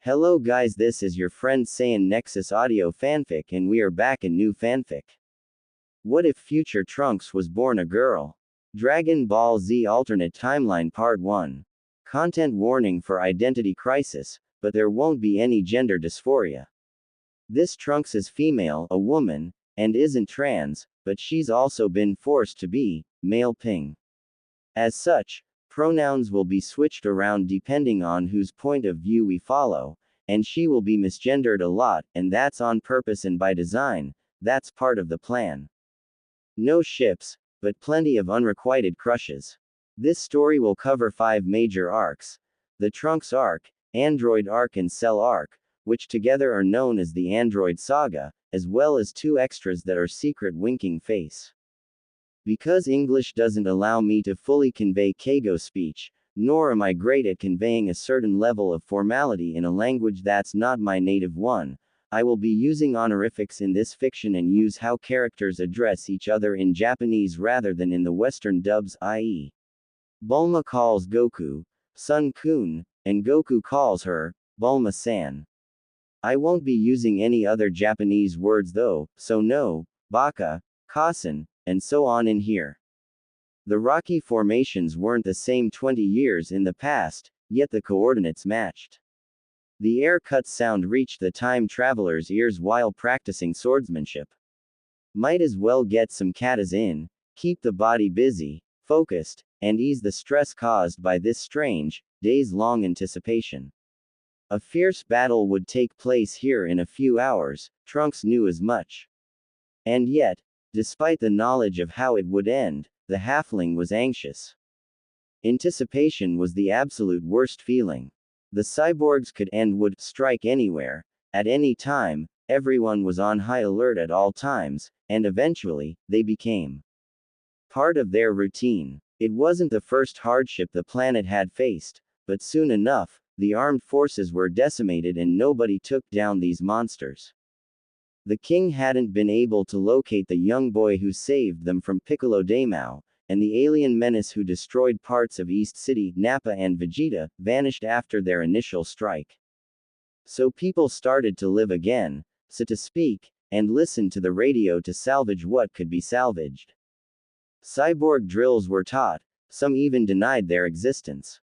Hello guys, this is your friend Saiyan Nexus Audio Fanfic and we are back in new fanfic. What if future Trunks was born a girl? Dragon Ball Z Alternate Timeline Part 1. Content warning for identity crisis, but there won't be any gender dysphoria. This Trunks is female, a woman, and isn't trans, but she's also been forced to be male ping. As such, pronouns will be switched around depending on whose point of view we follow, and she will be misgendered a lot, and that's on purpose and by design, that's part of the plan. No ships, but plenty of unrequited crushes. This story will cover 5 major arcs: the Trunks arc, Android arc and Cell arc, which together are known as the Android Saga, as well as 2 extras that are secret winking face. Because English doesn't allow me to fully convey Keigo speech, nor am I great at conveying a certain level of formality in a language that's not my native one, I will be using honorifics in this fiction and use how characters address each other in Japanese rather than in the Western dubs, i.e. Bulma calls Goku Sun-kun, and Goku calls her Bulma-san. I won't be using any other Japanese words though, so no, baka, kasen, and so on in here. The Rocky formations weren't the same 20 years in the past, yet the coordinates matched. The air cut sound reached the time traveler's ears while practicing swordsmanship. Might as well get some katas in, keep the body busy, focused, and ease the stress caused by this strange, days-long anticipation. A fierce battle would take place here in a few hours, Trunks knew as much. And yet, despite the knowledge of how it would end, the halfling was anxious. Anticipation was the absolute worst feeling. The cyborgs could and would strike anywhere, at any time, everyone was on high alert at all times, and eventually, they became part of their routine. It wasn't the first hardship the planet had faced, but soon enough, the armed forces were decimated and nobody took down these monsters. The king hadn't been able to locate the young boy who saved them from Piccolo Daimao, and the alien menace who destroyed parts of East City, Nappa and Vegeta, vanished after their initial strike. So people started to live again, so to speak, and listen to the radio to salvage what could be salvaged. Cyborg drills were taught, some even denied their existence.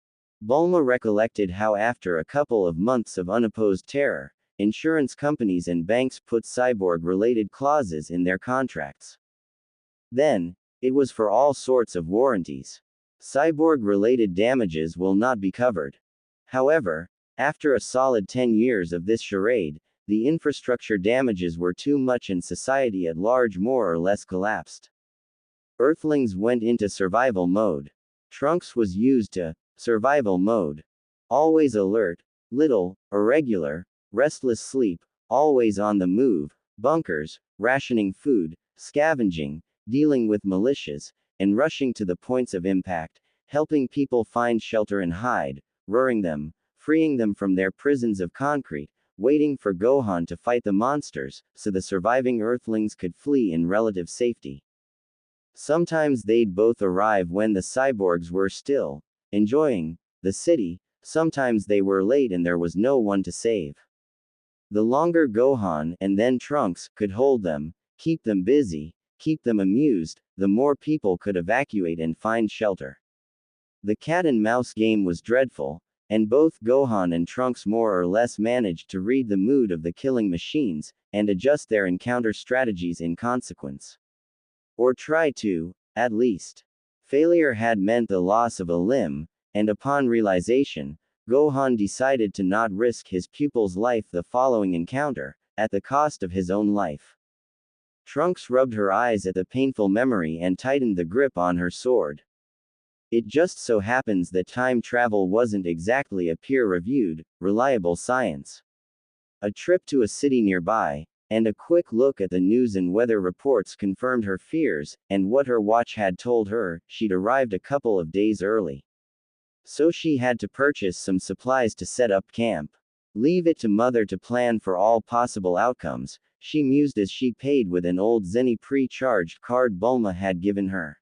Bulma recollected how after a couple of months of unopposed terror, insurance companies and banks put cyborg-related clauses in their contracts. Then, it was for all sorts of warranties. Cyborg-related damages will not be covered. However, after a solid 10 years of this charade, the infrastructure damages were too much and society at large more or less collapsed. Earthlings went into survival mode. Trunks was used to survival mode. Always alert, little, irregular, restless sleep, always on the move, bunkers, rationing food, scavenging, dealing with militias, and rushing to the points of impact, helping people find shelter and hide, roaring them, freeing them from their prisons of concrete, waiting for Gohan to fight the monsters, so the surviving Earthlings could flee in relative safety. Sometimes they'd both arrive when the cyborgs were still enjoying the city, sometimes they were late and there was no one to save. The longer Gohan, and then Trunks, could hold them, keep them busy, keep them amused, the more people could evacuate and find shelter. The cat and mouse game was dreadful, and both Gohan and Trunks more or less managed to read the mood of the killing machines, and adjust their encounter strategies in consequence. Or try to, at least. Failure had meant the loss of a limb, and upon realization, Gohan decided to not risk his pupil's life the following encounter, at the cost of his own life. Trunks rubbed her eyes at the painful memory and tightened the grip on her sword. It just so happens that time travel wasn't exactly a peer-reviewed, reliable science. A trip to a city nearby, and a quick look at the news and weather reports confirmed her fears, and what her watch had told her, she'd arrived a couple of days early. So she had to purchase some supplies to set up camp. Leave it to Mother to plan for all possible outcomes, she mused as she paid with an old Zenny pre-charged card Bulma had given her.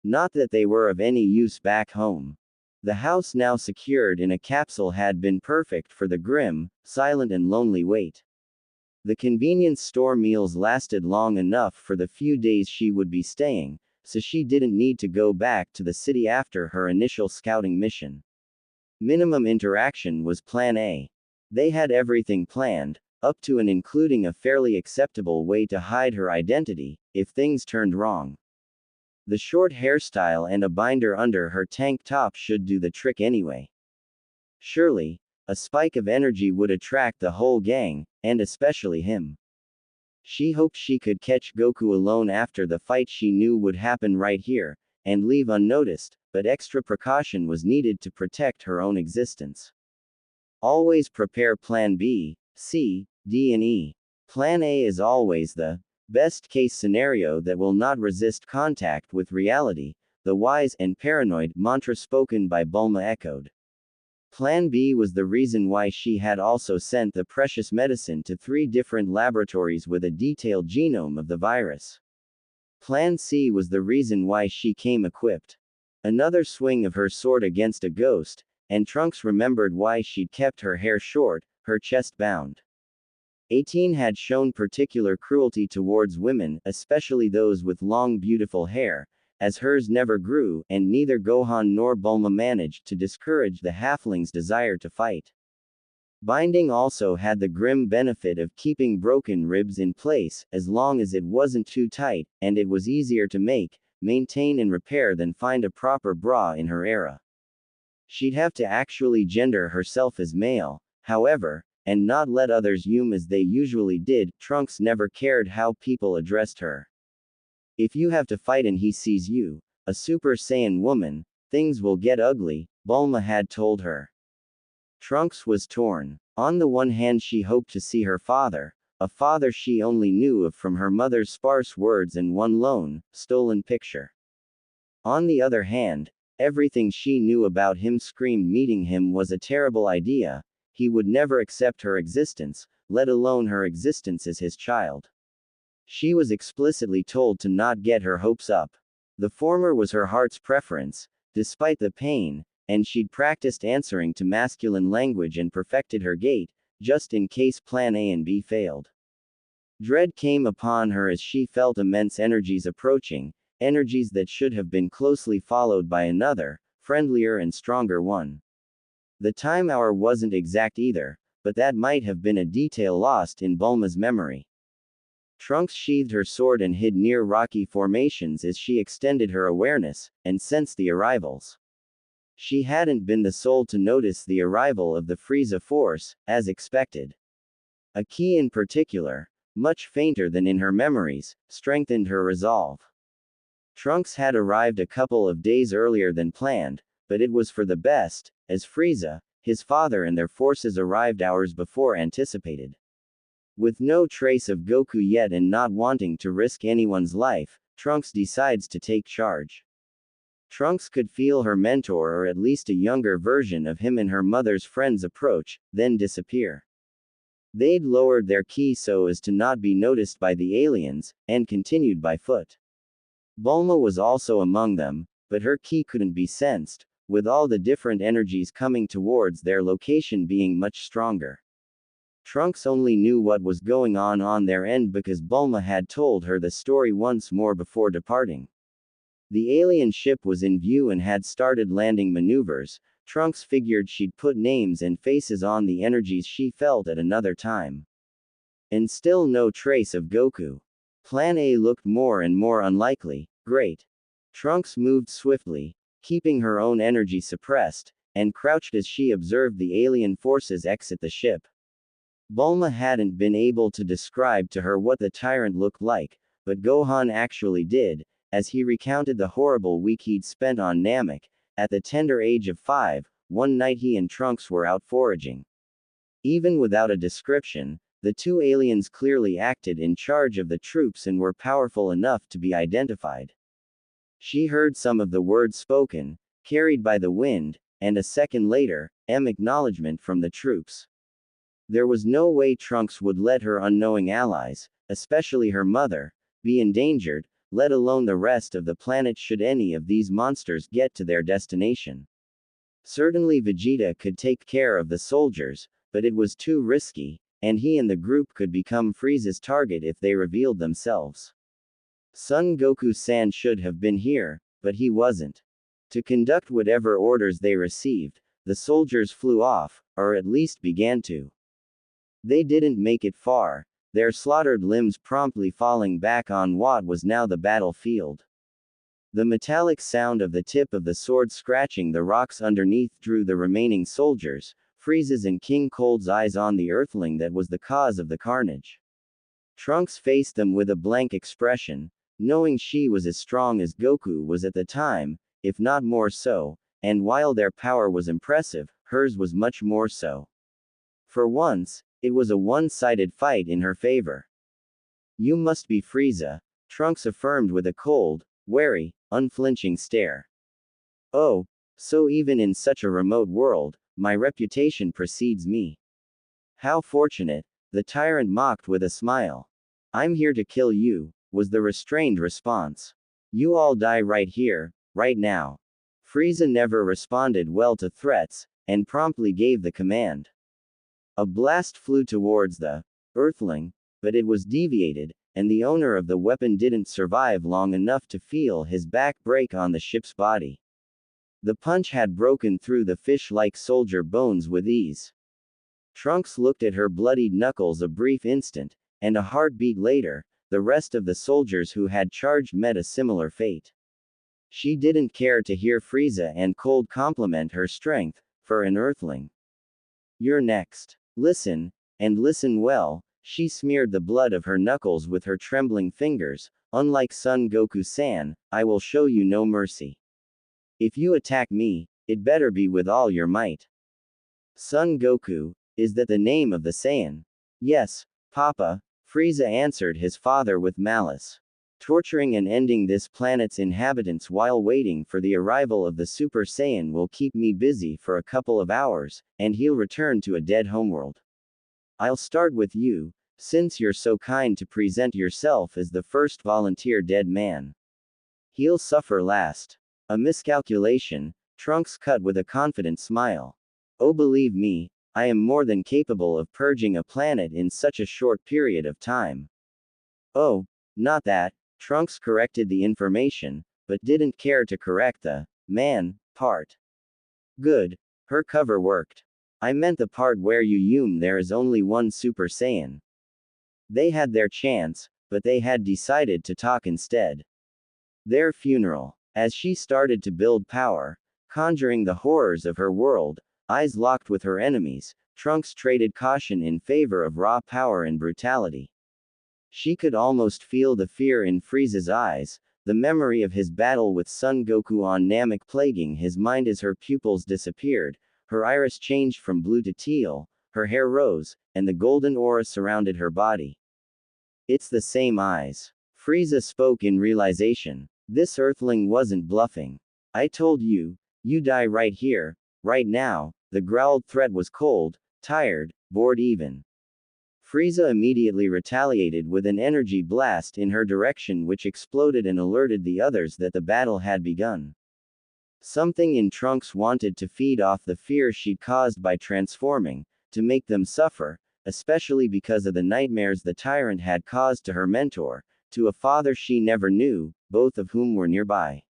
Not that they were of any use back home. The house now secured in a capsule had been perfect for the grim, silent and lonely wait. The convenience store meals lasted long enough for the few days she would be staying, so she didn't need to go back to the city after her initial scouting mission. Minimum interaction was Plan A. They had everything planned, up to and including a fairly acceptable way to hide her identity, if things turned wrong. The short hairstyle and a binder under her tank top should do the trick anyway. Surely, a spike of energy would attract the whole gang, and especially him. She hoped she could catch Goku alone after the fight she knew would happen right here, and leave unnoticed, but extra precaution was needed to protect her own existence. Always prepare Plan B, C, D and E. Plan A is always the best-case scenario that will not resist contact with reality, the wise and paranoid mantra spoken by Bulma echoed. Plan B was the reason why she had also sent the precious medicine to 3 different laboratories with a detailed genome of the virus. Plan C was the reason why she came equipped. Another swing of her sword against a ghost, and Trunks remembered why she'd kept her hair short, her chest bound. 18 had shown particular cruelty towards women, especially those with long beautiful hair, as hers never grew, and neither Gohan nor Bulma managed to discourage the halfling's desire to fight. Binding also had the grim benefit of keeping broken ribs in place, as long as it wasn't too tight, and it was easier to make, maintain and repair than find a proper bra in her era. She'd have to actually gender herself as male, however, and not let others assume as they usually did. Trunks never cared how people addressed her. If you have to fight and he sees you, a Super Saiyan woman, things will get ugly, Bulma had told her. Trunks was torn. On the one hand she hoped to see her father, a father she only knew of from her mother's sparse words and one lone, stolen picture. On the other hand, everything she knew about him screamed meeting him was a terrible idea, he would never accept her existence, let alone her existence as his child. She was explicitly told to not get her hopes up. The former was her heart's preference, despite the pain, and she'd practiced answering to masculine language and perfected her gait, just in case Plan A and B failed. Dread came upon her as she felt immense energies approaching, energies that should have been closely followed by another, friendlier and stronger one. The time hour wasn't exact either, but that might have been a detail lost in Bulma's memory. Trunks sheathed her sword and hid near rocky formations as she extended her awareness, and sensed the arrivals. She hadn't been the soul to notice the arrival of the Frieza force, as expected. A key in particular, much fainter than in her memories, strengthened her resolve. Trunks had arrived a couple of days earlier than planned, but it was for the best, as Frieza, his father and their forces arrived hours before anticipated. With no trace of Goku yet and not wanting to risk anyone's life, Trunks decides to take charge. Trunks could feel her mentor or at least a younger version of him and her mother's friends approach, then disappear. They'd lowered their ki so as to not be noticed by the aliens, and continued by foot. Bulma was also among them, but her ki couldn't be sensed, with all the different energies coming towards their location being much stronger. Trunks only knew what was going on their end because Bulma had told her the story once more before departing. The alien ship was in view and had started landing maneuvers. Trunks figured she'd put names and faces on the energies she felt at another time. And still no trace of Goku. Plan A looked more and more unlikely. Great. Trunks moved swiftly, keeping her own energy suppressed, and crouched as she observed the alien forces exit the ship. Bulma hadn't been able to describe to her what the tyrant looked like, but Gohan actually did, as he recounted the horrible week he'd spent on Namek. At the tender age of 5, one night he and Trunks were out foraging. Even without a description, the two aliens clearly acted in charge of the troops and were powerful enough to be identified. She heard some of the words spoken, carried by the wind, and a second later, acknowledgement from the troops. There was no way Trunks would let her unknowing allies, especially her mother, be endangered, let alone the rest of the planet should any of these monsters get to their destination. Certainly Vegeta could take care of the soldiers, but it was too risky, and he and the group could become Frieza's target if they revealed themselves. Son Goku-san should have been here, but he wasn't. To conduct whatever orders they received, the soldiers flew off, or at least began to. They didn't make it far, their slaughtered limbs promptly falling back on what was now the battlefield. The metallic sound of the tip of the sword scratching the rocks underneath drew the remaining soldiers, Frieza's and King Cold's eyes on the Earthling that was the cause of the carnage. Trunks faced them with a blank expression, knowing she was as strong as Goku was at the time, if not more so, and while their power was impressive, hers was much more so. For once, it was a one-sided fight in her favor. You must be Frieza, Trunks affirmed with a cold, wary, unflinching stare. Oh, so even in such a remote world, my reputation precedes me. How fortunate, the tyrant mocked with a smile. I'm here to kill you, was the restrained response. You all die right here, right now. Frieza never responded well to threats, and promptly gave the command. A blast flew towards the Earthling, but it was deviated, and the owner of the weapon didn't survive long enough to feel his back break on the ship's body. The punch had broken through the fish-like soldier bones with ease. Trunks looked at her bloodied knuckles a brief instant, and a heartbeat later, the rest of the soldiers who had charged met a similar fate. She didn't care to hear Frieza and Cold compliment her strength, for an Earthling. You're next. Listen, and listen well, she smeared the blood of her knuckles with her trembling fingers. Unlike Son Goku-san, I will show you no mercy. If you attack me, it better be with all your might. Son Goku, is that the name of the Saiyan? Yes, Papa, Frieza answered his father with malice. Torturing and ending this planet's inhabitants while waiting for the arrival of the Super Saiyan will keep me busy for a couple of hours, and he'll return to a dead homeworld. I'll start with you, since you're so kind to present yourself as the first volunteer dead man. He'll suffer last. A miscalculation, Trunks cut with a confident smile. Oh, believe me, I am more than capable of purging a planet in such a short period of time. Oh, not that, Trunks corrected the information, but didn't care to correct the man part. Good, her cover worked. I meant the part where there is only one Super Saiyan. They had their chance, but they had decided to talk instead. Their funeral. As she started to build power, conjuring the horrors of her world, eyes locked with her enemies, Trunks traded caution in favor of raw power and brutality. She could almost feel the fear in Frieza's eyes, the memory of his battle with Son Goku on Namek plaguing his mind as her pupils disappeared, her iris changed from blue to teal, her hair rose, and the golden aura surrounded her body. It's the same eyes. Frieza spoke in realization. This Earthling wasn't bluffing. I told you, you die right here, right now. The growled threat was cold, tired, bored even. Frieza immediately retaliated with an energy blast in her direction which exploded and alerted the others that the battle had begun. Something in Trunks wanted to feed off the fear she'd caused by transforming, to make them suffer, especially because of the nightmares the tyrant had caused to her mentor, to a father she never knew, both of whom were nearby.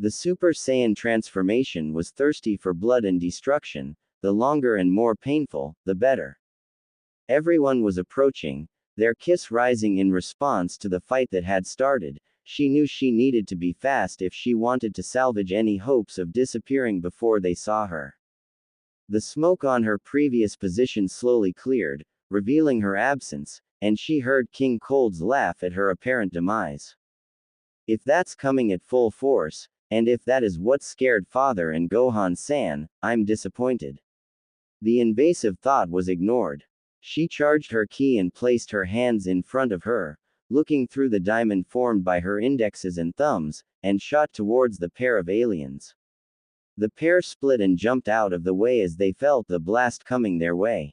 The Super Saiyan transformation was thirsty for blood and destruction, the longer and more painful, the better. Everyone was approaching, their kiss rising in response to the fight that had started. She knew she needed to be fast if she wanted to salvage any hopes of disappearing before they saw her. The smoke on her previous position slowly cleared, revealing her absence, and she heard King Cold's laugh at her apparent demise. If that's coming at full force, and if that is what scared Father and Gohan-san, I'm disappointed. The invasive thought was ignored. She charged her ki and placed her hands in front of her, looking through the diamond formed by her indexes and thumbs, and shot towards the pair of aliens. The pair split and jumped out of the way as they felt the blast coming their way.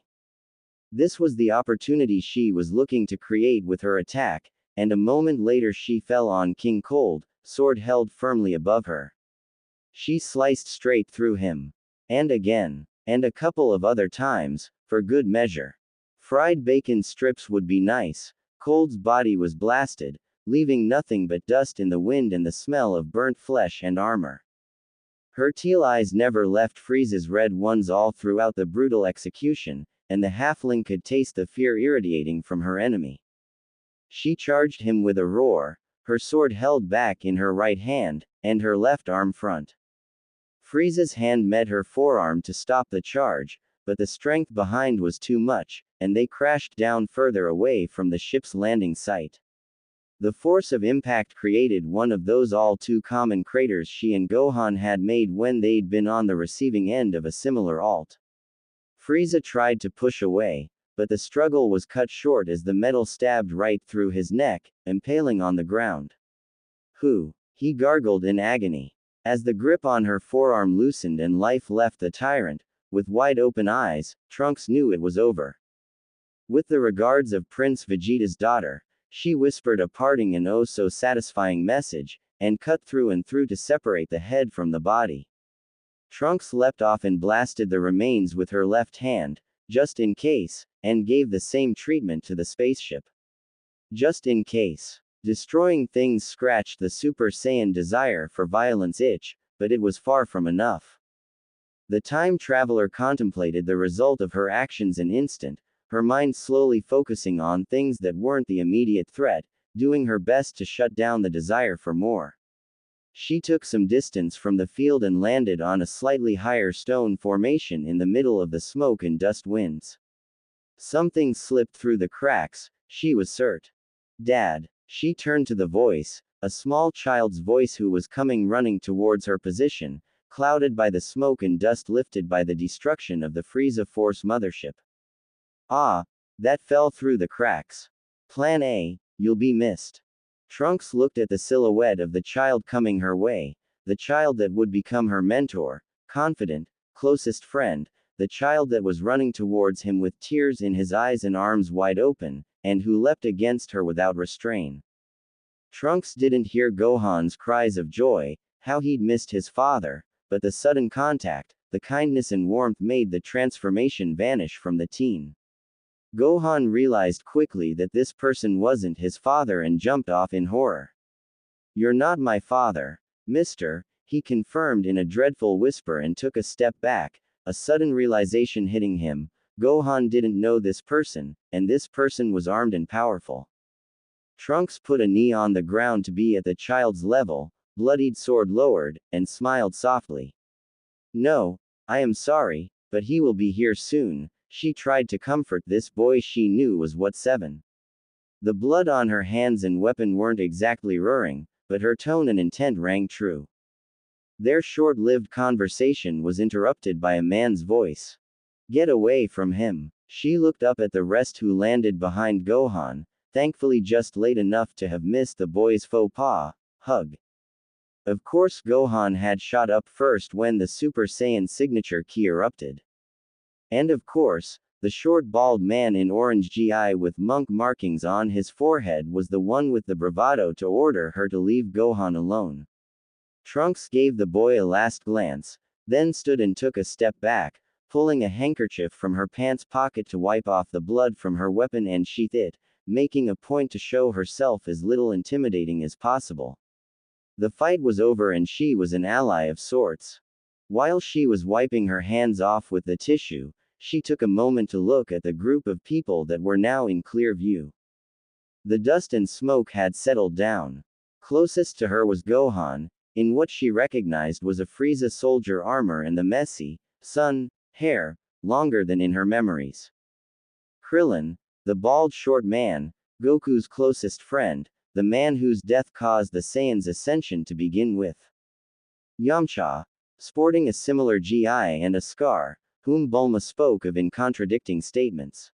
This was the opportunity she was looking to create with her attack, and a moment later she fell on King Cold, sword held firmly above her. She sliced straight through him. And again. And a couple of other times, for good measure. Fried bacon strips would be nice. Cold's body was blasted, leaving nothing but dust in the wind and the smell of burnt flesh and armor. Her teal eyes never left Frieza's red ones all throughout the brutal execution, and the halfling could taste the fear irradiating from her enemy. She charged him with a roar, her sword held back in her right hand, and her left arm front. Frieza's hand met her forearm to stop the charge, but the strength behind was too much, and they crashed down further away from the ship's landing site. The force of impact created one of those all too common craters she and Gohan had made when they'd been on the receiving end of a similar alt. Frieza tried to push away, but the struggle was cut short as the metal stabbed right through his neck, impaling on the ground. "Who?" he gargled in agony. As the grip on her forearm loosened and life left the tyrant, with wide-open eyes, Trunks knew it was over. With the regards of Prince Vegeta's daughter, she whispered a parting and oh-so-satisfying message, and cut through and through to separate the head from the body. Trunks leapt off and blasted the remains with her left hand, just in case, and gave the same treatment to the spaceship. Just in case. Destroying things scratched the Super Saiyan desire for violence itch, but it was far from enough. The time traveler contemplated the result of her actions an instant, her mind slowly focusing on things that weren't the immediate threat, doing her best to shut down the desire for more. She took some distance from the field and landed on a slightly higher stone formation in the middle of the smoke and dust winds. Something slipped through the cracks, she was certain. "Dad." She turned to the voice, a small child's voice who was coming running towards her position, clouded by the smoke and dust lifted by the destruction of the Frieza Force mothership. "Ah, that fell through the cracks. Plan A, you'll be missed." Trunks looked at the silhouette of the child coming her way, the child that would become her mentor, confident, closest friend, the child that was running towards him with tears in his eyes and arms wide open, and who leapt against her without restraint. Trunks didn't hear Gohan's cries of joy, how he'd missed his father, but the sudden contact, the kindness and warmth made the transformation vanish from the teen. Gohan realized quickly that this person wasn't his father and jumped off in horror. "You're not my father, mister," he confirmed in a dreadful whisper and took a step back, a sudden realization hitting him. Gohan didn't know this person, and this person was armed and powerful. Trunks put a knee on the ground to be at the child's level, bloodied sword lowered, and smiled softly. "No, I am sorry, but he will be here soon." She tried to comfort this boy she knew was what 7. The blood on her hands and weapon weren't exactly roaring, but her tone and intent rang true. Their short-lived conversation was interrupted by a man's voice. "Get away from him." She looked up at the rest who landed behind Gohan, thankfully just late enough to have missed the boy's faux pas hug. Of course Gohan had shot up first when the Super Saiyan signature ki erupted. And of course, the short bald man in orange GI with monk markings on his forehead was the one with the bravado to order her to leave Gohan alone. Trunks gave the boy a last glance, then stood and took a step back, pulling a handkerchief from her pants pocket to wipe off the blood from her weapon and sheath it, making a point to show herself as little intimidating as possible. The fight was over and she was an ally of sorts. While she was wiping her hands off with the tissue, she took a moment to look at the group of people that were now in clear view. The dust and smoke had settled down. Closest to her was Gohan, in what she recognized was a Frieza soldier armor and the messy, sun, hair, longer than in her memories. Krillin, the bald short man, Goku's closest friend, the man whose death caused the Saiyan's ascension to begin with. Yamcha, sporting a similar GI and a scar, whom Bulma spoke of in contradicting statements.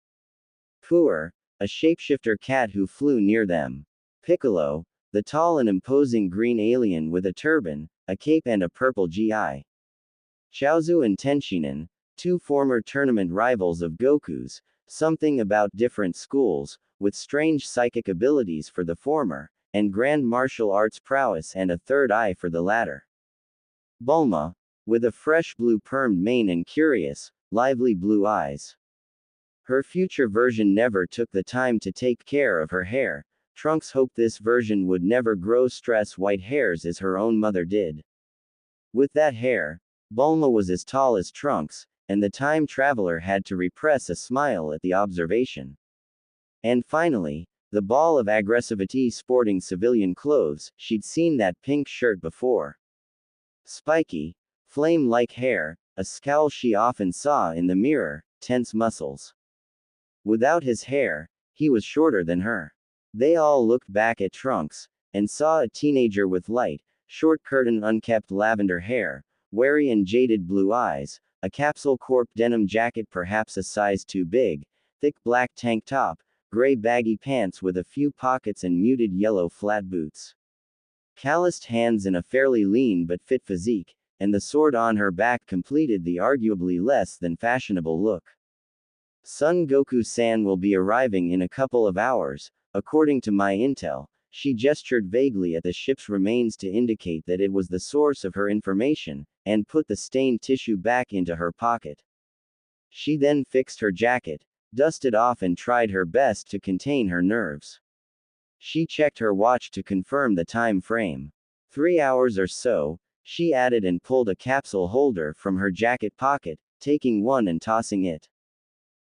Puer, a shapeshifter cat who flew near them. Piccolo, the tall and imposing green alien with a turban, a cape and a purple GI. Chaozu and Tenshinhan, two former tournament rivals of Goku's, something about different schools, with strange psychic abilities for the former, and grand martial arts prowess and a third eye for the latter. Bulma, with a fresh blue permed mane and curious, lively blue eyes. Her future version never took the time to take care of her hair. Thankx hoped this version would never grow stress white hairs as her own mother did. With that hair, Bulma was as tall as Thankx, and the time traveler had to repress a smile at the observation. And finally, the ball of aggressivity sporting civilian clothes, she'd seen that pink shirt before. Spiky, flame-like hair, a scowl she often saw in the mirror, tense muscles. Without his hair, he was shorter than her. They all looked back at Thankx, and saw a teenager with light, short-curtain unkempt lavender hair, wary and jaded blue eyes, a capsule corp denim jacket perhaps a size too big, thick black tank top, gray baggy pants with a few pockets and muted yellow flat boots. Calloused hands and a fairly lean but fit physique, and the sword on her back completed the arguably less than fashionable look. Son Goku-san will be arriving in a couple of hours, according to my intel. She gestured vaguely at the ship's remains to indicate that it was the source of her information, and put the stained tissue back into her pocket. She then fixed her jacket, dusted off and tried her best to contain her nerves. She checked her watch to confirm the time frame. 3 hours or so, she added and pulled a capsule holder from her jacket pocket, taking one and tossing it.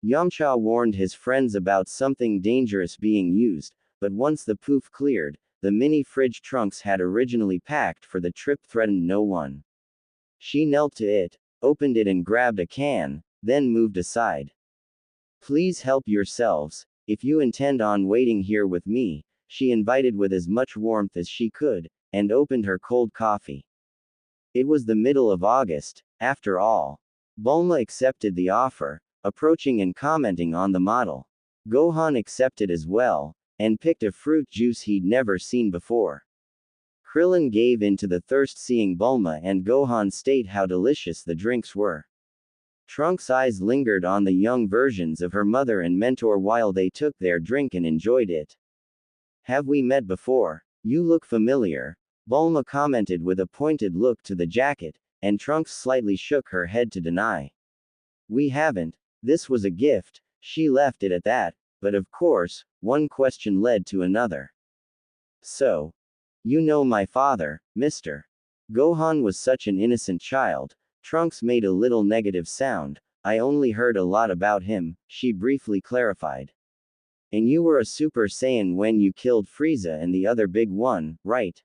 Yamcha warned his friends about something dangerous being used, but once the poof cleared, the mini fridge Thankx had originally packed for the trip threatened no one. She knelt to it, opened it and grabbed a can, then moved aside. Please help yourselves, if you intend on waiting here with me, she invited with as much warmth as she could, and opened her cold coffee. It was the middle of August, after all. Bulma accepted the offer, approaching and commenting on the model. Gohan accepted as well, and picked a fruit juice he'd never seen before. Krillin gave in to the thirst seeing Bulma and Gohan state how delicious the drinks were. Thank's eyes lingered on the young versions of her mother and mentor while they took their drink and enjoyed it. Have we met before? You look familiar, Bulma commented with a pointed look to the jacket, and Thankx slightly shook her head to deny. We haven't. This was a gift. She left it at that, but of course, one question led to another. So, you know my father, Mr. Gohan was such an innocent child. Thankx made a little negative sound. I only heard a lot about him, she briefly clarified. And you were a Super Saiyan when you killed Frieza and the other big one, right?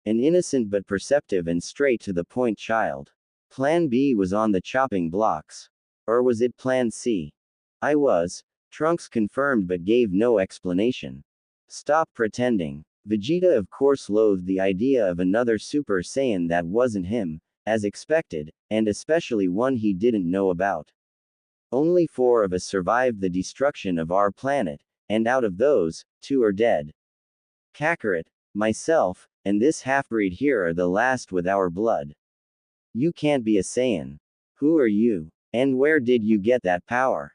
An innocent but perceptive and straight to the point child. Plan B was on the chopping blocks. Or was it Plan C? I was. Thankx confirmed but gave no explanation. Stop pretending. Vegeta of course loathed the idea of another Super Saiyan that wasn't him, as expected, and especially one he didn't know about. Only 4 of us survived the destruction of our planet, and out of those, 2 are dead. Kakarot, myself, and this half-breed here are the last with our blood. You can't be a Saiyan. Who are you? And where did you get that power?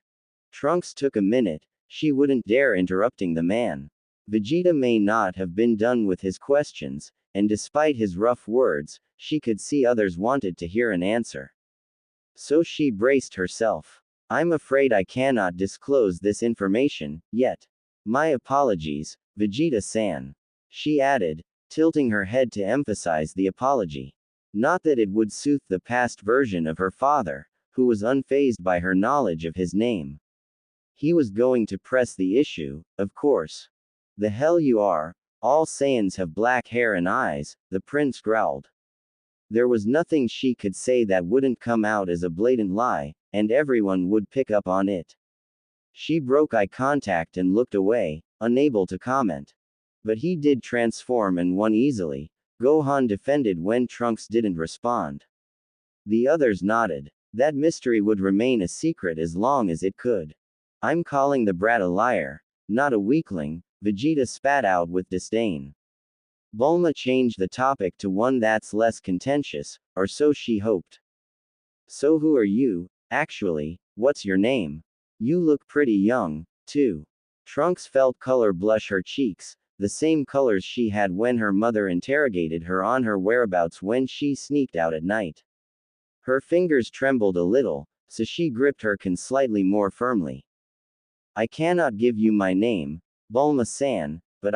Thankx took a minute. She wouldn't dare interrupting the man. Vegeta may not have been done with his questions, and despite his rough words, she could see others wanted to hear an answer. So she braced herself. I'm afraid I cannot disclose this information, yet. My apologies, Vegeta-san. She added, tilting her head to emphasize the apology. Not that it would soothe the past version of her father, who was unfazed by her knowledge of his name. He was going to press the issue, of course. The hell you are, all Saiyans have black hair and eyes, the prince growled. There was nothing she could say that wouldn't come out as a blatant lie, and everyone would pick up on it. She broke eye contact and looked away, unable to comment. But he did transform and won easily, Gohan defended when Thankx didn't respond. The others nodded. That mystery would remain a secret as long as it could. I'm calling the brat a liar, not a weakling, Vegeta spat out with disdain. Bulma changed the topic to one that's less contentious, or so she hoped. So who are you, actually, what's your name? You look pretty young, too. Thankx felt color blush her cheeks, the same colors she had when her mother interrogated her on her whereabouts when she sneaked out at night. Her fingers trembled a little, so she gripped her can slightly more firmly. I cannot give you my name, Bulma-san, but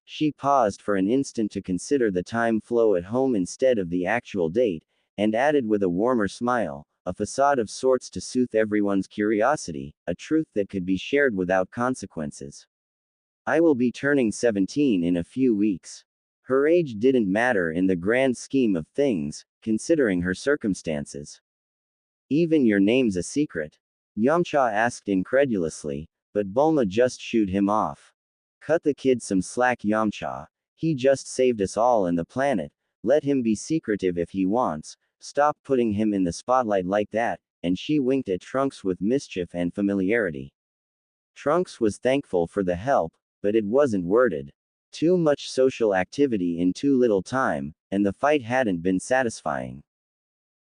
she paused for an instant to consider the time flow at home instead of the actual date, and added with a warmer smile, a facade of sorts to soothe everyone's curiosity, a truth that could be shared without consequences. I will be turning 17 in a few weeks. Her age didn't matter in the grand scheme of things, considering her circumstances. Even your name's a secret? Yamcha asked incredulously, but Bulma just shooed him off. Cut the kid some slack, Yamcha. He just saved us all and the planet. Let him be secretive if he wants. Stop putting him in the spotlight like that, and she winked at Trunks with mischief and familiarity. Trunks was thankful for the help, but it wasn't worded. Too much social activity in too little time, and the fight hadn't been satisfying.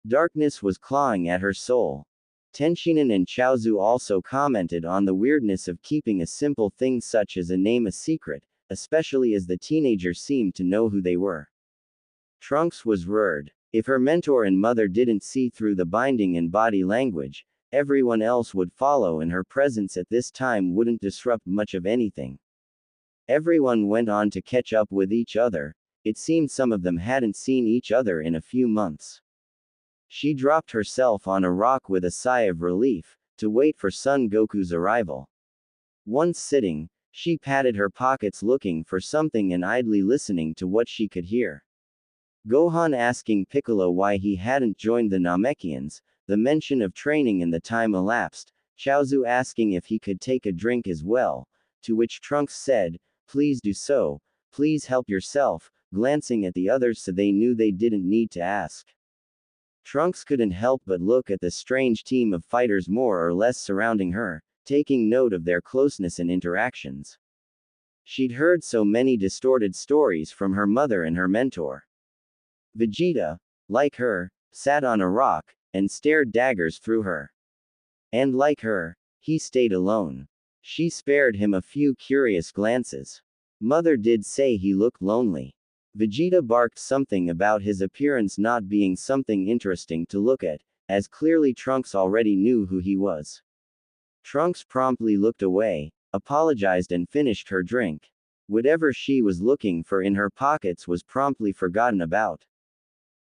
Darkness was clawing at her soul. Tenshinhan and Chaozu also commented on the weirdness of keeping a simple thing such as a name a secret, especially as the teenager seemed to know who they were. Trunks was worried. If her mentor and mother didn't see through the binding and body language, everyone else would follow, and her presence at this time wouldn't disrupt much of anything. Everyone went on to catch up with each other. It seemed some of them hadn't seen each other in a few months. She dropped herself on a rock with a sigh of relief, to wait for Son Goku's arrival. Once sitting, she patted her pockets looking for something and idly listening to what she could hear. Gohan asking Piccolo why he hadn't joined the Namekians, the mention of training and the time elapsed, Chaozu asking if he could take a drink as well, to which Trunks said, "Please do so, please help yourself," glancing at the others so they knew they didn't need to ask. Trunks couldn't help but look at the strange team of fighters more or less surrounding her, taking note of their closeness and interactions. She'd heard so many distorted stories from her mother and her mentor. Vegeta, like her, sat on a rock, and stared daggers through her. And like her, he stayed alone. She spared him a few curious glances. Mother did say he looked lonely. Vegeta barked something about his appearance not being something interesting to look at, as clearly Trunks already knew who he was. Trunks promptly looked away, apologized and finished her drink. Whatever she was looking for in her pockets was promptly forgotten about.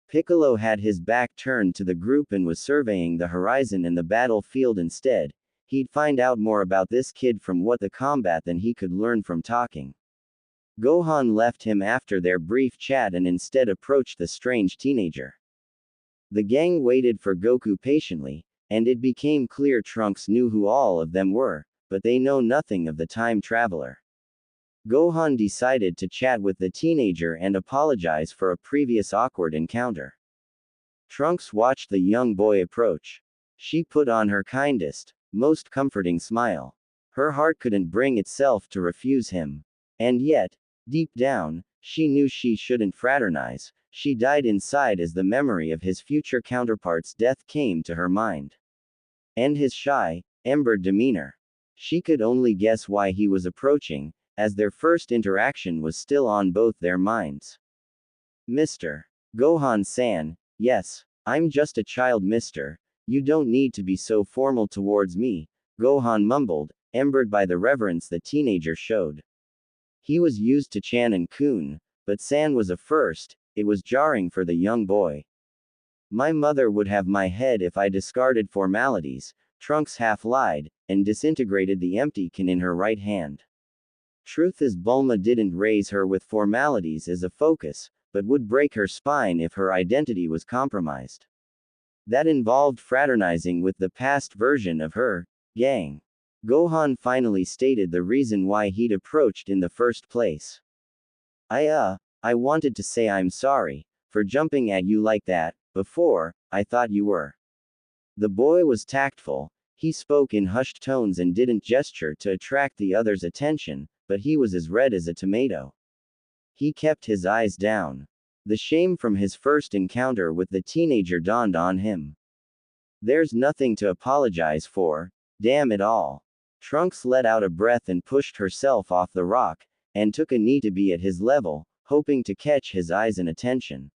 Piccolo had his back turned to the group and was surveying the horizon and the battlefield instead. He'd find out more about this kid from what the combat than he could learn from talking. Gohan left him after their brief chat and instead approached the strange teenager. The gang waited for Goku patiently, and it became clear Trunks knew who all of them were, but they know nothing of the time traveler. Gohan decided to chat with the teenager and apologize for a previous awkward encounter. Trunks watched the young boy approach. She put on her kindest, most comforting smile. Her heart couldn't bring itself to refuse him. And yet, deep down, she knew she shouldn't fraternize. She died inside as the memory of his future counterpart's death came to her mind. And his shy, embered demeanor. She could only guess why he was approaching, as their first interaction was still on both their minds. Mr. Gohan-san, yes, I'm just a child, mister. You don't need to be so formal towards me, Gohan mumbled, embered by the reverence the teenager showed. He was used to Chan and Kun, but San was a first. It was jarring for the young boy. My mother would have my head if I discarded formalities, Trunks half lied, and disintegrated the empty can in her right hand. Truth is, Bulma didn't raise her with formalities as a focus, but would break her spine if her identity was compromised. That involved fraternizing with the past version of her gang. Gohan finally stated the reason why he'd approached in the first place. I wanted to say I'm sorry for jumping at you like that. Before, I thought you were. The boy was tactful. He spoke in hushed tones and didn't gesture to attract the other's attention, but he was as red as a tomato. He kept his eyes down. The shame from his first encounter with the teenager dawned on him. There's nothing to apologize for, damn it all. Trunks let out a breath and pushed herself off the rock, and took a knee to be at his level, hoping to catch his eyes and attention.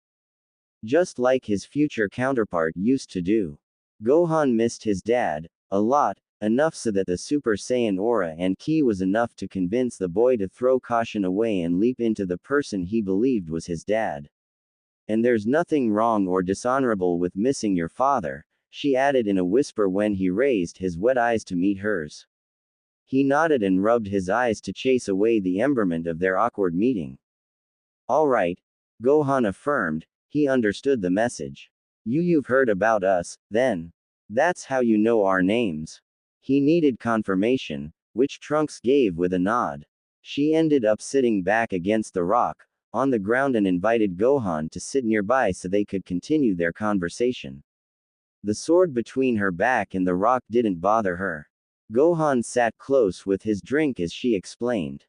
just like his future counterpart used to do. Gohan missed his dad, a lot, enough so that the Super Saiyan aura and ki was enough to convince the boy to throw caution away and leap into the person he believed was his dad. And there's nothing wrong or dishonorable with missing your father, she added in a whisper when he raised his wet eyes to meet hers. He nodded and rubbed his eyes to chase away the emberment of their awkward meeting. All right, Gohan affirmed, he understood the message. You've heard about us, then. That's how you know our names. He needed confirmation, which Trunks gave with a nod. She ended up sitting back against the rock, on the ground, and invited Gohan to sit nearby so they could continue their conversation. The sword between her back and the rock didn't bother her. Gohan sat close with his drink as she explained.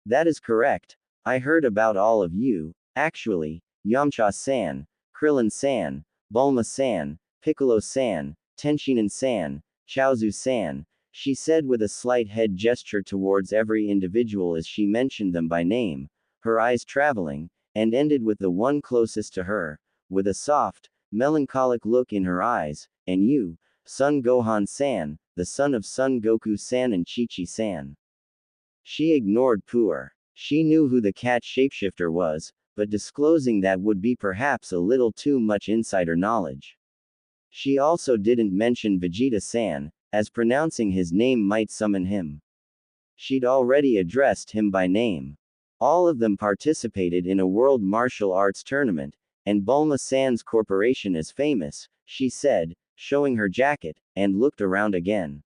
That is correct. I heard about all of you, actually, Yamcha-san, Krillin-san, Bulma-san, Piccolo-san, Tenshinhan-san, Chaozu-san, she said with a slight head gesture towards every individual as she mentioned them by name, her eyes traveling, and ended with the one closest to her, with a soft, melancholic look in her eyes, and you, Son Gohan-san, the son of Son Goku-san and Chi-Chi-san. She ignored Puer. She knew who the cat shapeshifter was, but disclosing that would be perhaps a little too much insider knowledge. She also didn't mention Vegeta-san, as pronouncing his name might summon him. She'd already addressed him by name. All of them participated in a world martial arts tournament, and Bulma-san's corporation is famous, she said, showing her jacket, and looked around again.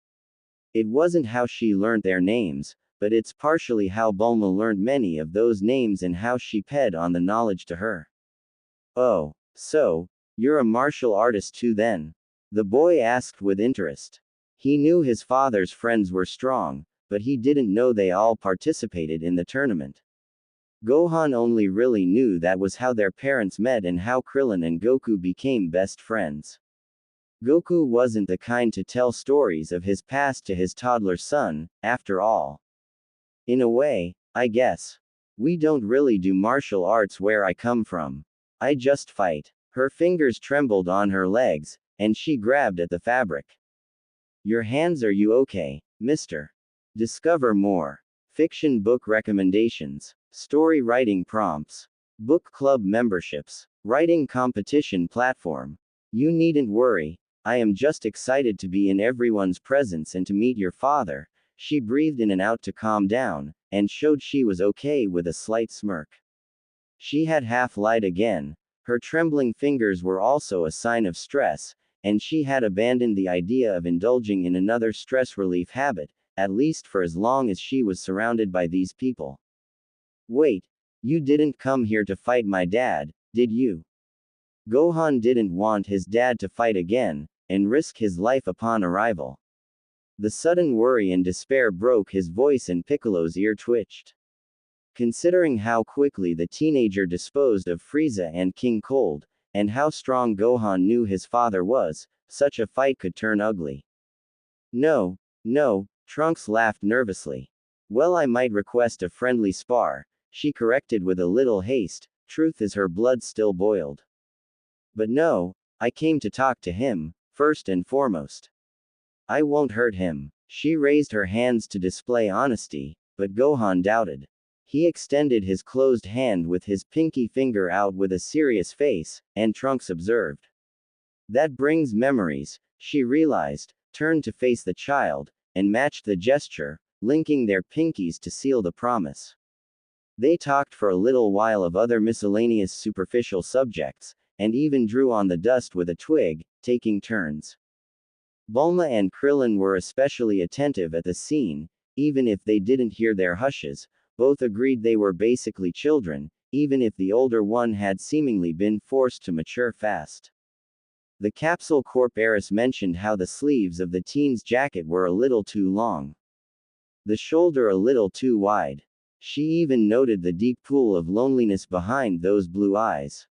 It wasn't how she learned their names, but it's partially how Bulma learned many of those names and how she fed on the knowledge to her. Oh, so, you're a martial artist too then? The boy asked with interest. He knew his father's friends were strong, but he didn't know they all participated in the tournament. Gohan only really knew that was how their parents met and how Krillin and Goku became best friends. Goku wasn't the kind to tell stories of his past to his toddler son, after all. In a way, I guess. We don't really do martial arts where I come from. I just fight. Her fingers trembled on her legs, and she grabbed at the fabric. Your hands, are you okay, mister? Discover more. Fiction book recommendations. Story writing prompts. Book club memberships. Writing competition platform. You needn't worry, I am just excited to be in everyone's presence and to meet your father. She breathed in and out to calm down, and showed she was okay with a slight smirk. She had half lied again. Her trembling fingers were also a sign of stress, and she had abandoned the idea of indulging in another stress relief habit, at least for as long as she was surrounded by these people. Wait, you didn't come here to fight my dad, did you? Gohan didn't want his dad to fight again, and risk his life upon arrival. The sudden worry and despair broke his voice and Piccolo's ear twitched. Considering how quickly the teenager disposed of Frieza and King Cold, and how strong Gohan knew his father was, such a fight could turn ugly. No, Trunks laughed nervously. Well, I might request a friendly spar, she corrected with a little haste, truth is her blood still boiled. But no, I came to talk to him, first and foremost. I won't hurt him. She raised her hands to display honesty, but Gohan doubted. He extended his closed hand with his pinky finger out with a serious face, and Trunks observed. That brings memories, she realized, turned to face the child, and matched the gesture, linking their pinkies to seal the promise. They talked for a little while of other miscellaneous superficial subjects, and even drew on the dust with a twig, taking turns. Bulma and Krillin were especially attentive at the scene, even if they didn't hear their hushes. Both agreed they were basically children, even if the older one had seemingly been forced to mature fast. The Capsule Corp heiress mentioned how the sleeves of the teen's jacket were a little too long. The shoulder a little too wide. She even noted the deep pool of loneliness behind those blue eyes.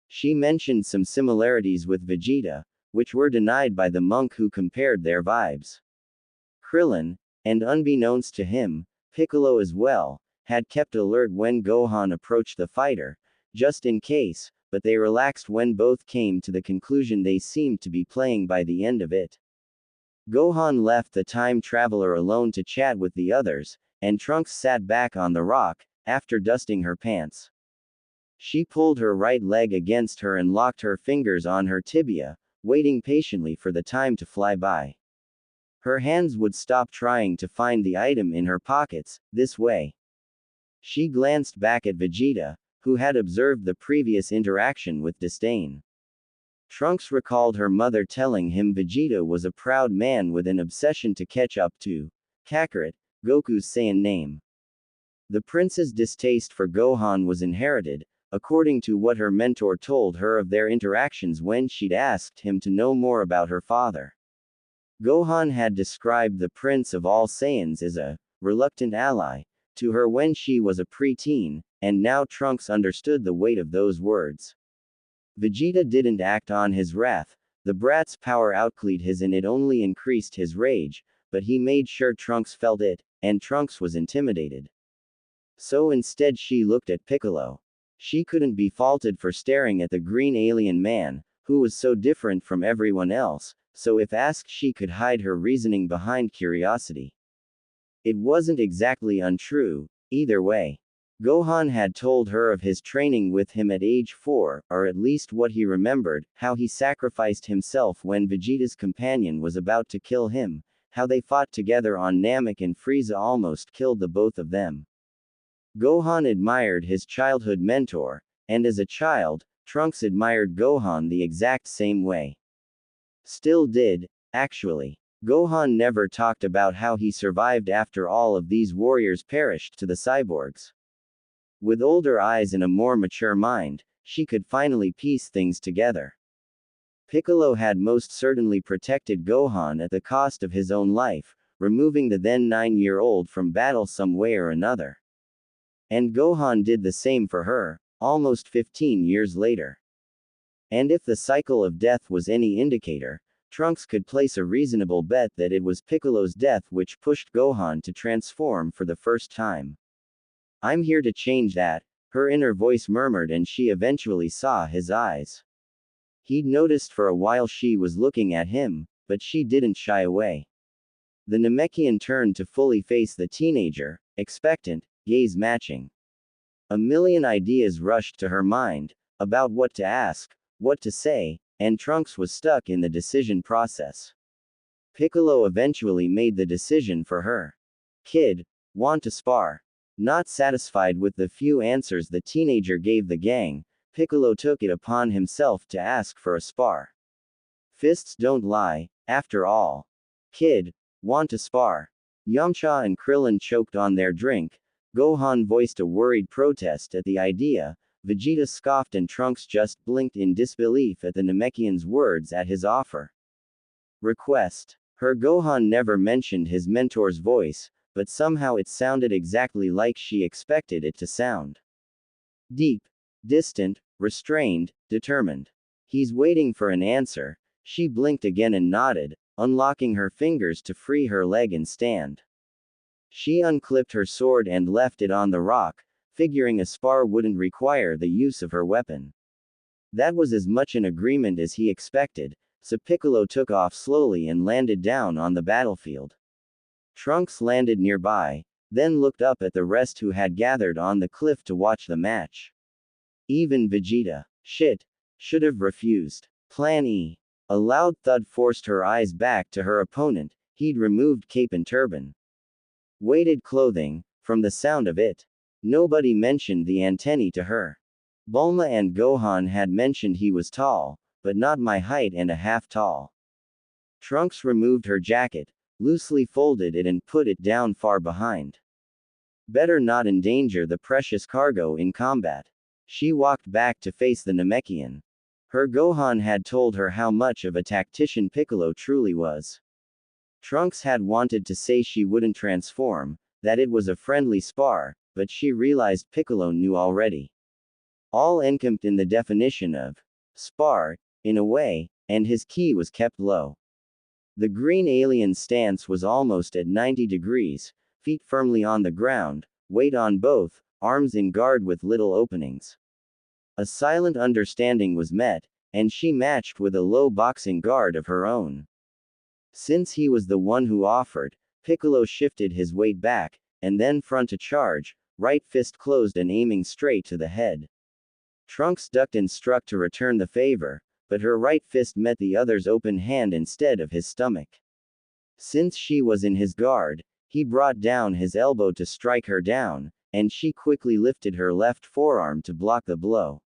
She mentioned some similarities with Vegeta, which were denied by the monk who compared their vibes. Krillin, and unbeknownst to him, Piccolo as well, had kept alert when Gohan approached the fighter, just in case, but they relaxed when both came to the conclusion they seemed to be playing by the end of it. Gohan left the time traveler alone to chat with the others, and Trunks sat back on the rock, after dusting her pants. She pulled her right leg against her and locked her fingers on her tibia, waiting patiently for the time to fly by. Her hands would stop trying to find the item in her pockets, this way. She glanced back at Vegeta, who had observed the previous interaction with disdain. Trunks recalled her mother telling him Vegeta was a proud man with an obsession to catch up to Kakarot, Goku's Saiyan name. The prince's distaste for Gohan was inherited, according to what her mentor told her of their interactions when she'd asked him to know more about her father. Gohan had described the Prince of all Saiyans as a reluctant ally to her when she was a preteen, and now Trunks understood the weight of those words. Vegeta didn't act on his wrath, the brat's power outclassed his and it only increased his rage, but he made sure Trunks felt it, and Trunks was intimidated. So instead she looked at Piccolo. She couldn't be faulted for staring at the green alien man, who was so different from everyone else, so if asked she could hide her reasoning behind curiosity. It wasn't exactly untrue, either way. Gohan had told her of his training with him at age 4, or at least what he remembered, how he sacrificed himself when Vegeta's companion was about to kill him, how they fought together on Namek and Frieza almost killed the both of them. Gohan admired his childhood mentor, and as a child, Trunks admired Gohan the exact same way. Still did, actually. Gohan never talked about how he survived after all of these warriors perished to the cyborgs. With older eyes and a more mature mind, she could finally piece things together. Piccolo had most certainly protected Gohan at the cost of his own life, removing the then 9-year-old from battle some way or another. And Gohan did the same for her, almost 15 years later. And if the cycle of death was any indicator, Trunks could place a reasonable bet that it was Piccolo's death which pushed Gohan to transform for the first time. "I'm here to change that," her inner voice murmured, and she eventually saw his eyes. He'd noticed for a while she was looking at him, but she didn't shy away. The Namekian turned to fully face the teenager, expectant, gaze matching. A million ideas rushed to her mind, about what to ask, what to say, and Trunks was stuck in the decision process. Piccolo eventually made the decision for her. "Kid, want to spar?" Not satisfied with the few answers the teenager gave the gang, Piccolo took it upon himself to ask for a spar. Fists don't lie, after all. "Kid, want to spar?" Yamcha and Krillin choked on their drink. Gohan voiced a worried protest at the idea. Vegeta scoffed and Trunks just blinked in disbelief at the Namekian's words at his offer. Request. Her Gohan never mentioned his mentor's voice, but somehow it sounded exactly like she expected it to sound. Deep, distant, restrained, determined. He's waiting for an answer. She blinked again and nodded, unlocking her fingers to free her leg and stand. She unclipped her sword and left it on the rock, figuring a spar wouldn't require the use of her weapon. That was as much an agreement as he expected, so Piccolo took off slowly and landed down on the battlefield. Trunks landed nearby, then looked up at the rest who had gathered on the cliff to watch the match. Even Vegeta. Shit. Should have refused. Plan E. A loud thud forced her eyes back to her opponent. He'd removed cape and turban. Weighted clothing, from the sound of it. Nobody mentioned the antennae to her. Bulma and Gohan had mentioned he was tall, but not my height and a half tall. Trunks removed her jacket, loosely folded it and put it down far behind. Better not endanger the precious cargo in combat. She walked back to face the Namekian. Her Gohan had told her how much of a tactician Piccolo truly was. Trunks had wanted to say she wouldn't transform, that it was a friendly spar, but she realized Piccolo knew already. All encompassed in the definition of spar, in a way, and his key was kept low. The green alien's stance was almost at 90 degrees, feet firmly on the ground, weight on both, arms in guard with little openings. A silent understanding was met, and she matched with a low boxing guard of her own. Since he was the one who offered, Piccolo shifted his weight back, and then front to charge, right fist closed and aiming straight to the head. Trunks ducked and struck to return the favor, but her right fist met the other's open hand instead of his stomach. Since she was in his guard, he brought down his elbow to strike her down, and she quickly lifted her left forearm to block the blow.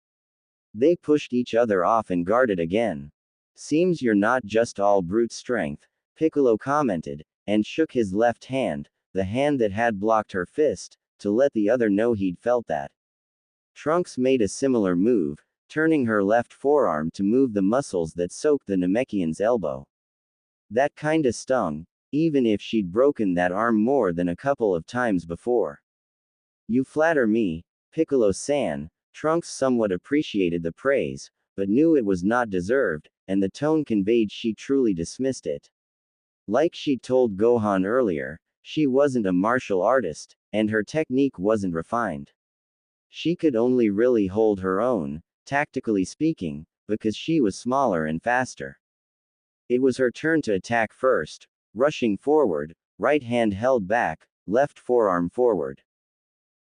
They pushed each other off and guarded again. "Seems you're not just all brute strength," Piccolo commented, and shook his left hand, the hand that had blocked her fist, to let the other know he'd felt that. Trunks made a similar move, turning her left forearm to move the muscles that soaked the Namekian's elbow. That kinda stung, even if she'd broken that arm more than a couple of times before. "You flatter me, Piccolo-san." Trunks somewhat appreciated the praise, but knew it was not deserved, and the tone conveyed she truly dismissed it. Like she'd told Gohan earlier, she wasn't a martial artist, and her technique wasn't refined. She could only really hold her own, tactically speaking, because she was smaller and faster. It was her turn to attack first, rushing forward, right hand held back, left forearm forward.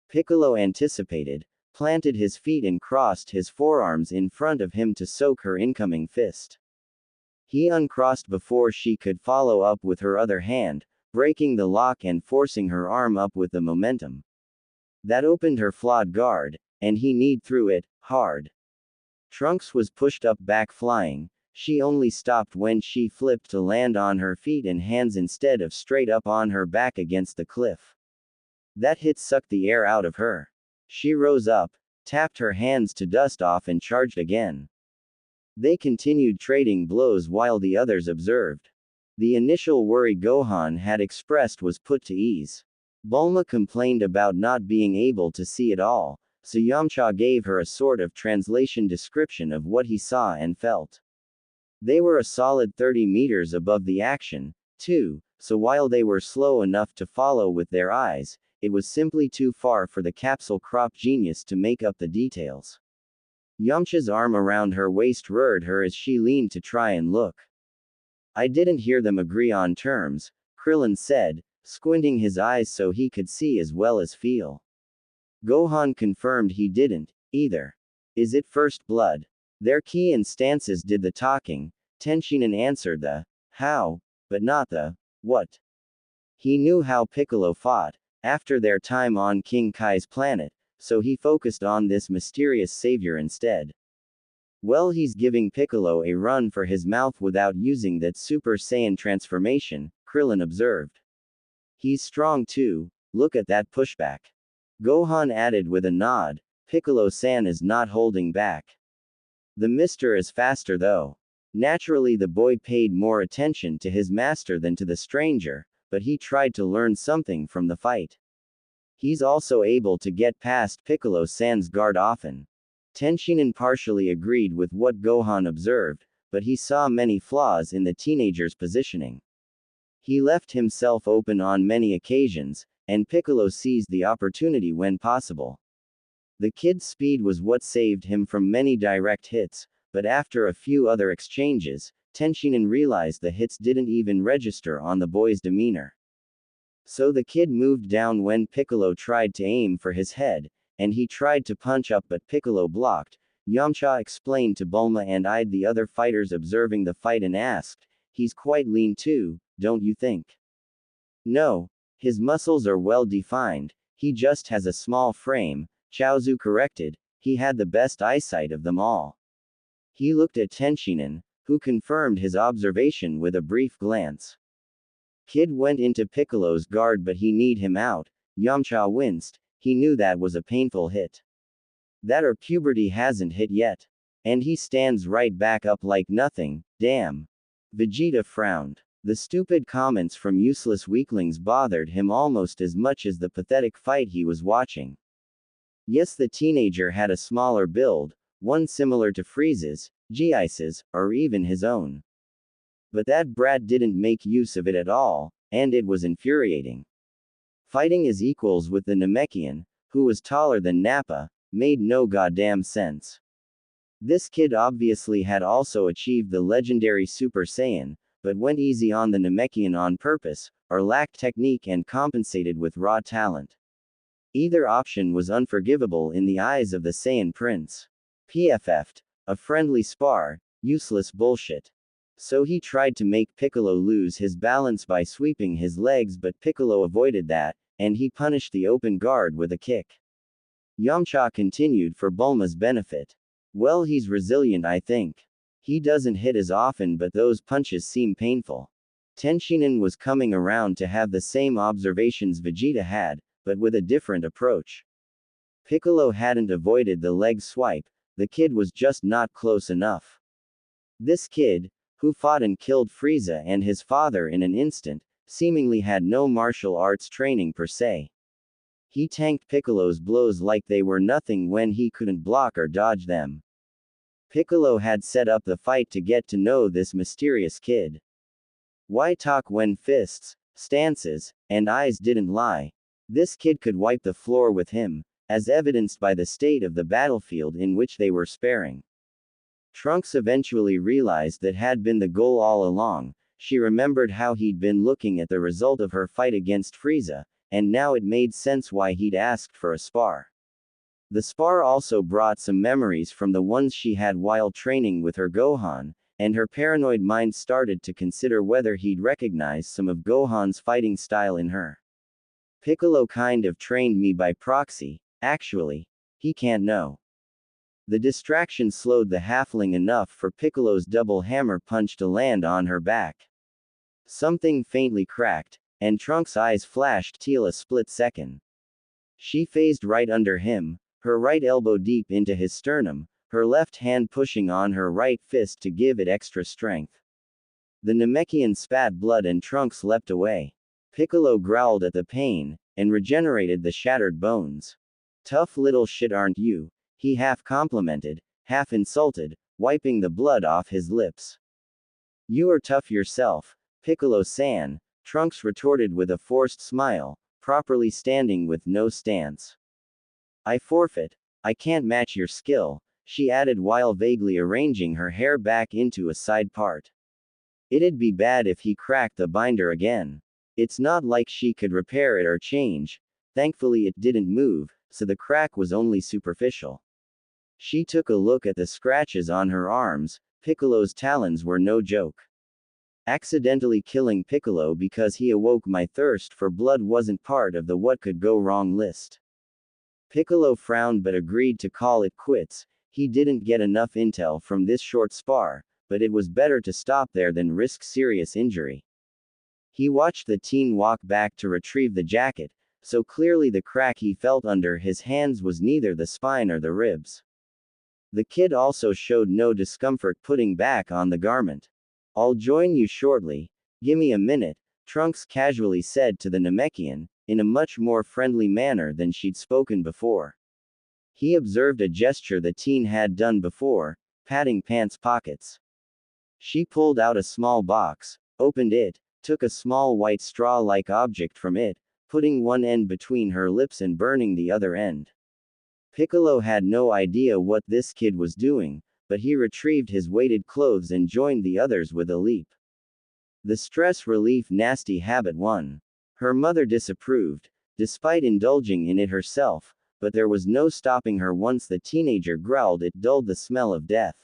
Piccolo anticipated, planted his feet and crossed his forearms in front of him to soak her incoming fist. He uncrossed before she could follow up with her other hand, breaking the lock and forcing her arm up with the momentum. That opened her flawed guard, and he kneed through it, hard. Trunks was pushed up back flying. She only stopped when she flipped to land on her feet and hands instead of straight up on her back against the cliff. That hit sucked the air out of her. She rose up, tapped her hands to dust off and charged again. They continued trading blows while the others observed. The initial worry Gohan had expressed was put to ease. Bulma complained about not being able to see it all, so Yamcha gave her a sort of translation description of what he saw and felt. They were a solid 30 meters above the action, too, so while they were slow enough to follow with their eyes, it was simply too far for the capsule crop genius to make up the details. Yamcha's arm around her waist reared her as she leaned to try and look. "I didn't hear them agree on terms," Krillin said, squinting his eyes so he could see as well as feel. Gohan confirmed he didn't, either. "Is it first blood?" Their ki and stances did the talking. Tenshinhan answered the how, but not the what. He knew how Piccolo fought, after their time on King Kai's planet, so he focused on this mysterious savior instead. "Well, he's giving Piccolo a run for his mouth without using that Super Saiyan transformation," Krillin observed. "He's strong too, look at that pushback." Gohan added with a nod, "Piccolo-san is not holding back. The mister is faster though." Naturally the boy paid more attention to his master than to the stranger, but he tried to learn something from the fight. "He's also able to get past Piccolo-san's guard often." Tenshinhan partially agreed with what Gohan observed, but he saw many flaws in the teenager's positioning. He left himself open on many occasions, and Piccolo seized the opportunity when possible. The kid's speed was what saved him from many direct hits, but after a few other exchanges, Tenshinhan realized the hits didn't even register on the boy's demeanor. So the kid moved down when Piccolo tried to aim for his head, and he tried to punch up but Piccolo blocked. Yamcha explained to Bulma and eyed the other fighters observing the fight and asked, "He's quite lean too, don't you think?" "No. His muscles are well defined, he just has a small frame," Chaozu corrected. "He had the best eyesight of them all." He looked at Tenshinhan, who confirmed his observation with a brief glance. Kid went into Piccolo's guard but he kneed him out. Yamcha winced, he knew that was a painful hit. That or puberty hasn't hit yet. And he stands right back up like nothing, damn. Vegeta frowned. The stupid comments from useless weaklings bothered him almost as much as the pathetic fight he was watching. Yes, the teenager had a smaller build, one similar to Frieza's, Gisa's, or even his own. But that brat didn't make use of it at all, and it was infuriating. Fighting as equals with the Namekian, who was taller than Nappa, made no goddamn sense. This kid obviously had also achieved the legendary Super Saiyan, but went easy on the Namekian on purpose, or lacked technique and compensated with raw talent. Either option was unforgivable in the eyes of the Saiyan Prince. PFF'd. A friendly spar, useless bullshit. So he tried to make Piccolo lose his balance by sweeping his legs, but Piccolo avoided that, and he punished the open guard with a kick. Yamcha continued for Bulma's benefit. Well, he's resilient, I think. He doesn't hit as often, but those punches seem painful. Tenshinhan was coming around to have the same observations Vegeta had, but with a different approach. Piccolo hadn't avoided the leg swipe, the kid was just not close enough. This kid, who fought and killed Frieza and his father in an instant, seemingly had no martial arts training per se. He tanked Piccolo's blows like they were nothing when he couldn't block or dodge them. Piccolo had set up the fight to get to know this mysterious kid. Why talk when fists, stances, and eyes didn't lie? This kid could wipe the floor with him, as evidenced by the state of the battlefield in which they were sparring. Trunks eventually realized that had been the goal all along. She remembered how he'd been looking at the result of her fight against Frieza, and now it made sense why he'd asked for a spar. The spar also brought some memories from the ones she had while training with her Gohan, and her paranoid mind started to consider whether he'd recognize some of Gohan's fighting style in her. Piccolo kind of trained me by proxy, actually. He can't know. The distraction slowed the halfling enough for Piccolo's double hammer punch to land on her back. Something faintly cracked, and Trunks' eyes flashed teal a split second. She phased right under him, her right elbow deep into his sternum, her left hand pushing on her right fist to give it extra strength. The Namekian spat blood and Trunks leapt away. Piccolo growled at the pain, and regenerated the shattered bones. Tough little shit, aren't you? He half complimented, half insulted, wiping the blood off his lips. You are tough yourself, Piccolo-san, Trunks retorted with a forced smile, properly standing with no stance. I forfeit. I can't match your skill, she added while vaguely arranging her hair back into a side part. It'd be bad if he cracked the binder again. It's not like she could repair it or change. Thankfully it didn't move, so the crack was only superficial. She took a look at the scratches on her arms. Piccolo's talons were no joke. Accidentally killing Piccolo because he awoke my thirst for blood wasn't part of the what could go wrong list. Piccolo frowned but agreed to call it quits. He didn't get enough intel from this short spar, but it was better to stop there than risk serious injury. He watched the teen walk back to retrieve the jacket, so clearly the crack he felt under his hands was neither the spine or the ribs. The kid also showed no discomfort putting back on the garment. I'll join you shortly. Gimme a minute, Trunks casually said to the Namekian, in a much more friendly manner than she'd spoken before. He observed a gesture the teen had done before, patting pants pockets. She pulled out a small box, opened it, took a small white straw-like object from it, putting one end between her lips and burning the other end. Piccolo had no idea what this kid was doing, but he retrieved his weighted clothes and joined the others with a leap. The stress relief nasty habit won. Her mother disapproved, despite indulging in it herself, but there was no stopping her once the teenager growled it dulled the smell of death.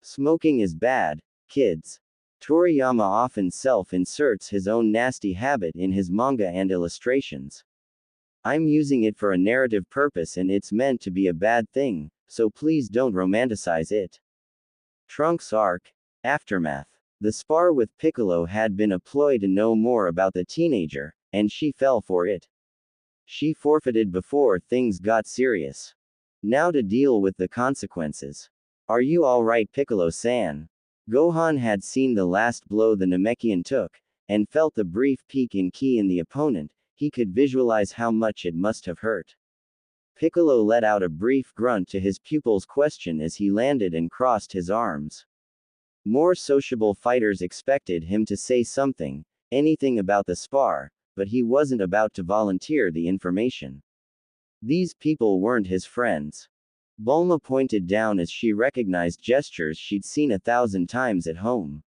Smoking is bad, kids. Toriyama often self-inserts his own nasty habit in his manga and illustrations. I'm using it for a narrative purpose and it's meant to be a bad thing, so please don't romanticize it. Trunks arc. Aftermath. The spar with Piccolo had been a ploy to know more about the teenager, and she fell for it. She forfeited before things got serious. Now to deal with the consequences. Are you alright, Piccolo-san? Gohan had seen the last blow the Namekian took, and felt the brief peak in ki in the opponent. He could visualize how much it must have hurt. Piccolo let out a brief grunt to his pupil's question as he landed and crossed his arms. More sociable fighters expected him to say something, anything about the spar, but he wasn't about to volunteer the information. These people weren't his friends. Bulma pointed down as she recognized gestures she'd seen 1,000 times at home.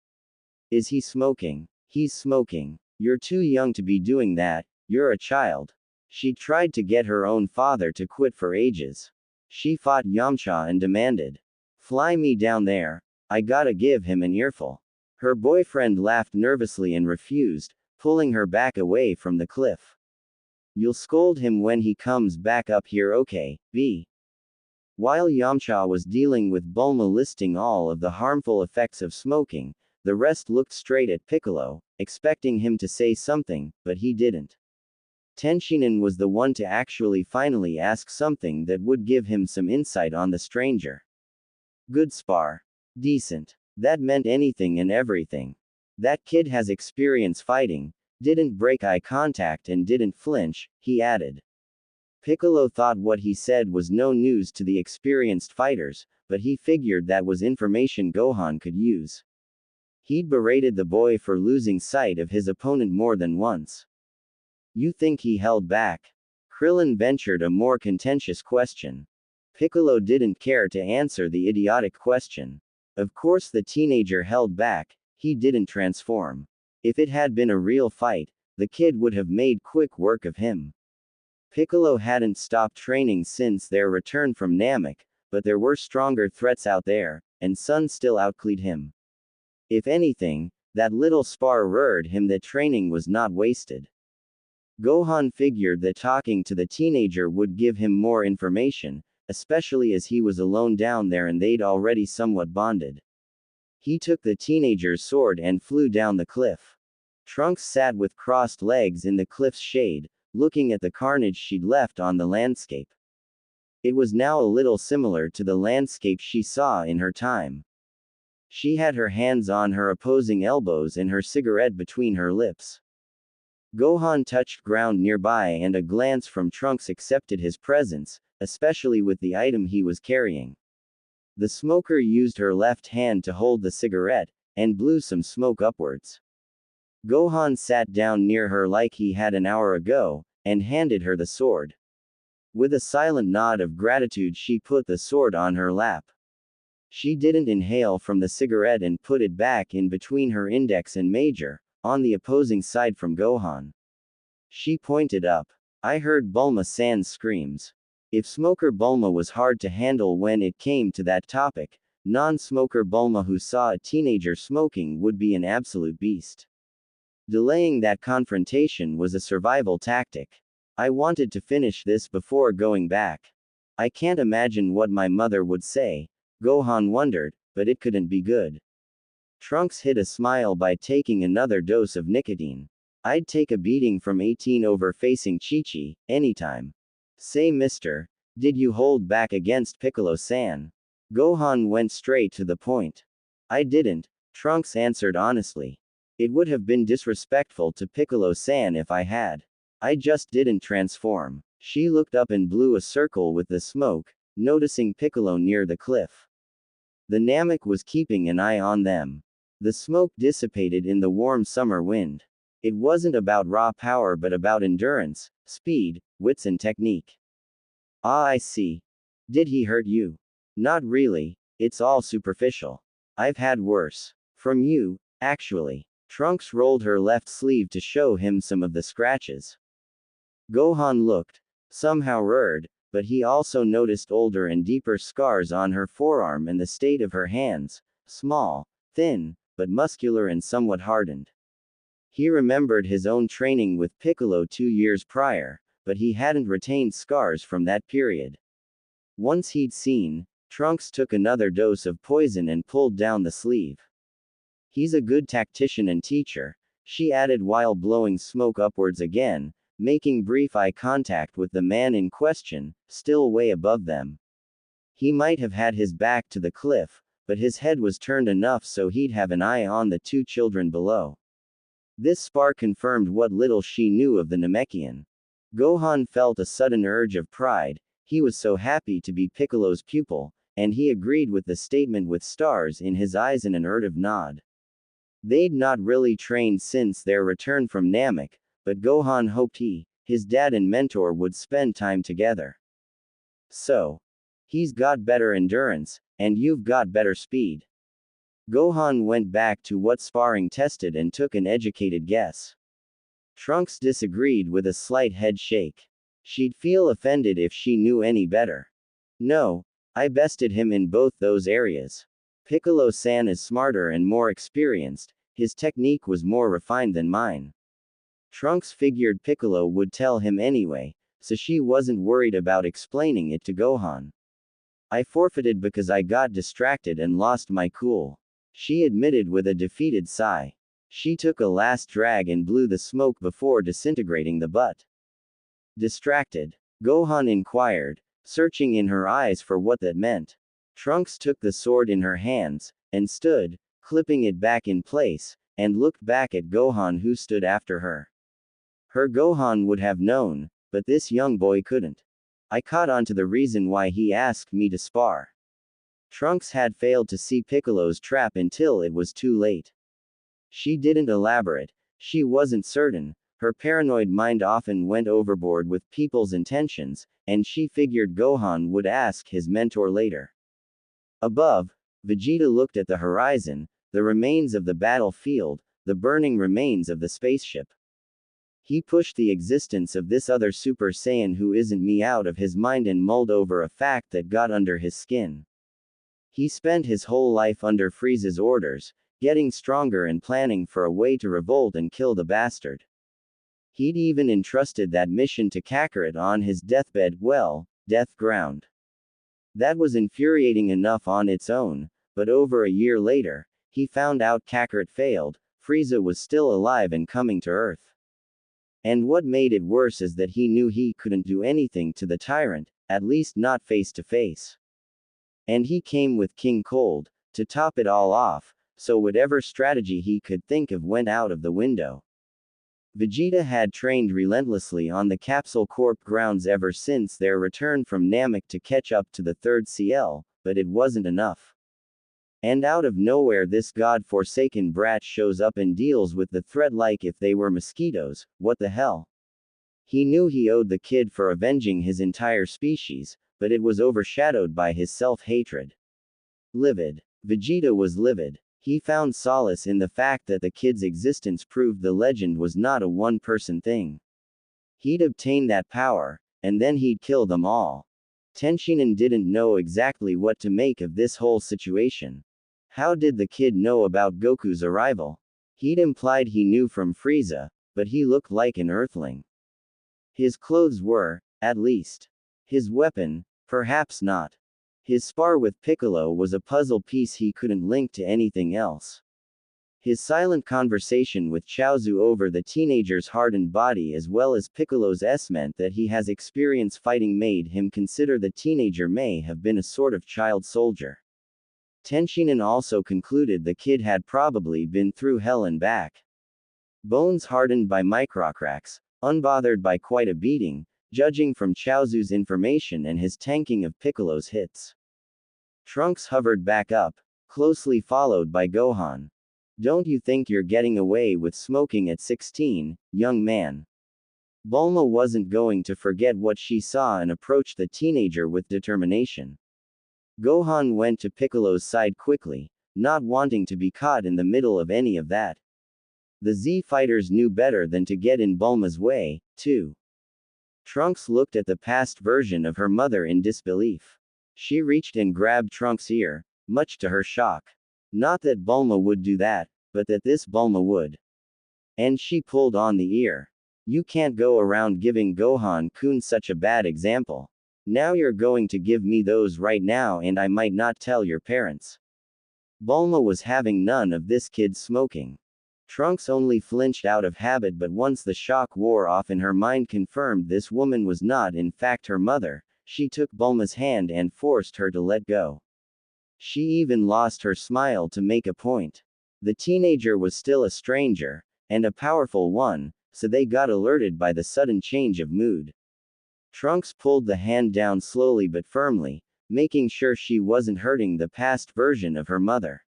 Is he smoking? He's smoking. You're too young to be doing that, you're a child. She tried to get her own father to quit for ages. She fought Yamcha and demanded, "Fly me down there. I gotta give him an earful." Her boyfriend laughed nervously and refused, pulling her back away from the cliff. "You'll scold him when he comes back up here, okay, B?" While Yamcha was dealing with Bulma listing all of the harmful effects of smoking, the rest looked straight at Piccolo, expecting him to say something, but he didn't. Tenshinhan was the one to actually finally ask something that would give him some insight on the stranger. "Good spar. Decent. That meant anything and everything. That kid has experience fighting, didn't break eye contact and didn't flinch," he added. Piccolo thought what he said was no news to the experienced fighters, but he figured that was information Gohan could use. He'd berated the boy for losing sight of his opponent more than once. "You think he held back?" Krillin ventured a more contentious question. Piccolo didn't care to answer the idiotic question. Of course the teenager held back, he didn't transform. If it had been a real fight, the kid would have made quick work of him. Piccolo hadn't stopped training since their return from Namek, but there were stronger threats out there, and Sun still outclassed him. If anything, that little spar assured him that training was not wasted. Gohan figured that talking to the teenager would give him more information, especially as he was alone down there and they'd already somewhat bonded. He took the teenager's sword and flew down the cliff. Trunks sat with crossed legs in the cliff's shade, looking at the carnage she'd left on the landscape. It was now a little similar to the landscape she saw in her time. She had her hands on her opposing elbows and her cigarette between her lips. Gohan touched ground nearby and a glance from Trunks accepted his presence, especially with the item he was carrying. The smoker used her left hand to hold the cigarette, and blew some smoke upwards. Gohan sat down near her like he had an hour ago, and handed her the sword. With a silent nod of gratitude she put the sword on her lap. She didn't inhale from the cigarette and put it back in between her index and major, on the opposing side from Gohan. She pointed up. "I heard Bulma-san's screams. If smoker Bulma was hard to handle when it came to that topic, non-smoker Bulma who saw a teenager smoking would be an absolute beast. Delaying that confrontation was a survival tactic. I wanted to finish this before going back. I can't imagine what my mother would say," Gohan wondered, but it couldn't be good. Trunks hid a smile by taking another dose of nicotine. "I'd take a beating from 18 over facing Chi-Chi, anytime. Say mister, did you hold back against Piccolo-san?" Gohan went straight to the point. "I didn't," Trunks answered honestly. "It would have been disrespectful to Piccolo-san if I had. I just didn't transform." She looked up and blew a circle with the smoke, noticing Piccolo near the cliff. The Namek was keeping an eye on them. The smoke dissipated in the warm summer wind. It wasn't about raw power but about endurance, speed, wits and technique. "Ah, I see. Did he hurt you?" "Not really, it's all superficial. I've had worse. From you, actually." Trunks rolled her left sleeve to show him some of the scratches. Gohan looked, somehow worried, but he also noticed older and deeper scars on her forearm and the state of her hands, small, thin, but muscular and somewhat hardened. He remembered his own training with Piccolo 2 years prior, but he hadn't retained scars from that period. Once he'd seen, Trunks took another dose of poison and pulled down the sleeve. "He's a good tactician and teacher," she added while blowing smoke upwards again, making brief eye contact with the man in question, still way above them. He might have had his back to the cliff, but his head was turned enough so he'd have an eye on the 2 children below. This spar confirmed what little she knew of the Namekian. Gohan felt a sudden urge of pride, he was so happy to be Piccolo's pupil, and he agreed with the statement with stars in his eyes and an furtive nod. They'd not really trained since their return from Namek, but Gohan hoped his dad and mentor would spend time together. So, He's got better endurance, and you've got better speed. Gohan went back to what sparring tested and took an educated guess. Trunks disagreed with a slight head shake. She'd feel offended if she knew any better. No, I bested him in both those areas. Piccolo-san is smarter and more experienced, his technique was more refined than mine. Trunks figured Piccolo would tell him anyway, so she wasn't worried about explaining it to Gohan. I forfeited because I got distracted and lost my cool, she admitted with a defeated sigh. She took a last drag and blew the smoke before disintegrating the butt. Distracted? Gohan inquired, searching in her eyes for what that meant. Trunks took the sword in her hands, and stood, clipping it back in place, and looked back at Gohan, who stood after her. Her Gohan would have known, but this young boy couldn't. I caught on to the reason why he asked me to spar. Trunks had failed to see Piccolo's trap until it was too late. She didn't elaborate, she wasn't certain, her paranoid mind often went overboard with people's intentions, and she figured Gohan would ask his mentor later. Above, Vegeta looked at the horizon, the remains of the battlefield, the burning remains of the spaceship. He pushed the existence of this other Super Saiyan who isn't me out of his mind and mulled over a fact that got under his skin. He spent his whole life under Frieza's orders, getting stronger and planning for a way to revolt and kill the bastard. He'd even entrusted that mission to Kakarot on his deathbed, well, death ground. That was infuriating enough on its own, but over a year later, he found out Kakarot failed, Frieza was still alive and coming to Earth. And what made it worse is that he knew he couldn't do anything to the tyrant, at least not face to face. And he came with King Cold, to top it all off, so whatever strategy he could think of went out of the window. Vegeta had trained relentlessly on the Capsule Corp grounds ever since their return from Namek to catch up to the 3rd CL, but it wasn't enough. And out of nowhere this god-forsaken brat shows up and deals with the threat like if they were mosquitoes, what the hell? He knew he owed the kid for avenging his entire species, but it was overshadowed by his self-hatred. Livid. Vegeta was livid. He found solace in the fact that the kid's existence proved the legend was not a one-person thing. He'd obtain that power, and then he'd kill them all. Tenshinhan didn't know exactly what to make of this whole situation. How did the kid know about Goku's arrival? He'd implied he knew from Frieza, but he looked like an Earthling. His clothes were, at least. His weapon, perhaps not. His spar with Piccolo was a puzzle piece he couldn't link to anything else. His silent conversation with Chaozu over the teenager's hardened body as well as Piccolo's meant that he has experience fighting made him consider the teenager may have been a sort of child soldier. Tenshinhan also concluded the kid had probably been through hell and back. Bones hardened by microcracks, unbothered by quite a beating, judging from Chaozu's information and his tanking of Piccolo's hits. Trunks hovered back up, closely followed by Gohan. Don't you think you're getting away with smoking at 16, young man? Bulma wasn't going to forget what she saw and approached the teenager with determination. Gohan went to Piccolo's side quickly, not wanting to be caught in the middle of any of that. The Z fighters knew better than to get in Bulma's way, too. Trunks looked at the past version of her mother in disbelief. She reached and grabbed Trunks' ear, much to her shock. Not that Bulma would do that, but that this Bulma would. And she pulled on the ear. You can't go around giving Gohan-kun such a bad example. Now you're going to give me those right now and I might not tell your parents. Bulma was having none of this kid smoking. Trunks only flinched out of habit, but once the shock wore off and her mind confirmed this woman was not in fact her mother, she took Bulma's hand and forced her to let go. She even lost her smile to make a point. The teenager was still a stranger, and a powerful one, so they got alerted by the sudden change of mood. Trunks pulled the hand down slowly but firmly, making sure she wasn't hurting the past version of her mother.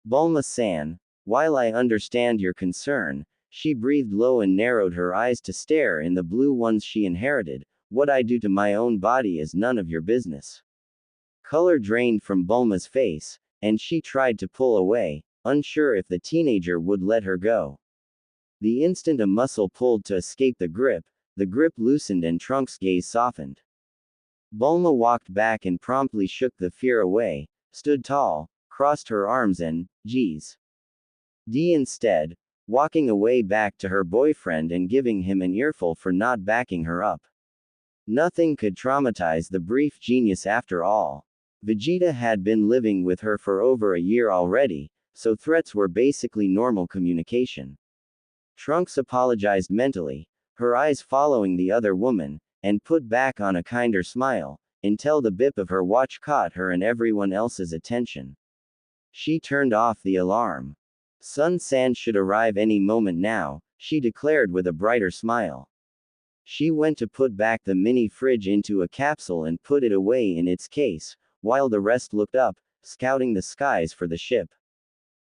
Bulma-san, while I understand your concern, she breathed low and narrowed her eyes to stare in the blue ones she inherited, what I do to my own body is none of your business. Color drained from Bulma's face, and she tried to pull away, unsure if the teenager would let her go. The instant a muscle pulled to escape the grip loosened and Trunks' gaze softened. Bulma walked back and promptly shook the fear away, stood tall, crossed her arms and, geez. Instead, walking away back to her boyfriend and giving him an earful for not backing her up. Nothing could traumatize the brief genius after all. Vegeta had been living with her for over a year already, so threats were basically normal communication. Trunks apologized mentally, her eyes following the other woman, and put back on a kinder smile, until the bip of her watch caught her and everyone else's attention. She turned off the alarm. Sun-san should arrive any moment now, she declared with a brighter smile. She went to put back the mini fridge into a capsule and put it away in its case, while the rest looked up, scouting the skies for the ship.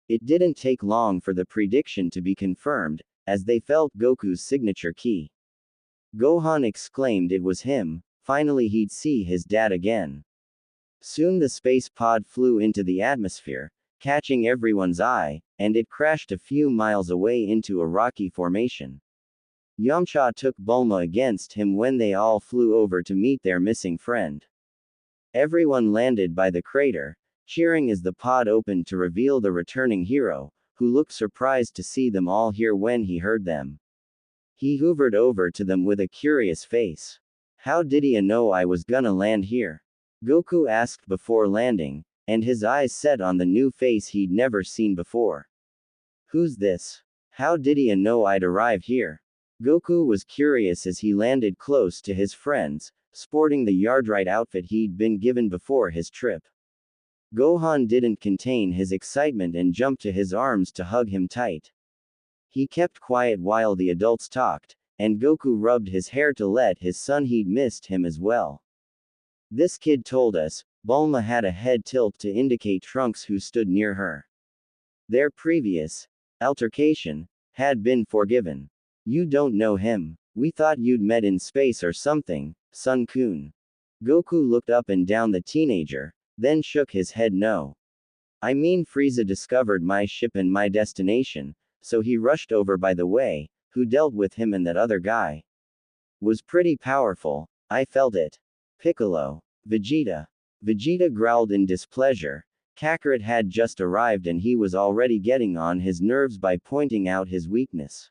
It didn't take long for the prediction to be confirmed, as they felt Goku's signature key. Gohan exclaimed it was him, finally he'd see his dad again. Soon the space pod flew into the atmosphere, catching everyone's eye, and it crashed a few miles away into a rocky formation. Yamcha took Bulma against him when they all flew over to meet their missing friend. Everyone landed by the crater, cheering as the pod opened to reveal the returning hero, who looked surprised to see them all here when he heard them. He hoovered over to them with a curious face. How did he know I was gonna land here? Goku asked before landing, and his eyes set on the new face he'd never seen before. Who's this? How did he know I'd arrive here? Goku was curious as he landed close to his friends, sporting the Yardrite outfit he'd been given before his trip. Gohan didn't contain his excitement and jumped to his arms to hug him tight. He kept quiet while the adults talked, and Goku rubbed his hair to let his son he'd missed him as well. This kid told us. Bulma had a head tilt to indicate Trunks who stood near her. Their previous altercation had been forgiven. You don't know him. We thought you'd met in space or something, Sun-kun. Goku looked up and down the teenager, then shook his head no. I mean Frieza discovered my ship and my destination, so he rushed over by the way, who dealt with him and that other guy. Was pretty powerful, I felt it. Piccolo. Vegeta. Vegeta growled in displeasure. Kakarot had just arrived and he was already getting on his nerves by pointing out his weakness.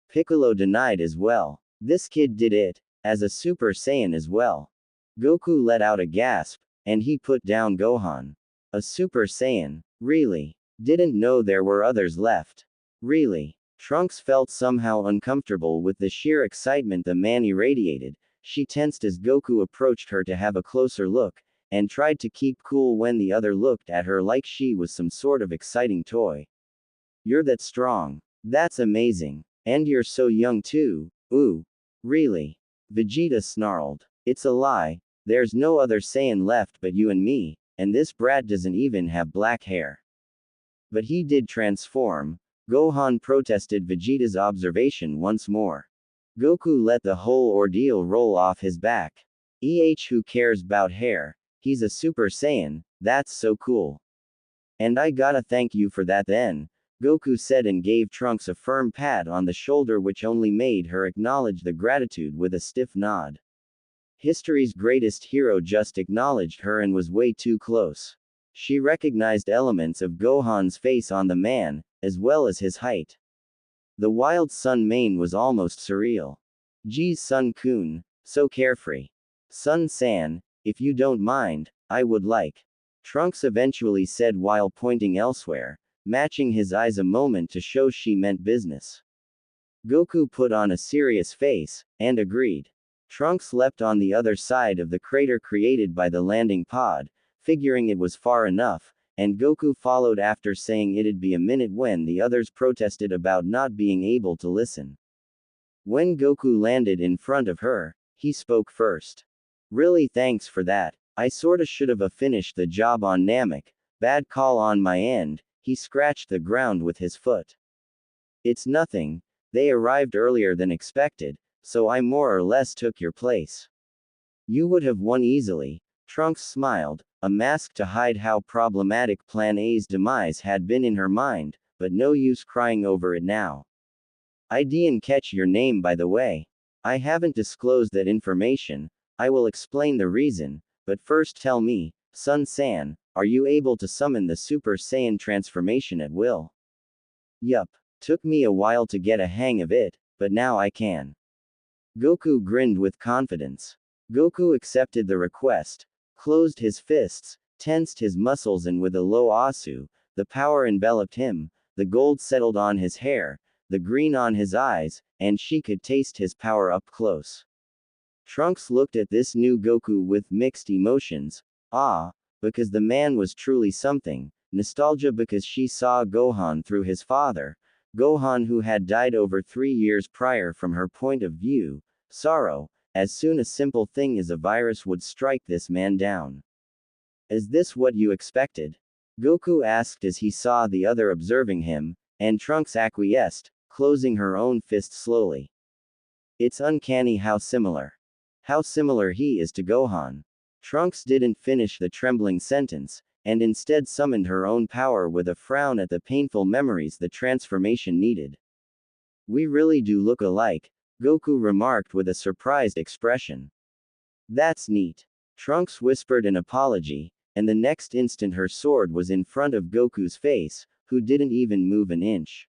Piccolo denied as well. This kid did it, as a Super Saiyan as well. Goku let out a gasp, and he put down Gohan. A Super Saiyan? Really? Didn't know there were others left. Really? Trunks felt somehow uncomfortable with the sheer excitement the man irradiated. She tensed as Goku approached her to have a closer look, and tried to keep cool when the other looked at her like she was some sort of exciting toy. You're that strong. That's amazing. And you're so young too. Ooh. Really? Vegeta snarled. It's a lie. There's no other Saiyan left but you and me, and this brat doesn't even have black hair. But he did transform. Gohan protested Vegeta's observation once more. Goku let the whole ordeal roll off his back. Who cares about hair? He's a Super Saiyan, that's so cool. And I gotta thank you for that then, Goku said and gave Trunks a firm pat on the shoulder which only made her acknowledge the gratitude with a stiff nod. History's greatest hero just acknowledged her and was way too close. She recognized elements of Gohan's face on the man, as well as his height. The wild sun mane was almost surreal. Geez Sun-kun, so carefree. Sun-san, if you don't mind, I would like. Trunks eventually said while pointing elsewhere, matching his eyes a moment to show she meant business. Goku put on a serious face, and agreed. Trunks leapt on the other side of the crater created by the landing pod, figuring it was far enough, and Goku followed after saying it'd be a minute when the others protested about not being able to listen. When Goku landed in front of her, he spoke first. Really thanks for that. I sorta should've finished the job on Namek, bad call on my end, he scratched the ground with his foot. It's nothing, they arrived earlier than expected, so I more or less took your place. You would have won easily, Trunks smiled, a mask to hide how problematic Plan A's demise had been in her mind, but no use crying over it now. I didn't catch your name by the way. I haven't disclosed that information. I will explain the reason, but first tell me, Sun-san, are you able to summon the Super Saiyan transformation at will? Yup. Took me a while to get a hang of it, but now I can. Goku grinned with confidence. Goku accepted the request, closed his fists, tensed his muscles, and with a low asu, the power enveloped him, the gold settled on his hair, the green on his eyes, and she could taste his power up close. Trunks looked at this new Goku with mixed emotions, awe, because the man was truly something, nostalgia because she saw Gohan through his father, Gohan who had died over 3 years prior from her point of view, sorrow, as soon a simple thing as a virus would strike this man down. Is this what you expected? Goku asked as he saw the other observing him, and Trunks acquiesced, closing her own fist slowly. It's uncanny how similar. How similar he is to Gohan. Trunks didn't finish the trembling sentence, and instead summoned her own power with a frown at the painful memories the transformation needed. We really do look alike, Goku remarked with a surprised expression. That's neat. Trunks whispered an apology, and the next instant her sword was in front of Goku's face, who didn't even move an inch.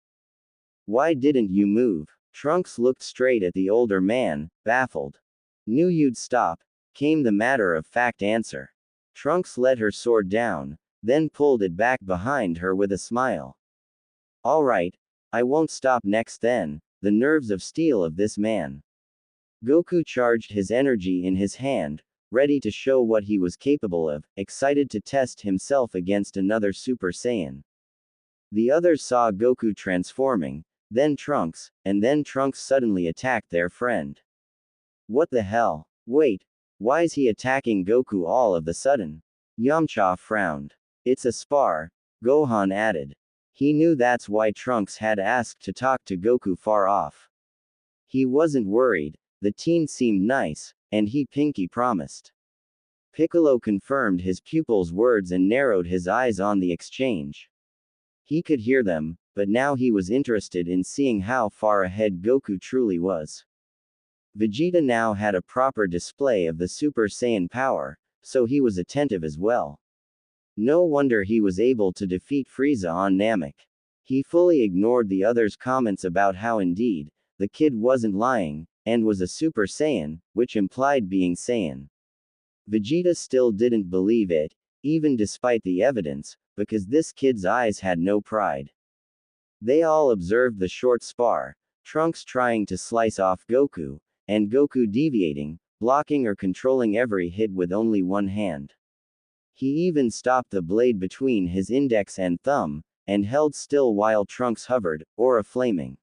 Why didn't you move? Trunks looked straight at the older man, baffled. Knew you'd stop, came the matter-of-fact answer. Trunks let her sword down, then pulled it back behind her with a smile. All right, I won't stop next then, the nerves of steel of this man. Goku charged his energy in his hand, ready to show what he was capable of, excited to test himself against another Super Saiyan. The others saw Goku transforming, then Trunks, and then Trunks suddenly attacked their friend. What the hell? Wait. Why's he attacking Goku all of the sudden? Yamcha frowned. It's a spar, Gohan added. He knew that's why Trunks had asked to talk to Goku far off. He wasn't worried, the teen seemed nice, and he pinky promised. Piccolo confirmed his pupil's words and narrowed his eyes on the exchange. He could hear them, but now he was interested in seeing how far ahead Goku truly was. Vegeta now had a proper display of the Super Saiyan power, so he was attentive as well. No wonder he was able to defeat Frieza on Namek. He fully ignored the others' comments about how indeed, the kid wasn't lying, and was a Super Saiyan, which implied being Saiyan. Vegeta still didn't believe it, even despite the evidence, because this kid's eyes had no pride. They all observed the short spar, Trunks trying to slice off Goku, and Goku deviating, blocking or controlling every hit with only one hand. He even stopped the blade between his index and thumb, and held still while Trunks hovered, aura flaming.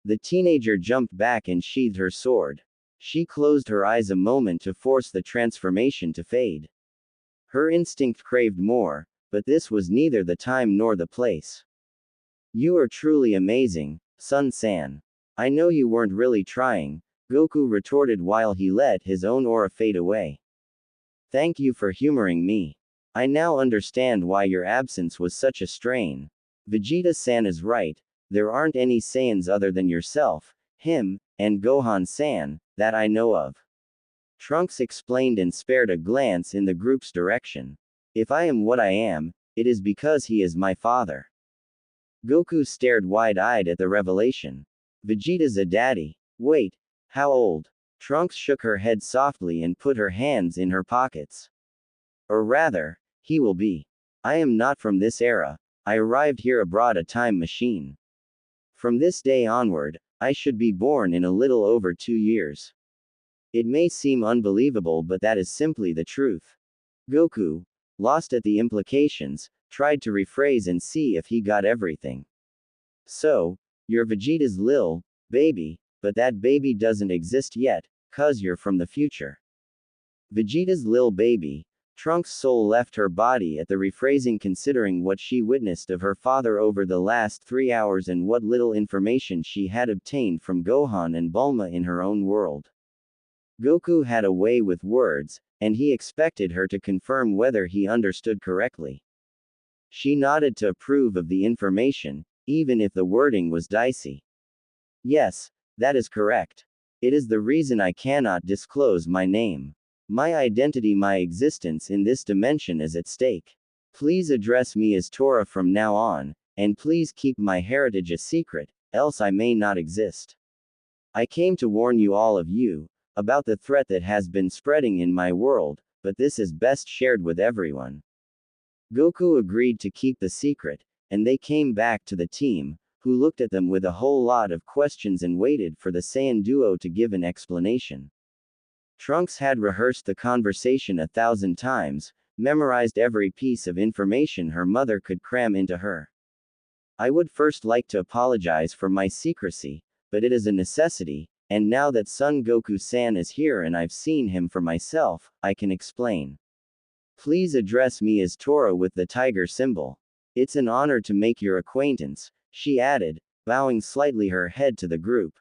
The teenager jumped back and sheathed her sword. She closed her eyes a moment to force the transformation to fade. Her instinct craved more, but this was neither the time nor the place. You are truly amazing, Sun-san. I know you weren't really trying, Goku retorted while he let his own aura fade away. Thank you for humoring me. I now understand why your absence was such a strain. Vegeta-san is right, there aren't any Saiyans other than yourself, him, and Gohan-san, that I know of. Trunks explained and spared a glance in the group's direction. If I am what I am, it is because he is my father. Goku stared wide-eyed at the revelation. Vegeta's a daddy. Wait. How old? Trunks shook her head softly and put her hands in her pockets. Or rather, he will be. I am not from this era. I arrived here aboard a time machine. From this day onward, I should be born in a little over 2 years. It may seem unbelievable, but that is simply the truth. Goku, lost at the implications, tried to rephrase and see if he got everything. So, you're Vegeta's lil baby, but that baby doesn't exist yet, 'cause you're from the future. Vegeta's lil baby. Trunks' soul left her body at the rephrasing, considering what she witnessed of her father over the last 3 hours and what little information she had obtained from Gohan and Bulma in her own world. Goku had a way with words, and he expected her to confirm whether he understood correctly. She nodded to approve of the information, even if the wording was dicey. Yes, that is correct. It is the reason I cannot disclose my name. My identity, my existence in this dimension is at stake. Please address me as Torah from now on, and please keep my heritage a secret, else I may not exist. I came to warn you, all of you, about the threat that has been spreading in my world, but this is best shared with everyone. Goku agreed to keep the secret, and they came back to the team, who looked at them with a whole lot of questions and waited for the Saiyan duo to give an explanation. Trunks had rehearsed the conversation 1,000 times, memorized every piece of information her mother could cram into her. I would first like to apologize for my secrecy, but it is a necessity, and now that Son Goku-san is here and I've seen him for myself, I can explain. Please address me as Torah with the tiger symbol. It's an honor to make your acquaintance, she added, bowing slightly her head to the group.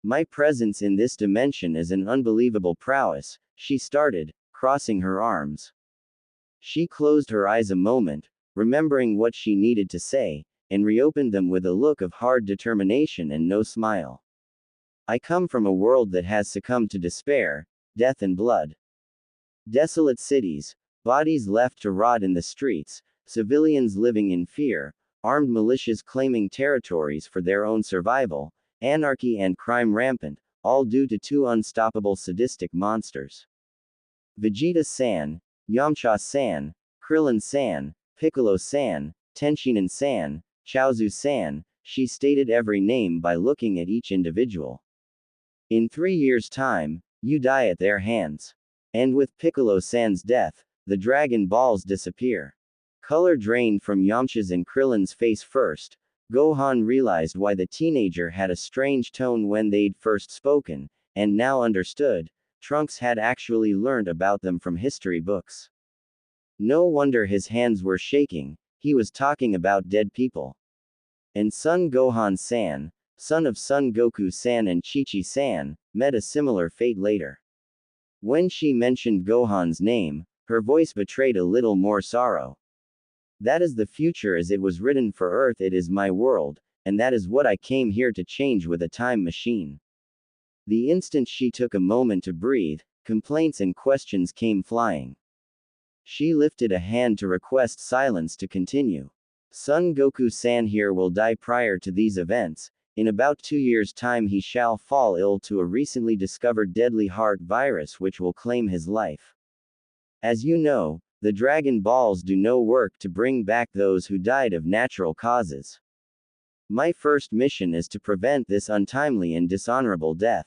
My presence in this dimension is an unbelievable prowess, she started, crossing her arms. She closed her eyes a moment, remembering what she needed to say, and reopened them with a look of hard determination and no smile. I come from a world that has succumbed to despair, death and blood. Desolate cities, bodies left to rot in the streets, civilians living in fear, armed militias claiming territories for their own survival, anarchy and crime rampant, all due to two unstoppable sadistic monsters. Vegeta-san, Yamcha-san, Krillin-san, Piccolo-san, Tenshinhan-san, Chaozu-san, she stated every name by looking at each individual. In 3 years' time, you die at their hands. And with Piccolo-san's death, the Dragon Balls disappear. Color drained from Yamcha's and Krillin's face first, Gohan realized why the teenager had a strange tone when they'd first spoken, and now understood, Trunks had actually learned about them from history books. No wonder his hands were shaking, he was talking about dead people. And Son Gohan-san, son of Son Goku-san and Chi-Chi-san, met a similar fate later. When she mentioned Gohan's name, her voice betrayed a little more sorrow. That is the future as it was written for Earth. It is my world, and that is what I came here to change with a time machine. The instant she took a moment to breathe, complaints and questions came flying. She lifted a hand to request silence to continue. Son Goku-san here will die prior to these events. In about 2 years' time he shall fall ill to a recently discovered deadly heart virus which will claim his life. As you know, the Dragon Balls do no work to bring back those who died of natural causes. My first mission is to prevent this untimely and dishonorable death.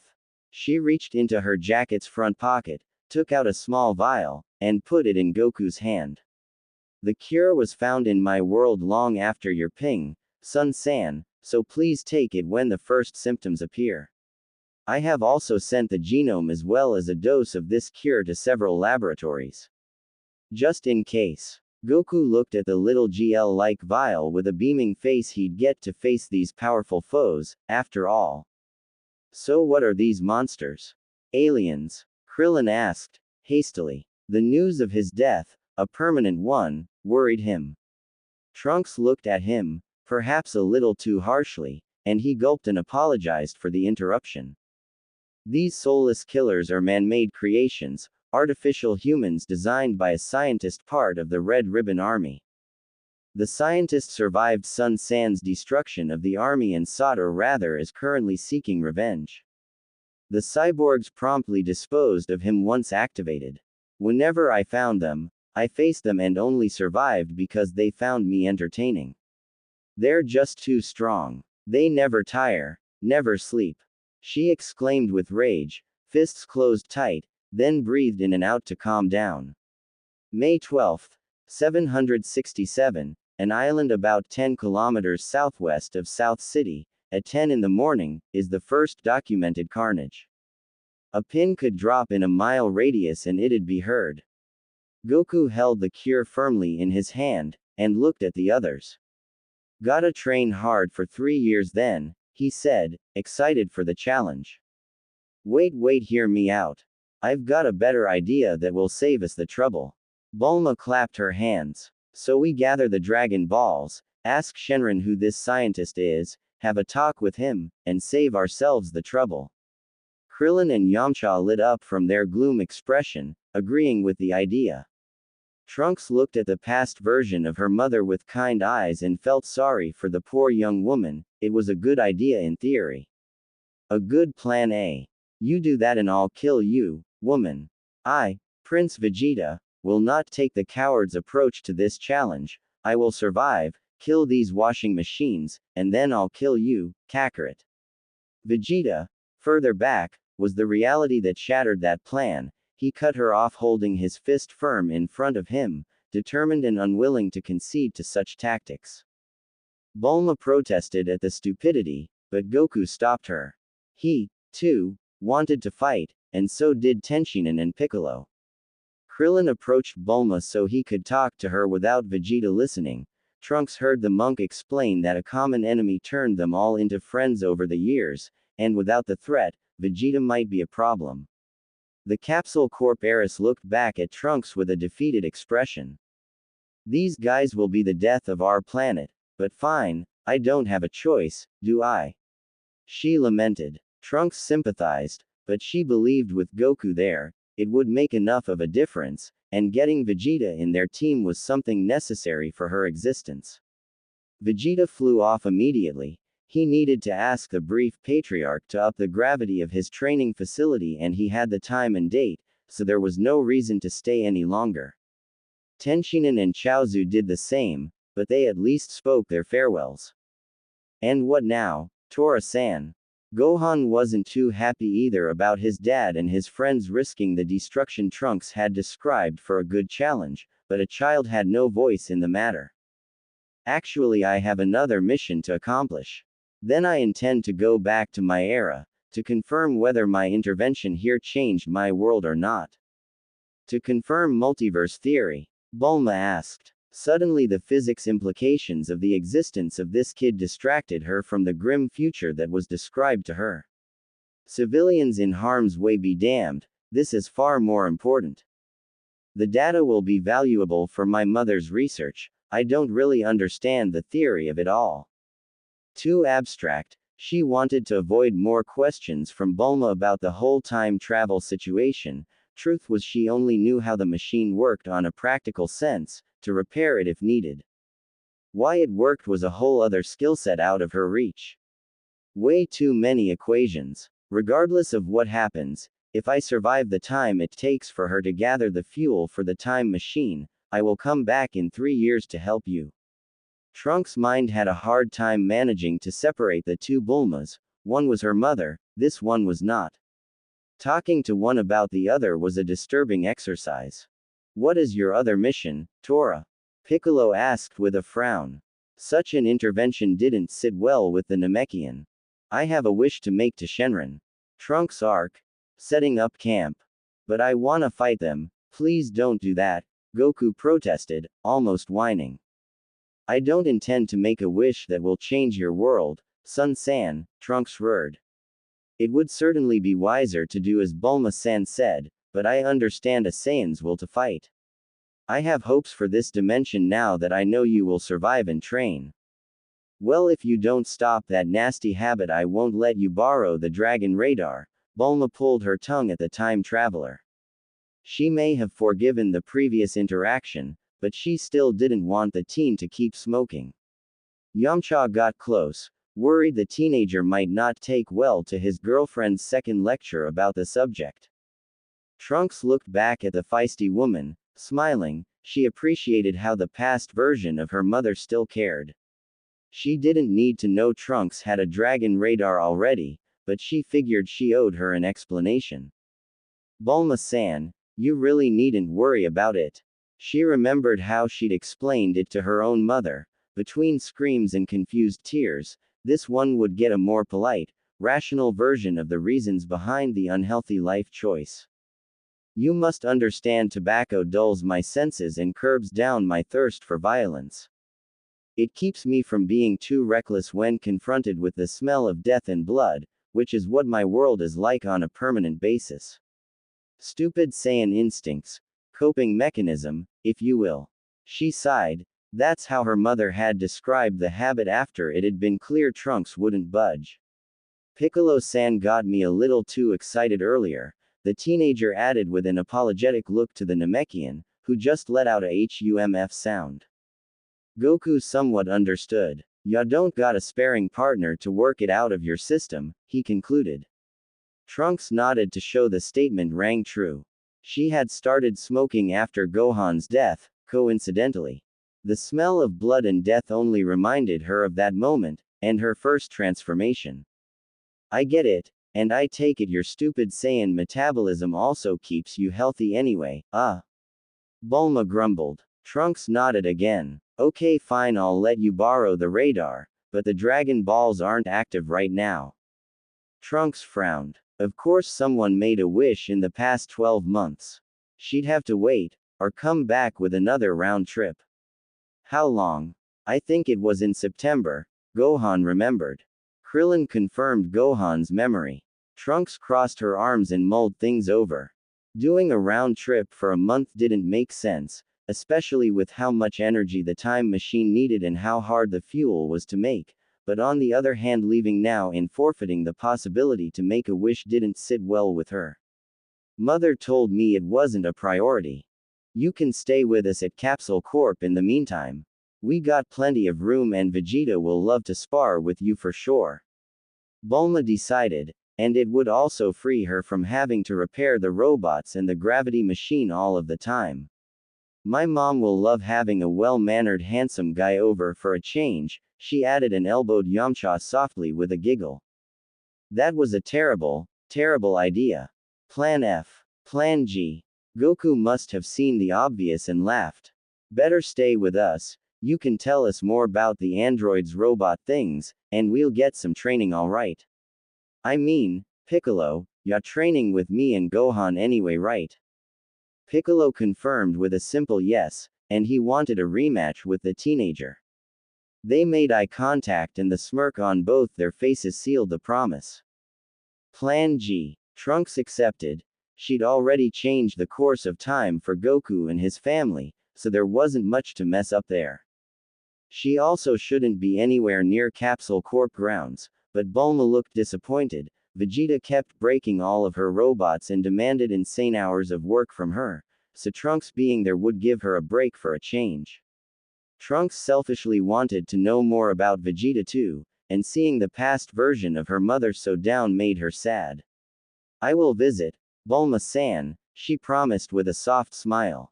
She reached into her jacket's front pocket, took out a small vial, and put it in Goku's hand. The cure was found in my world long after your ping, Son-san, so please take it when the first symptoms appear. I have also sent the genome as well as a dose of this cure to several laboratories. Just in case. Goku looked at the little GL-like vial with a beaming face. He'd get to face these powerful foes, after all. So what are these monsters? Aliens? Krillin asked, hastily. The news of his death, a permanent one, worried him. Trunks looked at him, perhaps a little too harshly, and he gulped and apologized for the interruption. These soulless killers are man-made creations, artificial humans designed by a scientist part of the Red Ribbon Army. The scientist survived Sun San's destruction of the army and sought, or rather is currently seeking revenge. The cyborgs promptly disposed of him once activated. Whenever I found them, I faced them and only survived because they found me entertaining. They're just too strong. They never tire, never sleep. She exclaimed with rage, fists closed tight, then breathed in and out to calm down. May 12, 767, an island about 10 kilometers southwest of South City, at 10 in the morning, is the first documented carnage. A pin could drop in a mile radius and it'd be heard. Goku held the cure firmly in his hand, and looked at the others. Gotta train hard for 3 years then, he said, excited for the challenge. Wait, hear me out. I've got a better idea that will save us the trouble. Bulma clapped her hands. So we gather the Dragon Balls, ask Shenron who this scientist is, have a talk with him, and save ourselves the trouble. Krillin and Yamcha lit up from their gloom expression, agreeing with the idea. Trunks looked at the past version of her mother with kind eyes and felt sorry for the poor young woman. It was a good idea in theory. A good plan A. You do that and I'll kill you, woman. I, Prince Vegeta, will not take the coward's approach to this challenge. I will survive, kill these washing machines, and then I'll kill you, Kakarot. Vegeta, further back, was the reality that shattered that plan. He cut her off holding his fist firm in front of him, determined and unwilling to concede to such tactics. Bulma protested at the stupidity, but Goku stopped her. He, too, wanted to fight, and so did Tenshinhan and Piccolo. Krillin approached Bulma so he could talk to her without Vegeta listening. Trunks heard the monk explain that a common enemy turned them all into friends over the years, and without the threat, Vegeta might be a problem. The Capsule Corp heiress looked back at Trunks with a defeated expression. These guys will be the death of our planet, but fine, I don't have a choice, do I? She lamented. Trunks sympathized, but she believed with Goku there, it would make enough of a difference, and getting Vegeta in their team was something necessary for her existence. Vegeta flew off immediately. He needed to ask the brief patriarch to up the gravity of his training facility and he had the time and date, so there was no reason to stay any longer. Tenshinhan and Chaozu did the same, but they at least spoke their farewells. And what now, Tora-san? Gohan wasn't too happy either about his dad and his friends risking the destruction Trunks had described for a good challenge, but a child had no voice in the matter. Actually, I have another mission to accomplish. Then I intend to go back to my era, to confirm whether my intervention here changed my world or not. To confirm multiverse theory, Bulma asked. Suddenly the physics implications of the existence of this kid distracted her from the grim future that was described to her. Civilians in harm's way be damned, this is far more important. The data will be valuable for my mother's research, I don't really understand the theory of it all. Too abstract, she wanted to avoid more questions from Bulma about the whole time travel situation. Truth was she only knew how the machine worked on a practical sense, to repair it if needed. Why it worked was a whole other skill set out of her reach. Way too many equations. Regardless of what happens, if I survive the time it takes for her to gather the fuel for the time machine, I will come back in 3 years to help you. Trunks' mind had a hard time managing to separate the two Bulmas. One was her mother, this one was not. Talking to one about the other was a disturbing exercise. What is your other mission, Tora? Piccolo asked with a frown. Such an intervention didn't sit well with the Namekian. I have a wish to make to Shenron. Trunks arc. Setting up camp. But I wanna fight them, please don't do that, Goku protested, almost whining. I don't intend to make a wish that will change your world, Sun-san, Trunks roared. It would certainly be wiser to do as Bulma-san said, but I understand a Saiyan's will to fight. I have hopes for this dimension now that I know you will survive and train. Well, if you don't stop that nasty habit I won't let you borrow the Dragon Radar. Bulma pulled her tongue at the time traveler. She may have forgiven the previous interaction, but she still didn't want the teen to keep smoking. Yamcha got close, worried the teenager might not take well to his girlfriend's second lecture about the subject. Trunks looked back at the feisty woman, smiling. She appreciated how the past version of her mother still cared. She didn't need to know Trunks had a Dragon Radar already, but she figured she owed her an explanation. Bulma-san, you really needn't worry about it. She remembered how she'd explained it to her own mother. Between screams and confused tears, this one would get a more polite, rational version of the reasons behind the unhealthy life choice. You must understand tobacco dulls my senses and curbs down my thirst for violence. It keeps me from being too reckless when confronted with the smell of death and blood, which is what my world is like on a permanent basis. Stupid Saiyan instincts. Coping mechanism, if you will. She sighed. That's how her mother had described the habit after it had been clear Trunks wouldn't budge. Piccolo-san got me a little too excited earlier, the teenager added with an apologetic look to the Namekian, who just let out a HUMF sound. Goku somewhat understood. Ya don't got a sparring partner to work it out of your system, he concluded. Trunks nodded to show the statement rang true. She had started smoking after Gohan's death, coincidentally. The smell of blood and death only reminded her of that moment, and her first transformation. I get it, and I take it your stupid Saiyan metabolism also keeps you healthy anyway, Bulma grumbled. Trunks nodded again. Okay fine, I'll let you borrow the radar, but the Dragon Balls aren't active right now. Trunks frowned. Of course someone made a wish in the past 12 months. She'd have to wait, or come back with another round trip. How long? I think it was in September, Gohan remembered. Krillin confirmed Gohan's memory. Trunks crossed her arms and mulled things over. Doing a round trip for a month didn't make sense, especially with how much energy the time machine needed and how hard the fuel was to make, but on the other hand leaving now and forfeiting the possibility to make a wish didn't sit well with her. Mother told me it wasn't a priority. You can stay with us at Capsule Corp in the meantime. We got plenty of room and Vegeta will love to spar with you for sure. Bulma decided, and it would also free her from having to repair the robots and the gravity machine all of the time. My mom will love having a well-mannered handsome guy over for a change, she added and elbowed Yamcha softly with a giggle. That was a terrible, terrible idea. Plan F. Plan G. Goku must have seen the obvious and laughed. Better stay with us, you can tell us more about the androids' robot things, and we'll get some training alright. I mean, Piccolo, you're training with me and Gohan anyway, right? Piccolo confirmed with a simple yes, and he wanted a rematch with the teenager. They made eye contact and the smirk on both their faces sealed the promise. Plan G. Trunks accepted. She'd already changed the course of time for Goku and his family, so there wasn't much to mess up there. She also shouldn't be anywhere near Capsule Corp grounds, but Bulma looked disappointed. Vegeta kept breaking all of her robots and demanded insane hours of work from her, so Trunks being there would give her a break for a change. Trunks selfishly wanted to know more about Vegeta too, and seeing the past version of her mother so down made her sad. I will visit, Bulma-san, she promised with a soft smile.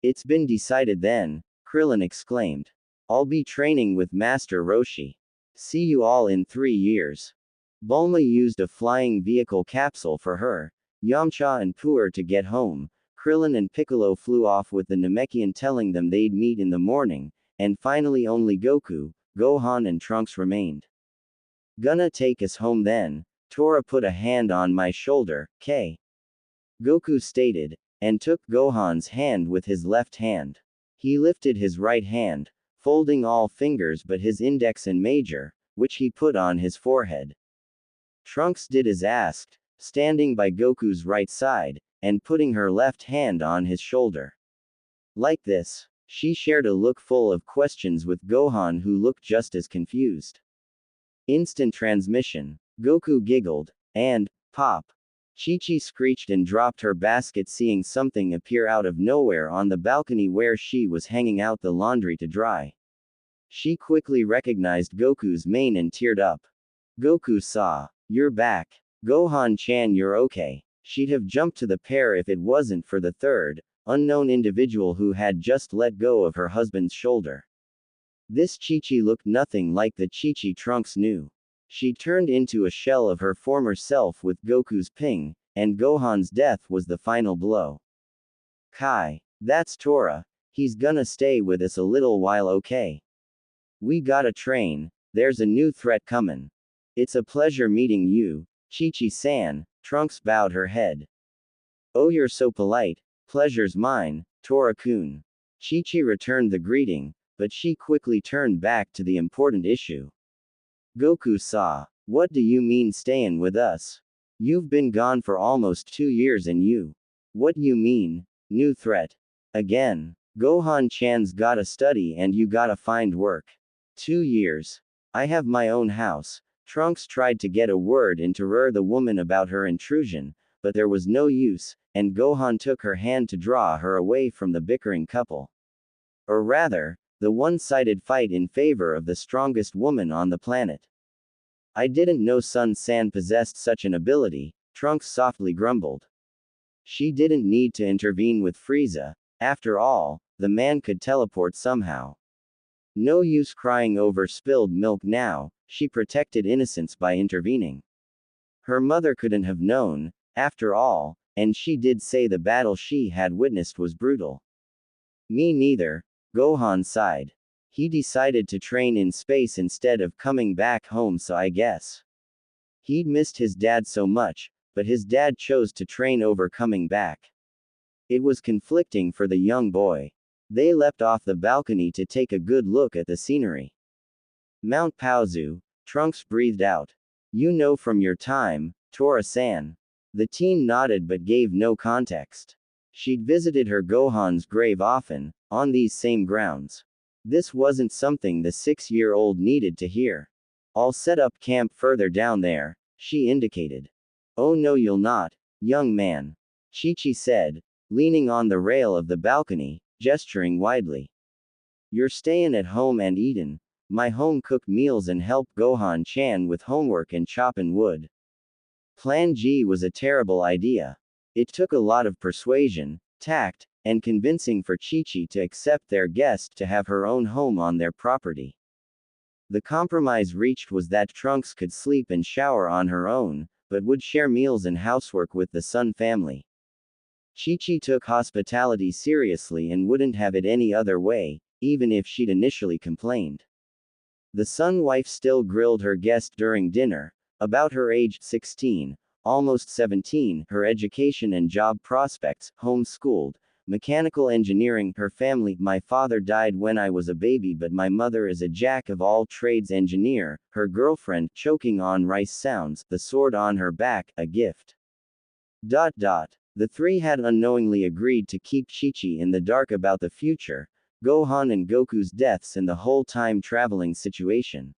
It's been decided then, Krillin exclaimed. I'll be training with Master Roshi. See you all in 3 years. Bulma used a flying vehicle capsule for her, Yamcha and Puer to get home. Krillin and Piccolo flew off with the Namekian telling them they'd meet in the morning, and finally only Goku, Gohan and Trunks remained. Gonna take us home then? Tora put a hand on my shoulder, K. Goku stated, and took Gohan's hand with his left hand. He lifted his right hand, folding all fingers but his index and major, which he put on his forehead. Trunks did as asked, standing by Goku's right side, and putting her left hand on his shoulder. Like this, she shared a look full of questions with Gohan, who looked just as confused. Instant transmission. Goku giggled, and, pop. Chi-Chi screeched and dropped her basket, seeing something appear out of nowhere on the balcony where she was hanging out the laundry to dry. She quickly recognized Goku's mane and teared up. Goku saw. You're back. Gohan-chan, you're okay. She'd have jumped to the pair if it wasn't for the third, unknown individual who had just let go of her husband's shoulder. This Chi-Chi looked nothing like the Chi-Chi Trunks knew. She turned into a shell of her former self with Goku's ping, and Gohan's death was the final blow. Kai. That's Tora. He's gonna stay with us a little while, okay? We gotta train. There's a new threat comin'. It's a pleasure meeting you, Chi-Chi-san. Trunks bowed her head. Oh, you're so polite. Pleasure's mine, Tora-kun. Chi-Chi returned the greeting, but she quickly turned back to the important issue. Goku saw. What do you mean stayin' with us? You've been gone for almost 2 years and you. What you mean? New threat. Again. Gohan-chan's gotta study and you gotta find work. 2 years. I have my own house. Trunks tried to get a word into the woman about her intrusion, but there was no use, and Gohan took her hand to draw her away from the bickering couple. Or rather, the one-sided fight in favor of the strongest woman on the planet. I didn't know Sun-san possessed such an ability, Trunks softly grumbled. She didn't need to intervene with Frieza. After all, the man could teleport somehow. No use crying over spilled milk now, she protected innocence by intervening. Her mother couldn't have known, after all, and she did say the battle she had witnessed was brutal. Me neither, Gohan sighed. He decided to train in space instead of coming back home, so I guess. He'd missed his dad so much, but his dad chose to train over coming back. It was conflicting for the young boy. They leapt off the balcony to take a good look at the scenery. Mount Paozu, Trunks breathed out. You know from your time, Tora-san. The teen nodded but gave no context. She'd visited her Gohan's grave often, on these same grounds. This wasn't something the 6-year-old needed to hear. I'll set up camp further down there, she indicated. Oh no you'll not, young man. Chi-Chi said, leaning on the rail of the balcony, gesturing widely. You're stayin' at home and eatin' my home-cooked meals and help Gohan-chan with homework and choppin' wood. Plan G was a terrible idea. It took a lot of persuasion, tact, and convincing for Chi-Chi to accept their guest to have her own home on their property. The compromise reached was that Trunks could sleep and shower on her own, but would share meals and housework with the Sun family. Chi-Chi took hospitality seriously and wouldn't have it any other way, even if she'd initially complained. The Sun wife still grilled her guest during dinner, about her age, 16, almost 17, her education and job prospects, homeschooled, mechanical engineering, her family, my father died when I was a baby but my mother is a jack-of-all-trades engineer, her girlfriend, choking on rice sounds, the sword on her back, a gift. The three had unknowingly agreed to keep Chi-Chi in the dark about the future, Gohan and Goku's deaths and the whole time-traveling situation.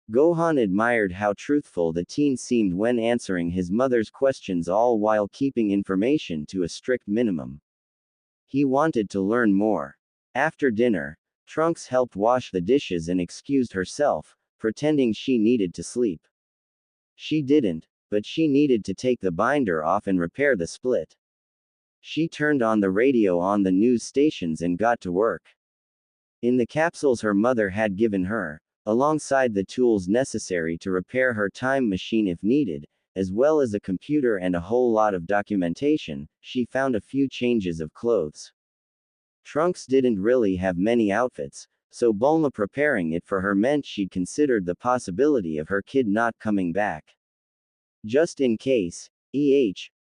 Gohan admired how truthful the teen seemed when answering his mother's questions, all while keeping information to a strict minimum. He wanted to learn more. After dinner, Trunks helped wash the dishes and excused herself, pretending she needed to sleep. She didn't, but she needed to take the binder off and repair the split. She turned on the radio on the news stations and got to work. In the capsules her mother had given her, alongside the tools necessary to repair her time machine if needed, as well as a computer and a whole lot of documentation, she found a few changes of clothes. Trunks didn't really have many outfits, so Bulma preparing it for her meant she'd considered the possibility of her kid not coming back. Just in case,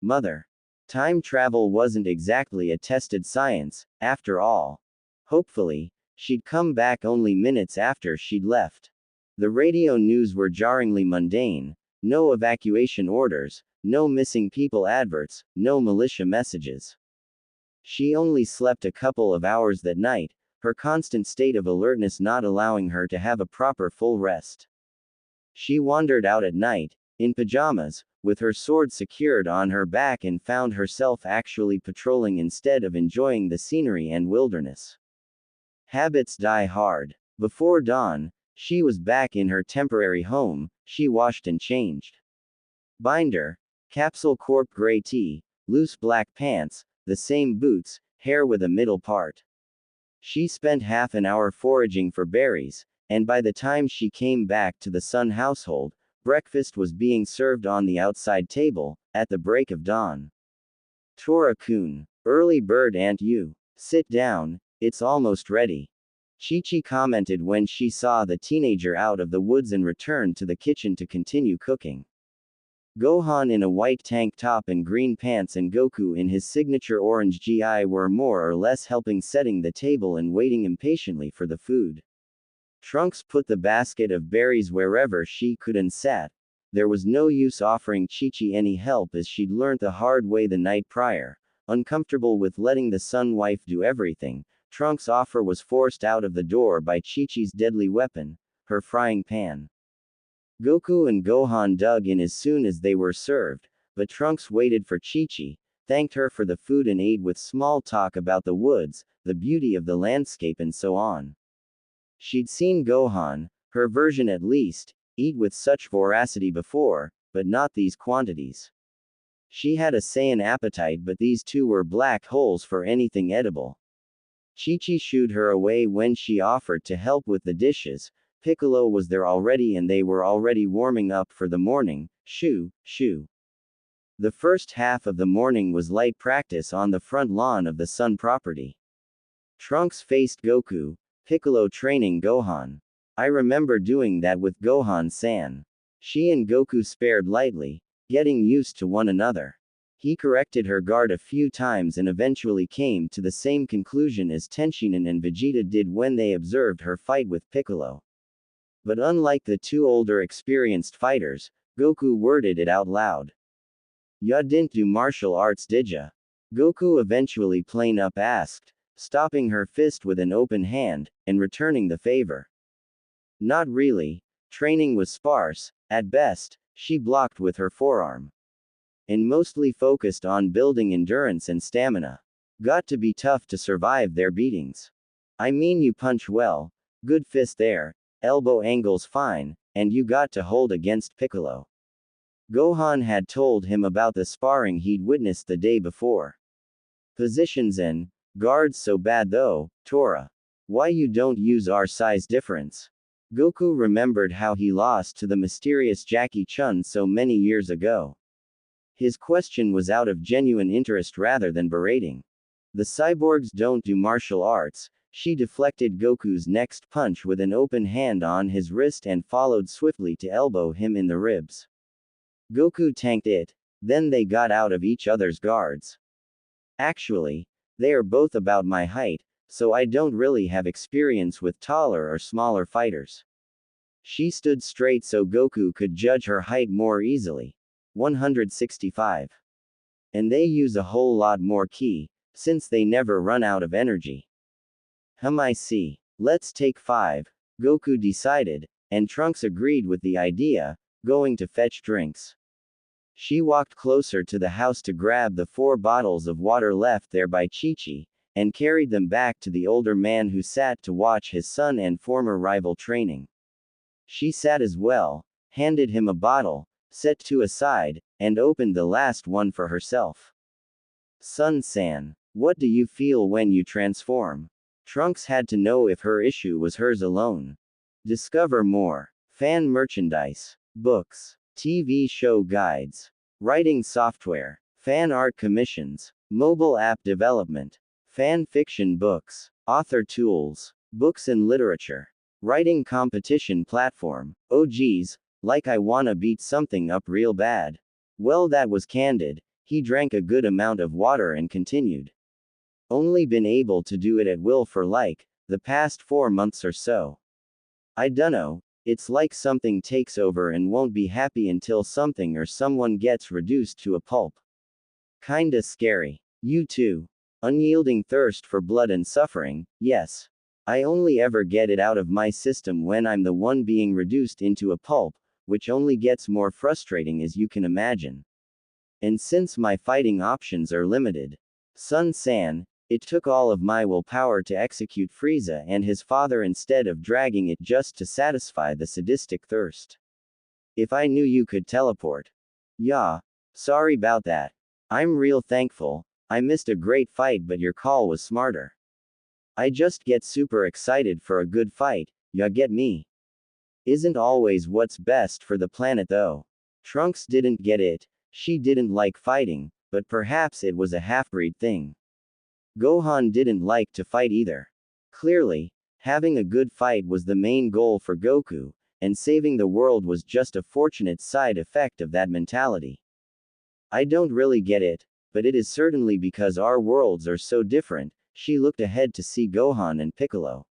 mother. Time travel wasn't exactly a tested science, after all. Hopefully, she'd come back only minutes after she'd left. The radio news were jarringly mundane. No evacuation orders, no missing people adverts, no militia messages. She only slept a couple of hours that night, her constant state of alertness not allowing her to have a proper full rest. She wandered out at night, in pajamas, with her sword secured on her back and found herself actually patrolling instead of enjoying the scenery and wilderness. Habits die hard. Before dawn, she was back in her temporary home. She washed and changed. Binder, capsule corp gray tee, loose black pants, the same boots, hair with a middle part. She spent half an hour foraging for berries, and by the time she came back to the Sun household, breakfast was being served on the outside table, at the break of dawn. Tora-kun, early bird and you. Sit down, it's almost ready. Chi-Chi commented when she saw the teenager out of the woods and returned to the kitchen to continue cooking. Gohan in a white tank top and green pants and Goku in his signature orange gi were more or less helping setting the table and waiting impatiently for the food. Trunks put the basket of berries wherever she could and sat. There was no use offering Chi-Chi any help as she'd learnt the hard way the night prior. Uncomfortable with letting the Sun Wife do everything, Trunks' offer was forced out of the door by Chi-Chi's deadly weapon, her frying pan. Goku and Gohan dug in as soon as they were served, but Trunks waited for Chi-Chi, thanked her for the food and ate with small talk about the woods, the beauty of the landscape and so on. She'd seen Gohan, her version at least, eat with such voracity before, but not these quantities. She had a Saiyan appetite, but these two were black holes for anything edible. Chi-Chi shooed her away when she offered to help with the dishes. Piccolo was there already and they were already warming up for the morning. Shoo, shoo. The first half of the morning was light practice on the front lawn of the Sun property. Trunks faced Goku, Piccolo training Gohan. I remember doing that with Gohan-san. She and Goku spared lightly, getting used to one another. He corrected her guard a few times and eventually came to the same conclusion as Tenshinhan and Vegeta did when they observed her fight with Piccolo. But unlike the two older experienced fighters, Goku worded it out loud. "Ya didn't do martial arts, did ya?" Goku eventually plain up asked, stopping her fist with an open hand, and returning the favor. Not really. Training was sparse, at best, she blocked with her forearm. And mostly focused on building endurance and stamina. Got to be tough to survive their beatings. I mean, you punch well, good fist there, elbow angles fine, and you got to hold against Piccolo. Gohan had told him about the sparring he'd witnessed the day before. Positions and guards so bad though, Tora. Why you don't use our size difference? Goku remembered how he lost to the mysterious Jackie Chun so many years ago. His question was out of genuine interest rather than berating. The cyborgs don't do martial arts. She deflected Goku's next punch with an open hand on his wrist and followed swiftly to elbow him in the ribs. Goku tanked it, then they got out of each other's guards. Actually, they are both about my height, so I don't really have experience with taller or smaller fighters. She stood straight so Goku could judge her height more easily. 165. And they use a whole lot more ki, since they never run out of energy. I see. Let's take 5, Goku decided, and Trunks agreed with the idea, going to fetch drinks. She walked closer to the house to grab the 4 bottles of water left there by Chi-Chi, and carried them back to the older man who sat to watch his son and former rival training. She sat as well, handed him a bottle, set 2 aside, and opened the last one for herself. Sun-san, what do you feel when you transform? Trunks had to know if her issue was hers alone. Discover more. Fan merchandise, books, TV show guides, writing software, fan art commissions, mobile app development, fan fiction books, author tools, books and literature, writing competition platform. Oh geez, like I wanna beat something up real bad. Well, that was candid. He drank a good amount of water and continued. Only been able to do it at will for like, the past 4 months or so. I dunno, it's like something takes over and won't be happy until something or someone gets reduced to a pulp. Kinda scary. You too. Unyielding thirst for blood and suffering, yes. I only ever get it out of my system when I'm the one being reduced into a pulp, which only gets more frustrating as you can imagine. And since my fighting options are limited, Sun-san, it took all of my willpower to execute Frieza and his father instead of dragging it just to satisfy the sadistic thirst. If I knew you could teleport. Yeah, sorry about that. I'm real thankful. I missed a great fight, but your call was smarter. I just get super excited for a good fight, ya get me? Isn't always what's best for the planet though. Trunks didn't get it. She didn't like fighting, but perhaps it was a half-breed thing. Gohan didn't like to fight either. Clearly, having a good fight was the main goal for Goku, and saving the world was just a fortunate side effect of that mentality. I don't really get it, but it is certainly because our worlds are so different. She looked ahead to see Gohan and Piccolo.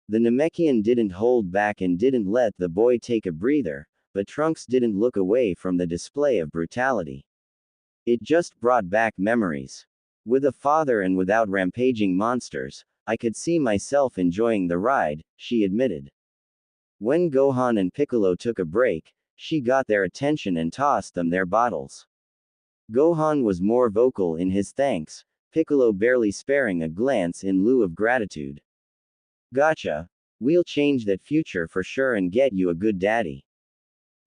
The Namekian didn't hold back and didn't let the boy take a breather, but Trunks didn't look away from the display of brutality. It just brought back memories. With a father and without rampaging monsters, I could see myself enjoying the ride, she admitted. When Gohan and Piccolo took a break, she got their attention and tossed them their bottles. Gohan was more vocal in his thanks, Piccolo barely sparing a glance in lieu of gratitude. Gotcha. We'll change that future for sure and get you a good daddy.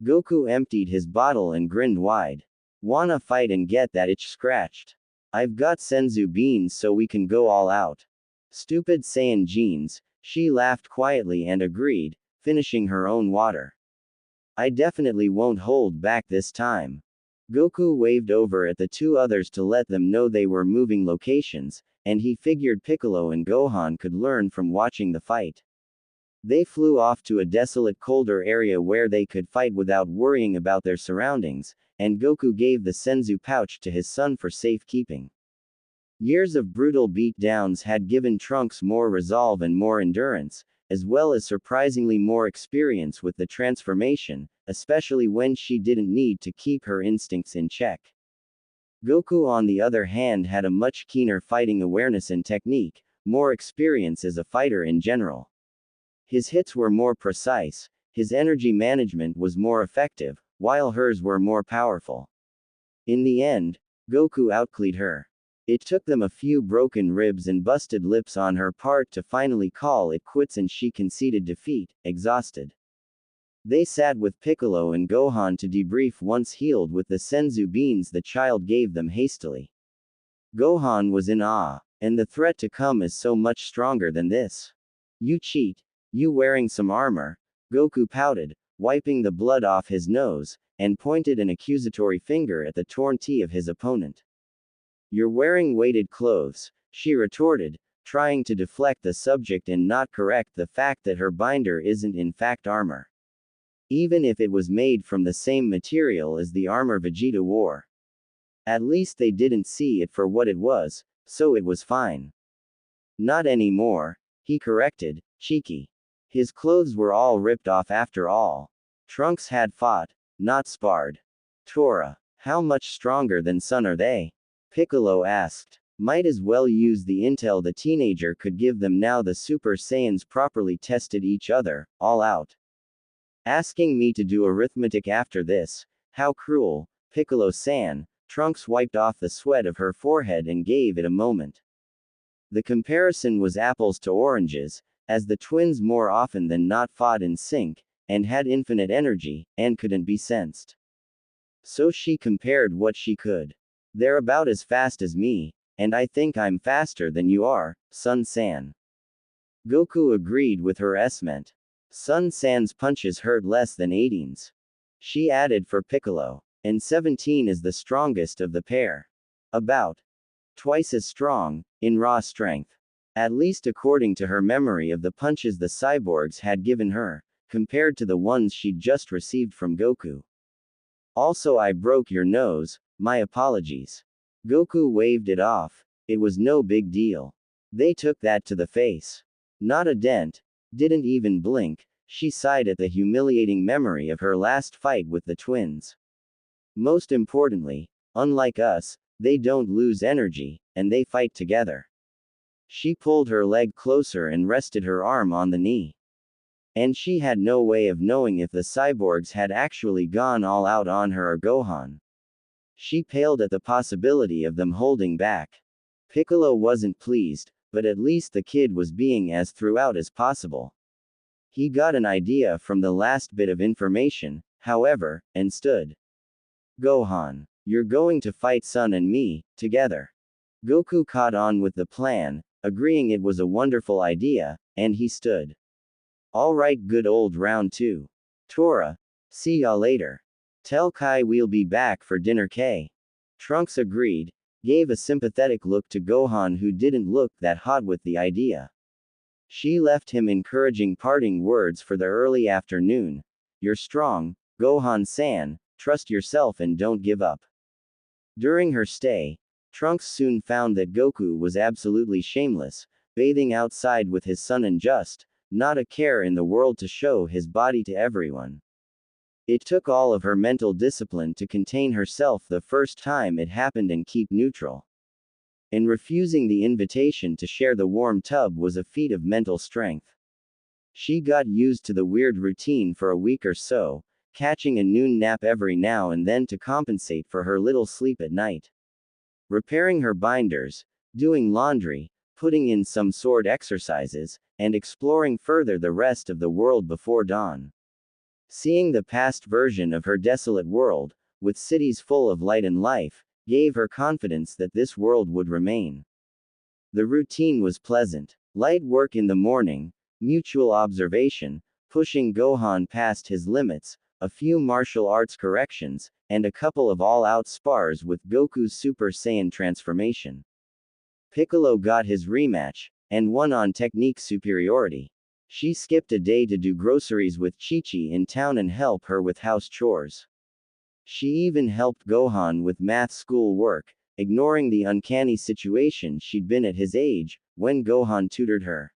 Goku emptied his bottle and grinned wide. Wanna fight and get that itch scratched? I've got Senzu beans so we can go all out. Stupid Saiyan jeans, she laughed quietly and agreed, finishing her own water. I definitely won't hold back this time. Goku waved over at the two others to let them know they were moving locations, and he figured Piccolo and Gohan could learn from watching the fight. They flew off to a desolate colder area where they could fight without worrying about their surroundings, and Goku gave the Senzu pouch to his son for safekeeping. Years of brutal beatdowns had given Trunks more resolve and more endurance, as well as surprisingly more experience with the transformation, especially when she didn't need to keep her instincts in check. Goku on the other hand had a much keener fighting awareness and technique, more experience as a fighter in general. His hits were more precise, his energy management was more effective, while hers were more powerful. In the end, Goku outclassed her. It took them a few broken ribs and busted lips on her part to finally call it quits, and she conceded defeat, exhausted. They sat with Piccolo and Gohan to debrief once healed with the Senzu beans the child gave them hastily. Gohan was in awe, and the threat to come is so much stronger than this. You cheat. You wearing some armor? Goku pouted, wiping the blood off his nose, and pointed an accusatory finger at the torn tee of his opponent. You're wearing weighted clothes, she retorted, trying to deflect the subject and not correct the fact that her binder isn't in fact armor. Even if it was made from the same material as the armor Vegeta wore. At least they didn't see it for what it was, so it was fine. Not anymore, he corrected, cheeky. His clothes were all ripped off after all. Trunks had fought, not sparred. Tora, how much stronger than Son are they? Piccolo asked. Might as well use the intel the teenager could give them now the Super Saiyans properly tested each other, all out. Asking me to do arithmetic after this, how cruel, Piccolo-san. Trunks wiped off the sweat of her forehead and gave it a moment. The comparison was apples to oranges, as the twins more often than not fought in sync, and had infinite energy, and couldn't be sensed. So she compared what she could. They're about as fast as me, and I think I'm faster than you are, Sun-san. Goku agreed with her estimate. Sun-san's punches hurt less than 18's. She added for Piccolo. And 17 is the strongest of the pair. About twice as strong, in raw strength. At least according to her memory of the punches the cyborgs had given her, compared to the ones she'd just received from Goku. Also, I broke your nose, my apologies. Goku waved it off, it was no big deal. They took that to the face. Not a dent, didn't even blink, she sighed at the humiliating memory of her last fight with the twins. Most importantly, unlike us, they don't lose energy, and they fight together. She pulled her leg closer and rested her arm on the knee. And she had no way of knowing if the cyborgs had actually gone all out on her or Gohan. She paled at the possibility of them holding back. Piccolo wasn't pleased, but at least the kid was being as throughout as possible. He got an idea from the last bit of information, however, and stood. Gohan, you're going to fight Son and me, together. Goku caught on with the plan, agreeing it was a wonderful idea, and he stood. Alright, good old round 2. Tora, see ya later. Tell Kai we'll be back for dinner K. Trunks agreed, gave a sympathetic look to Gohan who didn't look that hot with the idea. She left him encouraging parting words for the early afternoon. You're strong, Gohan-san. Trust yourself and don't give up. During her stay, Trunks soon found that Goku was absolutely shameless, bathing outside with his son and just not a care in the world to show his body to everyone. It took all of her mental discipline to contain herself the first time it happened and keep neutral. And refusing the invitation to share the warm tub was a feat of mental strength. She got used to the weird routine for a week or so, catching a noon nap every now and then to compensate for her little sleep at night. Repairing her binders, doing laundry, putting in some sword exercises, and exploring further the rest of the world before dawn. Seeing the past version of her desolate world, with cities full of light and life, gave her confidence that this world would remain. The routine was pleasant. Light work in the morning, mutual observation, pushing Gohan past his limits, a few martial arts corrections, and a couple of all-out spars with Goku's Super Saiyan transformation. Piccolo got his rematch, and won on technique superiority. She skipped a day to do groceries with Chi-Chi in town and help her with house chores. She even helped Gohan with math school work, ignoring the uncanny situation she'd been at his age, when Gohan tutored her.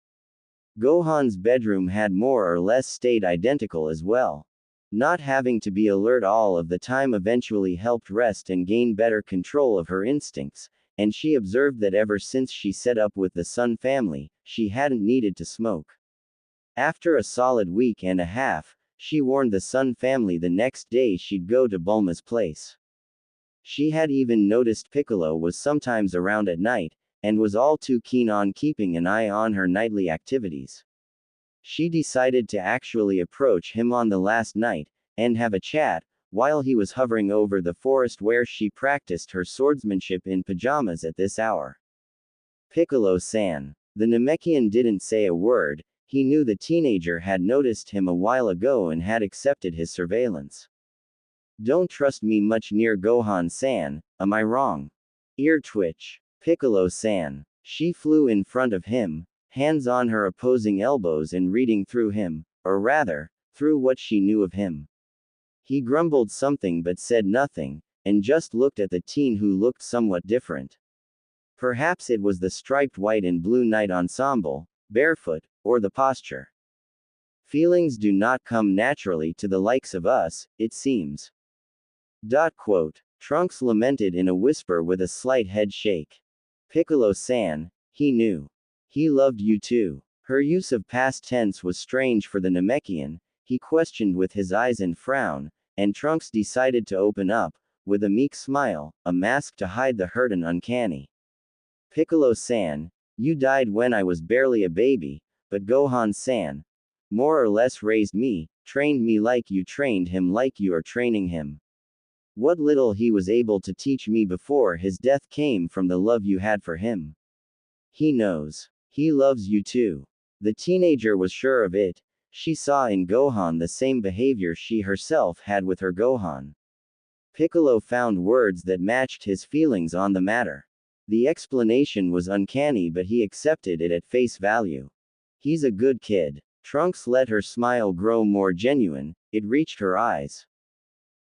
Gohan's bedroom had more or less stayed identical as well. Not having to be alert all of the time eventually helped rest and gain better control of her instincts, and she observed that ever since she set up with the Sun family, she hadn't needed to smoke. After a solid week and a half, she warned the Sun family the next day she'd go to Bulma's place. She had even noticed Piccolo was sometimes around at night, and was all too keen on keeping an eye on her nightly activities. She decided to actually approach him on the last night, and have a chat, while he was hovering over the forest where she practiced her swordsmanship in pajamas at this hour. Piccolo-san. The Namekian didn't say a word. He knew the teenager had noticed him a while ago and had accepted his surveillance. Don't trust me much near Gohan-san, am I wrong? Ear twitch. Piccolo-san. She flew in front of him, hands on her opposing elbows and reading through him, or rather, through what she knew of him. He grumbled something but said nothing, and just looked at the teen who looked somewhat different. Perhaps it was the striped white and blue night ensemble, barefoot, or the posture. Feelings do not come naturally to the likes of us, it seems. Trunks lamented in a whisper with a slight head shake. Piccolo-san, he knew. He loved you too. Her use of past tense was strange for the Namekian. He questioned with his eyes and frown, and Trunks decided to open up, with a meek smile, a mask to hide the hurt and uncanny. Piccolo-san, you died when I was barely a baby, but Gohan-san, more or less raised me, trained me like you trained him like you are training him. What little he was able to teach me before his death came from the love you had for him. He knows. He loves you too. The teenager was sure of it. She saw in Gohan the same behavior she herself had with her Gohan. Piccolo found words that matched his feelings on the matter. The explanation was uncanny, but he accepted it at face value. He's a good kid. Trunks let her smile grow more genuine, it reached her eyes.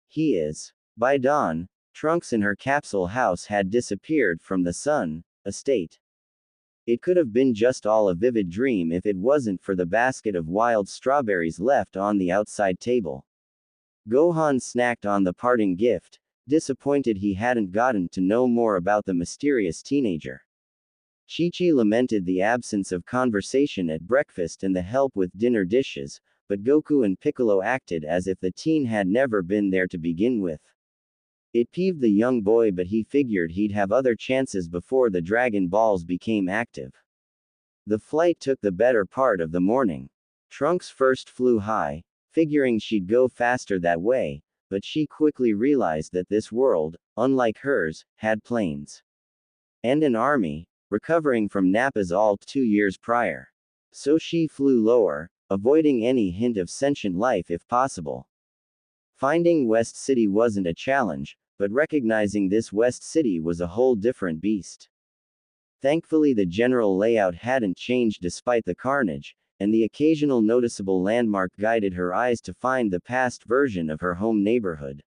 He is. By dawn, Trunks in her capsule house had disappeared from the Sun estate. It could have been just all a vivid dream if it wasn't for the basket of wild strawberries left on the outside table. Gohan snacked on the parting gift, disappointed he hadn't gotten to know more about the mysterious teenager. Chi-Chi lamented the absence of conversation at breakfast and the help with dinner dishes, but Goku and Piccolo acted as if the teen had never been there to begin with. It peeved the young boy, but he figured he'd have other chances before the Dragon Balls became active. The flight took the better part of the morning. Trunks first flew high, figuring she'd go faster that way, but she quickly realized that this world, unlike hers, had planes. And an army, recovering from Nappa's all 2 years prior. So she flew lower, avoiding any hint of sentient life if possible. Finding West City wasn't a challenge, but recognizing this West City was a whole different beast. Thankfully, the general layout hadn't changed despite the carnage, and the occasional noticeable landmark guided her eyes to find the past version of her home neighborhood.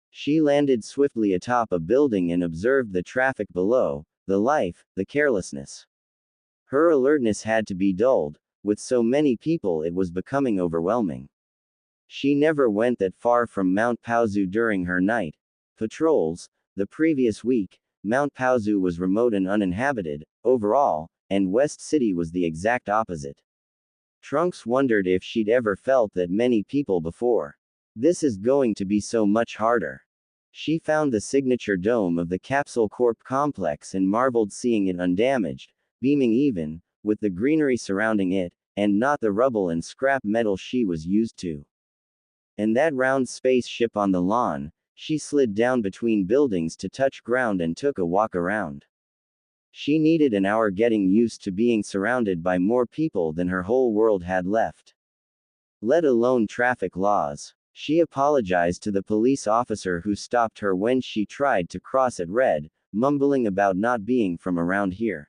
She landed swiftly atop a building and observed the traffic below, the life, the carelessness. Her alertness had to be dulled, With so many people, it was becoming overwhelming. She never went that far from Mount Paozu during her night patrols. The previous week, Mount Paozu was remote and uninhabited, overall, and West City was the exact opposite. Thankx wondered if she'd ever felt that many people before. This is going to be so much harder. She found the signature dome of the Capsule Corp complex and marveled seeing it undamaged, beaming even, with the greenery surrounding it, and not the rubble and scrap metal she was used to. And that round spaceship on the lawn, she slid down between buildings to touch ground and took a walk around. She needed an hour getting used to being surrounded by more people than her whole world had left. Let alone traffic laws. She apologized to the police officer who stopped her when she tried to cross at red, mumbling about not being from around here.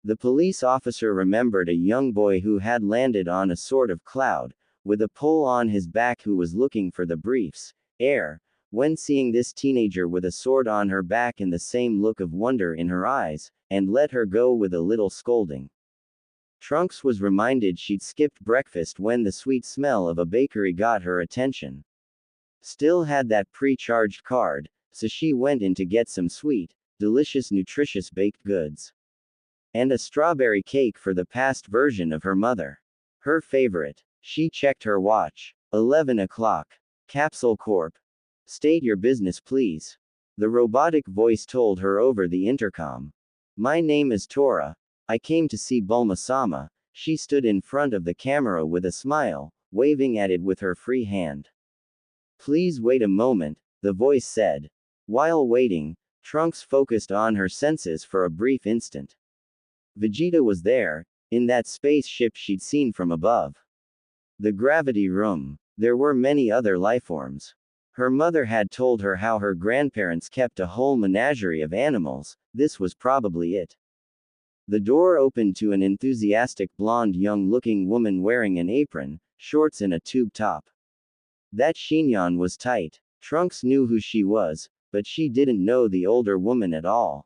The police officer remembered a young boy who had landed on a sort of cloud, with a pole on his back who was looking for the briefs, air, when seeing this teenager with a sword on her back and the same look of wonder in her eyes, and let her go with a little scolding. Thankx was reminded she'd skipped breakfast when the sweet smell of a bakery got her attention. Still had that pre-charged card, so she went in to get some sweet, delicious nutritious baked goods. And a strawberry cake for the past version of her mother. Her favorite. She checked her watch. 11 o'clock. Capsule Corp. State your business please. The robotic voice told her over the intercom. My name is Tora. I came to see Bulma-sama. She stood in front of the camera with a smile, waving at it with her free hand. Please wait a moment, the voice said. While waiting, Thankx focused on her senses for a brief instant. Vegeta was there, in that spaceship she'd seen from above. The gravity room. There were many other lifeforms. Her mother had told her how her grandparents kept a whole menagerie of animals. This was probably it. The door opened to an enthusiastic blonde young-looking woman wearing an apron, shorts and a tube top. That chignon was tight. Thankx knew who she was, but she didn't know the older woman at all.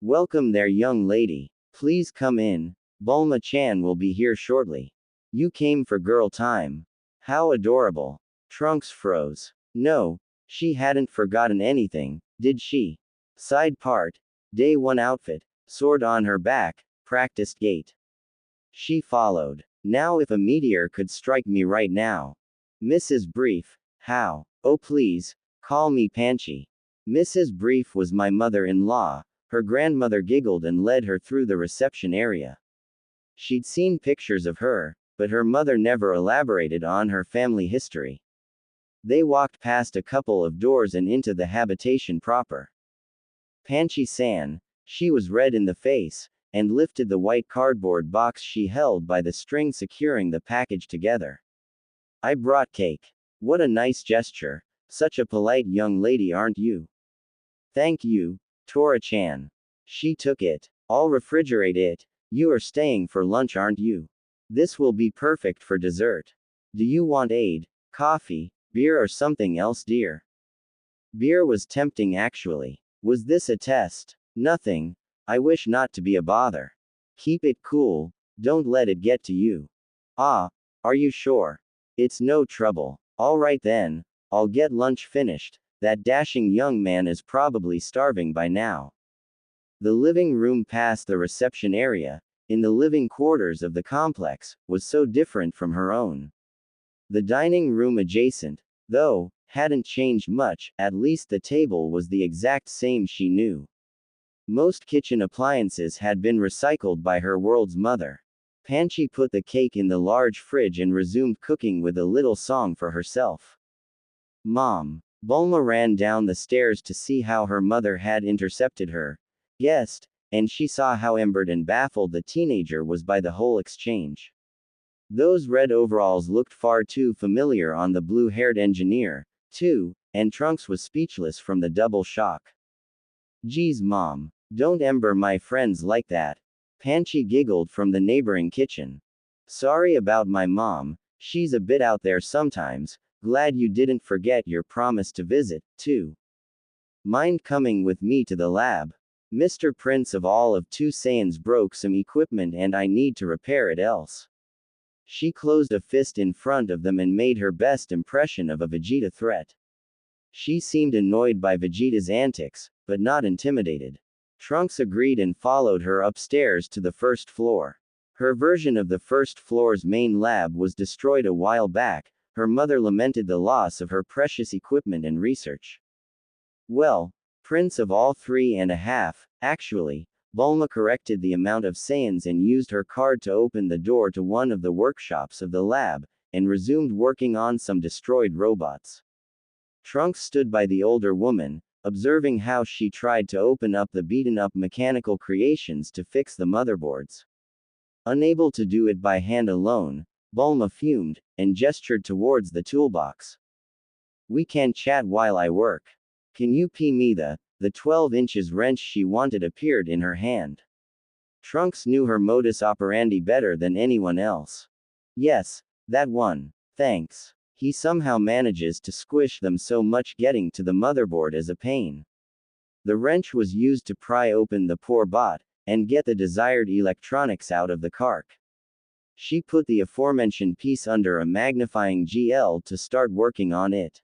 Welcome there, young lady. Please come in. Bulma-chan will be here shortly. You came for girl time. How adorable. Thankx froze. No, she hadn't forgotten anything, did she? Side part. Day 1 outfit. Sword on her back, practiced gait. She followed. Now if a meteor could strike me right now. Mrs. Brief. How? Oh please, call me Panchi. Mrs. Brief was my mother-in-law. Her grandmother giggled and led her through the reception area. She'd seen pictures of her, but her mother never elaborated on her family history. They walked past a couple of doors and into the habitation proper. Panchi-san. She was red in the face, and lifted the white cardboard box she held by the string securing the package together. I brought cake. What a nice gesture. Such a polite young lady, aren't you? Thank you, Tora-chan. She took it. I'll refrigerate it. You are staying for lunch, aren't you? This will be perfect for dessert. Do you want aid, coffee, beer or something else, dear? Beer was tempting actually. Was this a test? Nothing. I wish not to be a bother. Keep it cool, don't let it get to you. Ah, are you sure? It's no trouble. Alright then, I'll get lunch finished. That dashing young man is probably starving by now. The living room past the reception area, in the living quarters of the complex, was so different from her own. The dining room adjacent, though, hadn't changed much, at least the table was the exact same she knew. Most kitchen appliances had been recycled by her world's mother. Panchi put the cake in the large fridge and resumed cooking with a little song for herself. Mom. Bulma ran down the stairs to see how her mother had intercepted her guest, and she saw how embered and baffled the teenager was by the whole exchange. Those red overalls looked far too familiar on the blue-haired engineer, too, and Thankx was speechless from the double shock. Geez, Mom. Don't ember my friends like that. Panchi giggled from the neighboring kitchen. Sorry about my mom, she's a bit out there sometimes. Glad you didn't forget your promise to visit, too. Mind coming with me to the lab? Mr. Prince of all of 2 Saiyans broke some equipment and I need to repair it else. She closed a fist in front of them and made her best impression of a Vegeta threat. She seemed annoyed by Vegeta's antics, but not intimidated. Trunks agreed and followed her upstairs to the first floor. Her version of the first floor's main lab was destroyed a while back. Her mother lamented the loss of her precious equipment and research. Well, Prince of all 3.5, actually, Bulma corrected the amount of Saiyans and used her card to open the door to one of the workshops of the lab, and resumed working on some destroyed robots. Trunks stood by the older woman, observing how she tried to open up the beaten-up mechanical creations to fix the motherboards. Unable to do it by hand alone, Bulma fumed, and gestured towards the toolbox. "We can chat while I work. Can you pee me the 12 inches wrench she wanted appeared in her hand." Trunks knew her modus operandi better than anyone else. "Yes, that one. Thanks." He somehow manages to squish them so much getting to the motherboard is a pain. The wrench was used to pry open the poor bot, and get the desired electronics out of the carc. She put the aforementioned piece under a magnifying GL to start working on it.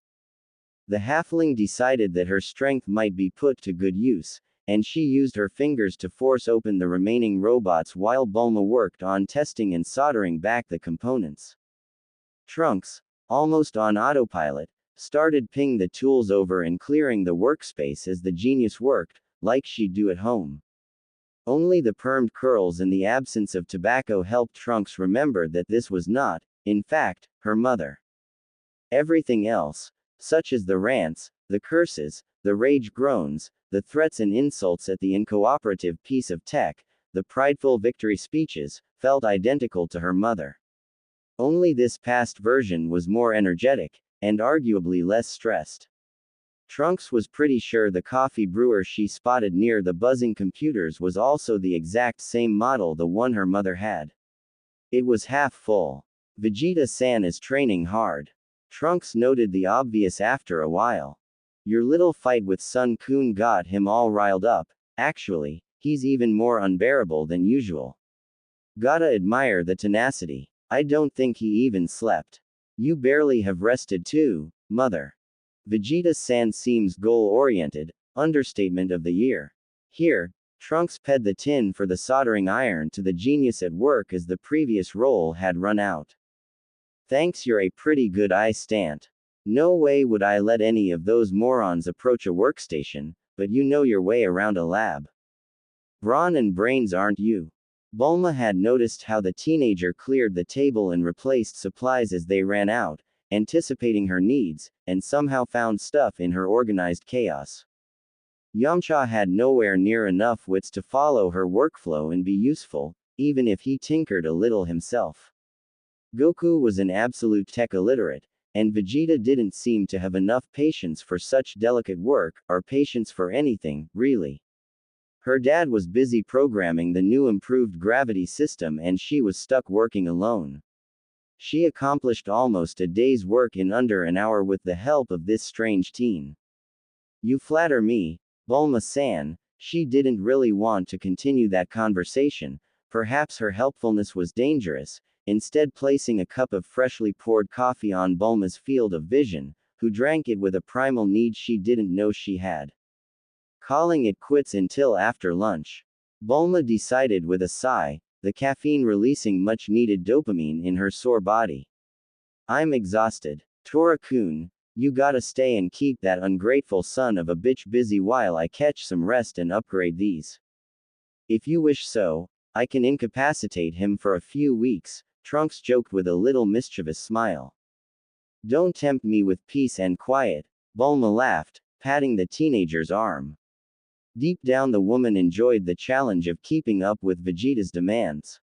The halfling decided that her strength might be put to good use, and she used her fingers to force open the remaining robots while Bulma worked on testing and soldering back the components. Trunks, almost on autopilot, started pinging the tools over and clearing the workspace as the genius worked, like she'd do at home. Only the permed curls and the absence of tobacco helped Trunks remember that this was not, in fact, her mother. Everything else, such as the rants, the curses, the rage groans, the threats and insults at the incooperative piece of tech, the prideful victory speeches, felt identical to her mother. Only this past version was more energetic, and arguably less stressed. Trunks was pretty sure the coffee brewer she spotted near the buzzing computers was also the exact same model the one her mother had. It was half full. Vegeta-san is training hard. Trunks noted the obvious after a while. Your little fight with Sun Kun got him all riled up. Actually, he's even more unbearable than usual. Gotta admire the tenacity. I don't think he even slept. You barely have rested too, mother. Vegeta-san seems goal-oriented, understatement of the year. Here, Trunks ped the tin for the soldering iron to the genius at work as the previous roll had run out. Thanks, you're a pretty good eye-stant. No way would I let any of those morons approach a workstation, but you know your way around a lab. Brawn and brains aren't you? Bulma had noticed how the teenager cleared the table and replaced supplies as they ran out, anticipating her needs, and somehow found stuff in her organized chaos. Yamcha had nowhere near enough wits to follow her workflow and be useful, even if he tinkered a little himself. Goku was an absolute tech illiterate, and Vegeta didn't seem to have enough patience for such delicate work, or patience for anything, really. Her dad was busy programming the new improved gravity system and she was stuck working alone. She accomplished almost a day's work in under an hour with the help of this strange teen. You flatter me, Bulma-san. She didn't really want to continue that conversation, perhaps her helpfulness was dangerous, instead placing a cup of freshly poured coffee on Bulma's field of vision, who drank it with a primal need she didn't know she had. Calling it quits until after lunch. Bulma decided with a sigh, the caffeine releasing much-needed dopamine in her sore body. I'm exhausted. Tora-kun, you gotta stay and keep that ungrateful son of a bitch busy while I catch some rest and upgrade these. If you wish so, I can incapacitate him for a few weeks, Trunks joked with a little mischievous smile. Don't tempt me with peace and quiet, Bulma laughed, patting the teenager's arm. Deep down the woman enjoyed the challenge of keeping up with Vegeta's demands.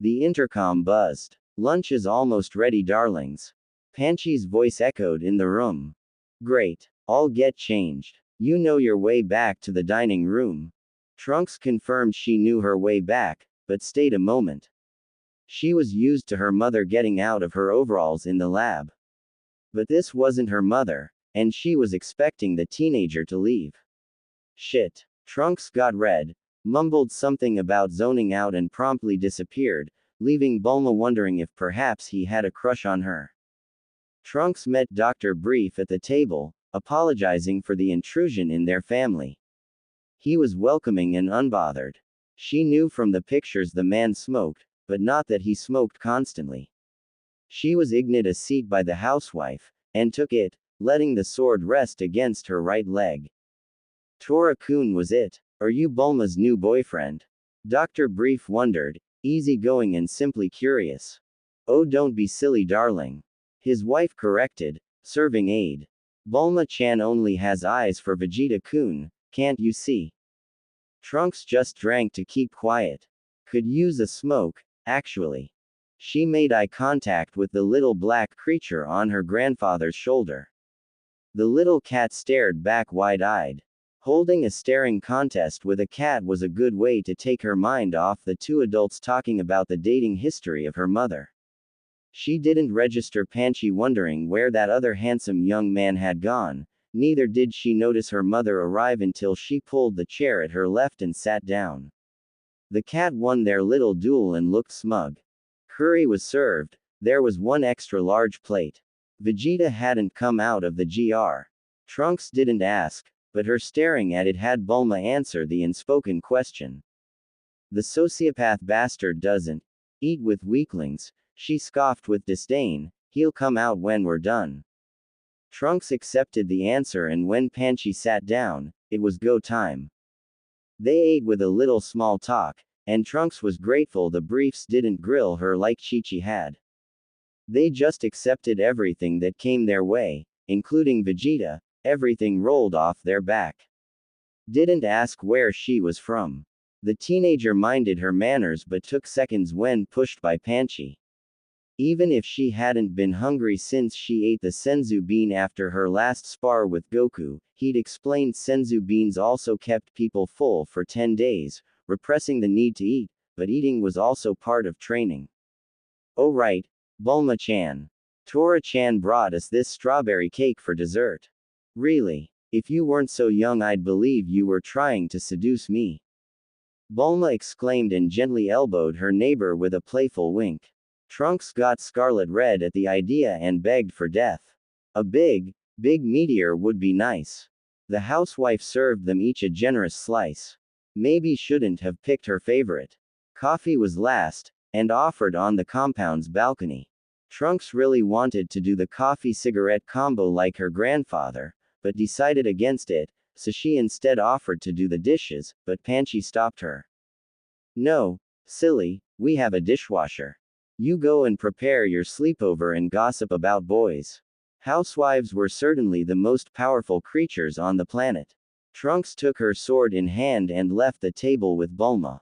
The intercom buzzed. Lunch is almost ready, darlings. Panchi's voice echoed in the room. Great. I'll get changed. You know your way back to the dining room. Trunks confirmed she knew her way back, but stayed a moment. She was used to her mother getting out of her overalls in the lab. But this wasn't her mother, and she was expecting the teenager to leave. Shit. Trunks got red, mumbled something about zoning out and promptly disappeared, leaving Bulma wondering if perhaps he had a crush on her. Trunks met Dr. Brief at the table, apologizing for the intrusion in their family. He was welcoming and unbothered. She knew from the pictures the man smoked, but not that he smoked constantly. She was ignored a seat by the housewife, and took it, letting the sword rest against her right leg. Tora-kun was it. Are you Bulma's new boyfriend? Dr. Brief wondered, easygoing and simply curious. Oh, don't be silly, darling. His wife corrected, serving aid. Bulma-chan only has eyes for Vegeta-kun, can't you see? Trunks just drank to keep quiet. Could use a smoke, actually. She made eye contact with the little black creature on her grandfather's shoulder. The little cat stared back wide-eyed. Holding a staring contest with a cat was a good way to take her mind off the two adults talking about the dating history of her mother. She didn't register Panchi wondering where that other handsome young man had gone, neither did she notice her mother arrive until she pulled the chair at her left and sat down. The cat won their little duel and looked smug. Curry was served, there was one extra large plate. Vegeta hadn't come out of the GR. Trunks didn't ask, but her staring at it had Bulma answer the unspoken question. The sociopath bastard doesn't eat with weaklings, she scoffed with disdain, he'll come out when we're done. Trunks accepted the answer, and when Panchi sat down, it was go time. They ate with a little small talk, and Trunks was grateful the Briefs didn't grill her like Chi-Chi had. They just accepted everything that came their way, including Vegeta. Everything rolled off their back. Didn't ask where she was from. The teenager minded her manners but took seconds when pushed by Panchi. Even if she hadn't been hungry since she ate the senzu bean after her last spar with Goku, he'd explained senzu beans also kept people full for 10 days, repressing the need to eat, but eating was also part of training. Oh right, Bulma-chan. Tora-chan brought us this strawberry cake for dessert. Really? If you weren't so young I'd believe you were trying to seduce me. Bulma exclaimed and gently elbowed her neighbor with a playful wink. Trunks got scarlet red at the idea and begged for death. A big meteor would be nice. The housewife served them each a generous slice. Maybe shouldn't have picked her favorite. Coffee was last, and offered on the compound's balcony. Trunks really wanted to do the coffee-cigarette combo like her grandfather, but decided against it, so she instead offered to do the dishes, but Panchi stopped her. No, silly, we have a dishwasher. You go and prepare your sleepover and gossip about boys. Housewives were certainly the most powerful creatures on the planet. Trunks took her sword in hand and left the table with Bulma.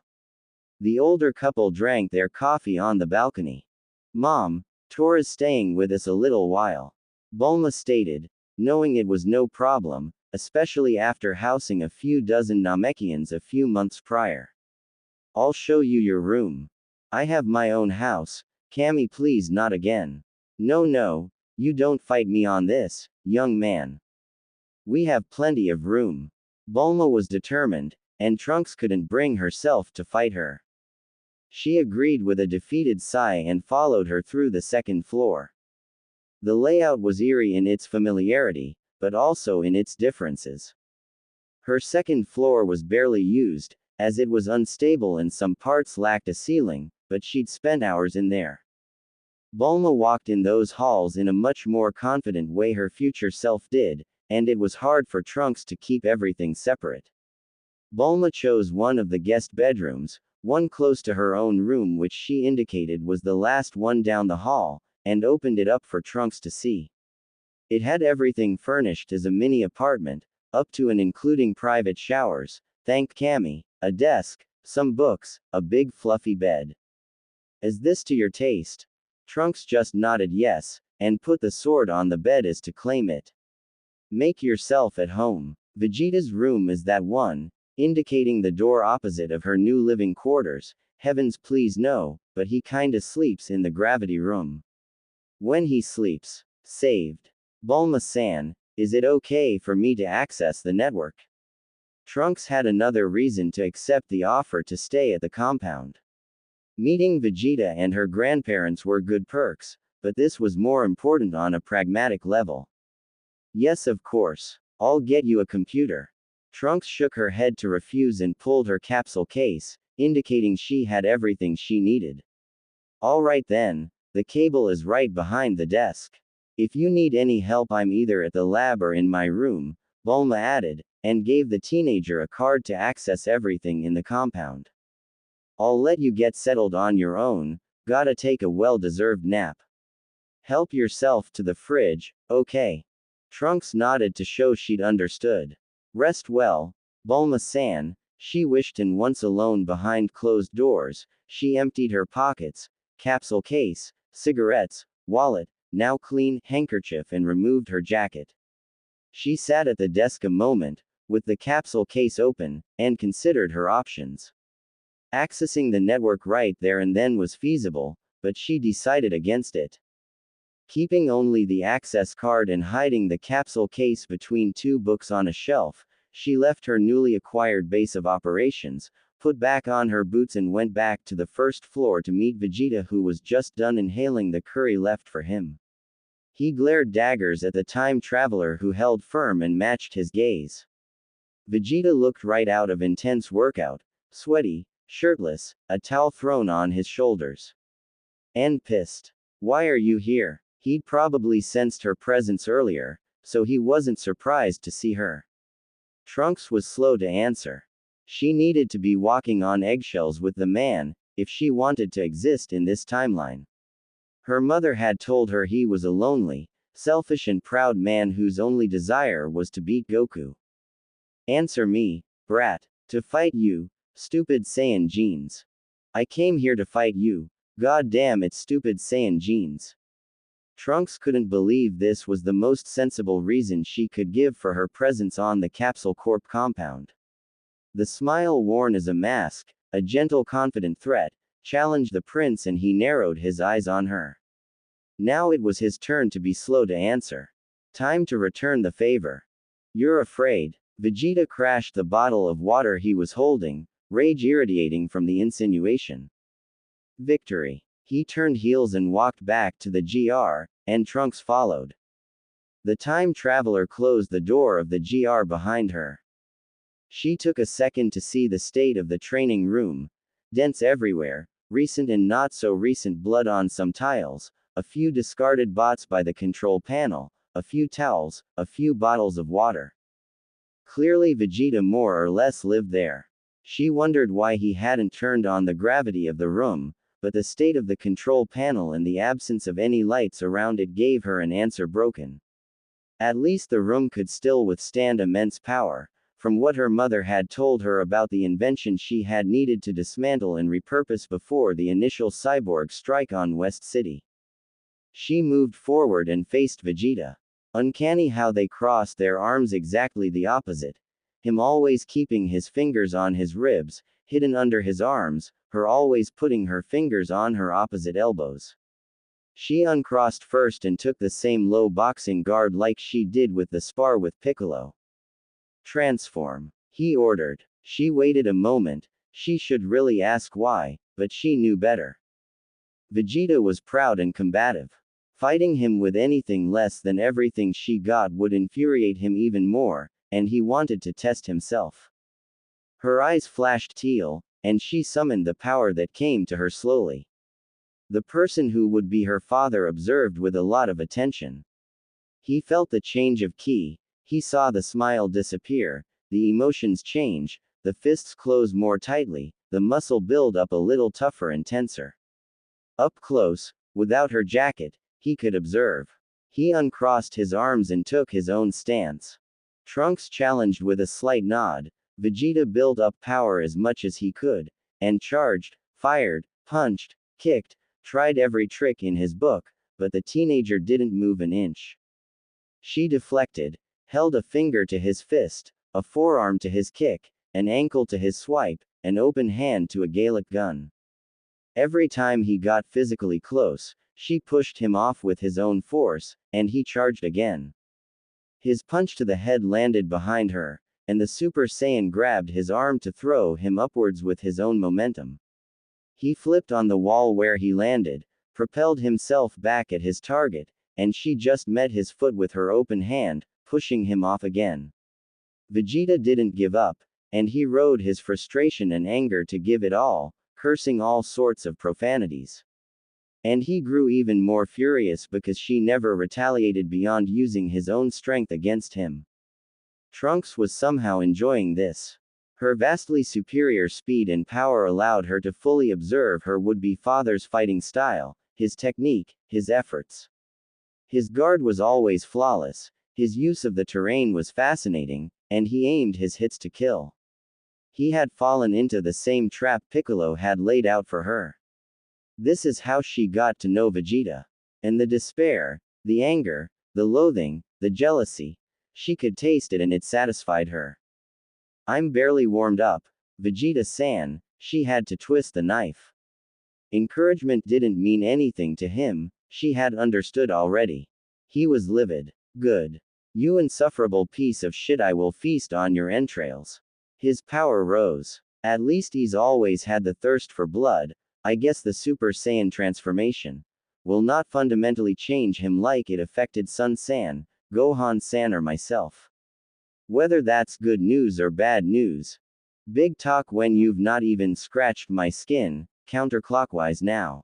The older couple drank their coffee on the balcony. Mom, Tora's staying with us a little while. Bulma stated, knowing it was no problem, especially after housing a few dozen Namekians a few months prior. I'll show you your room. I have my own house. Cammy, please not again. No, you don't fight me on this, young man. We have plenty of room. Bulma was determined, and Trunks couldn't bring herself to fight her. She agreed with a defeated sigh and followed her through the second floor. The layout was eerie in its familiarity, but also in its differences. Her second floor was barely used, as it was unstable and some parts lacked a ceiling, but she'd spent hours in there. Bulma walked in those halls in a much more confident way her future self did, and it was hard for Trunks to keep everything separate. Bulma chose one of the guest bedrooms, one close to her own room which she indicated was the last one down the hall, and opened it up for Trunks to see. It had everything furnished as a mini apartment, up to and including private showers, thank Cammy, a desk, some books, a big fluffy bed. Is this to your taste? Trunks just nodded yes, and put the sword on the bed as to claim it. Make yourself at home. Vegeta's room is that one, indicating the door opposite of her new living quarters. Heavens please no, but he kinda sleeps in the gravity room. When he sleeps. Saved. Bulma-san, is it okay for me to access the network? Trunks had another reason to accept the offer to stay at the compound. Meeting Vegeta and her grandparents were good perks, but this was more important on a pragmatic level. Yes, of course. I'll get you a computer. Trunks shook her head to refuse and pulled her capsule case, indicating she had everything she needed. All right then, the cable is right behind the desk. If you need any help, I'm either at the lab or in my room, Bulma added, and gave the teenager a card to access everything in the compound. I'll let you get settled on your own, gotta take a well-deserved nap. Help yourself to the fridge, okay? Trunks nodded to show she'd understood. Rest well, Bulma-san, she wished, and once alone behind closed doors, she emptied her pockets, capsule case, cigarettes, wallet, now clean, handkerchief, and removed her jacket. She sat at the desk a moment, with the capsule case open, and considered her options. Accessing the network right there and then was feasible, but she decided against it. Keeping only the access card and hiding the capsule case between two books on a shelf, she left her newly acquired base of operations, put back on her boots, and went back to the first floor to meet Vegeta, who was just done inhaling the curry left for him. He glared daggers at the time traveler, who held firm and matched his gaze. Vegeta looked right out of intense workout, sweaty, shirtless, a towel thrown on his shoulders. And pissed. Why are you here? He'd probably sensed her presence earlier, so he wasn't surprised to see her. Trunks was slow to answer. She needed to be walking on eggshells with the man, if she wanted to exist in this timeline. Her mother had told her he was a lonely, selfish, and proud man whose only desire was to beat Goku. Answer me, brat. To fight you, stupid Saiyan genes. I came here to fight you. God damn it, stupid Saiyan genes. Trunks couldn't believe this was the most sensible reason she could give for her presence on the Capsule Corp compound. The smile worn as a mask, a gentle, confident threat, challenged the prince, and he narrowed his eyes on her. Now it was his turn to be slow to answer. Time to return the favor. You're afraid. Vegeta crashed the bottle of water he was holding, rage irradiating from the insinuation. Victory. He turned heels and walked back to the GR, and Trunks followed. The time traveler closed the door of the GR behind her. She took a second to see the state of the training room. Dents everywhere, recent and not so recent blood on some tiles, a few discarded bots by the control panel, a few towels, a few bottles of water. Clearly Vegeta more or less lived there. She wondered why he hadn't turned on the gravity of the room, but the state of the control panel and the absence of any lights around it gave her an answer broken. At least the room could still withstand immense power, from what her mother had told her about the invention she had needed to dismantle and repurpose before the initial cyborg strike on West City. She moved forward and faced Vegeta. Uncanny how they crossed their arms exactly the opposite. Him always keeping his fingers on his ribs, hidden under his arms, her always putting her fingers on her opposite elbows. She uncrossed first and took the same low boxing guard like she did with the spar with Piccolo. Transform, he ordered. She waited a moment. She should really ask why, but she knew better. Vegeta was proud and combative. Fighting him with anything less than everything she got would infuriate him even more, and he wanted to test himself. Her eyes flashed teal, and she summoned the power that came to her slowly. The person who would be her father observed with a lot of attention. He felt the change of ki, he saw the smile disappear, the emotions change, the fists close more tightly, the muscle build up a little tougher and tenser. Up close, without her jacket, he could observe. He uncrossed his arms and took his own stance. Trunks challenged with a slight nod. Vegeta built up power as much as he could, and charged, fired, punched, kicked, tried every trick in his book, but the teenager didn't move an inch. She deflected, held a finger to his fist, a forearm to his kick, an ankle to his swipe, an open hand to a Gallic gun. Every time he got physically close, she pushed him off with his own force, and he charged again. His punch to the head landed behind her, and the Super Saiyan grabbed his arm to throw him upwards with his own momentum. He flipped on the wall where he landed, propelled himself back at his target, and she just met his foot with her open hand, pushing him off again. Vegeta didn't give up, and he rode his frustration and anger to give it all, cursing all sorts of profanities. And he grew even more furious because she never retaliated beyond using his own strength against him. Trunks was somehow enjoying this. Her vastly superior speed and power allowed her to fully observe her would-be father's fighting style, his technique, his efforts. His guard was always flawless, his use of the terrain was fascinating, and he aimed his hits to kill. He had fallen into the same trap Piccolo had laid out for her. This is how she got to know Vegeta. And the despair, the anger, the loathing, the jealousy, she could taste it and it satisfied her. I'm barely warmed up, Vegeta-san, she had to twist the knife. Encouragement didn't mean anything to him, she had understood already. He was livid. Good. You insufferable piece of shit, I will feast on your entrails. His power rose. At least he's always had the thirst for blood. I guess the Super Saiyan transformation will not fundamentally change him like it affected Sun-san, Gohan-san or myself. Whether that's good news or bad news. Big talk when you've not even scratched my skin, counterclockwise now.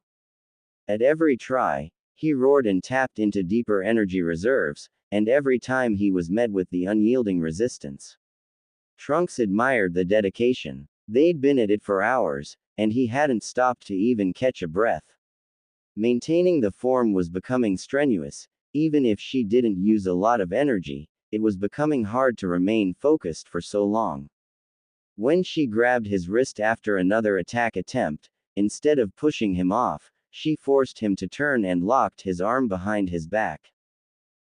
At every try, he roared and tapped into deeper energy reserves, and every time he was met with the unyielding resistance. Trunks admired the dedication. They'd been at it for hours, and he hadn't stopped to even catch a breath. Maintaining the form was becoming strenuous. Even if she didn't use a lot of energy, it was becoming hard to remain focused for so long. When she grabbed his wrist after another attack attempt, instead of pushing him off, she forced him to turn and locked his arm behind his back.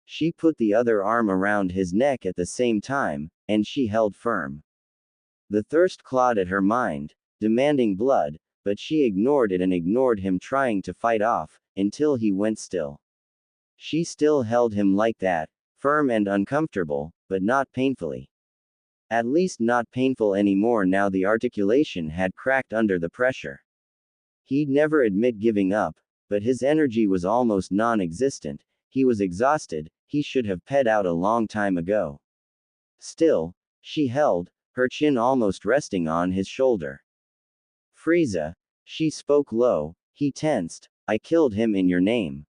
She put the other arm around his neck at the same time, and she held firm. The thirst clawed at her mind, demanding blood, but she ignored it and ignored him trying to fight off, until he went still. She still held him like that, firm and uncomfortable, but not painfully. At least not painful anymore now the articulation had cracked under the pressure. He'd never admit giving up, but his energy was almost non-existent, he was exhausted, he should have ped out a long time ago. Still, she held, her chin almost resting on his shoulder. Frieza, she spoke low, he tensed, I killed him in your name.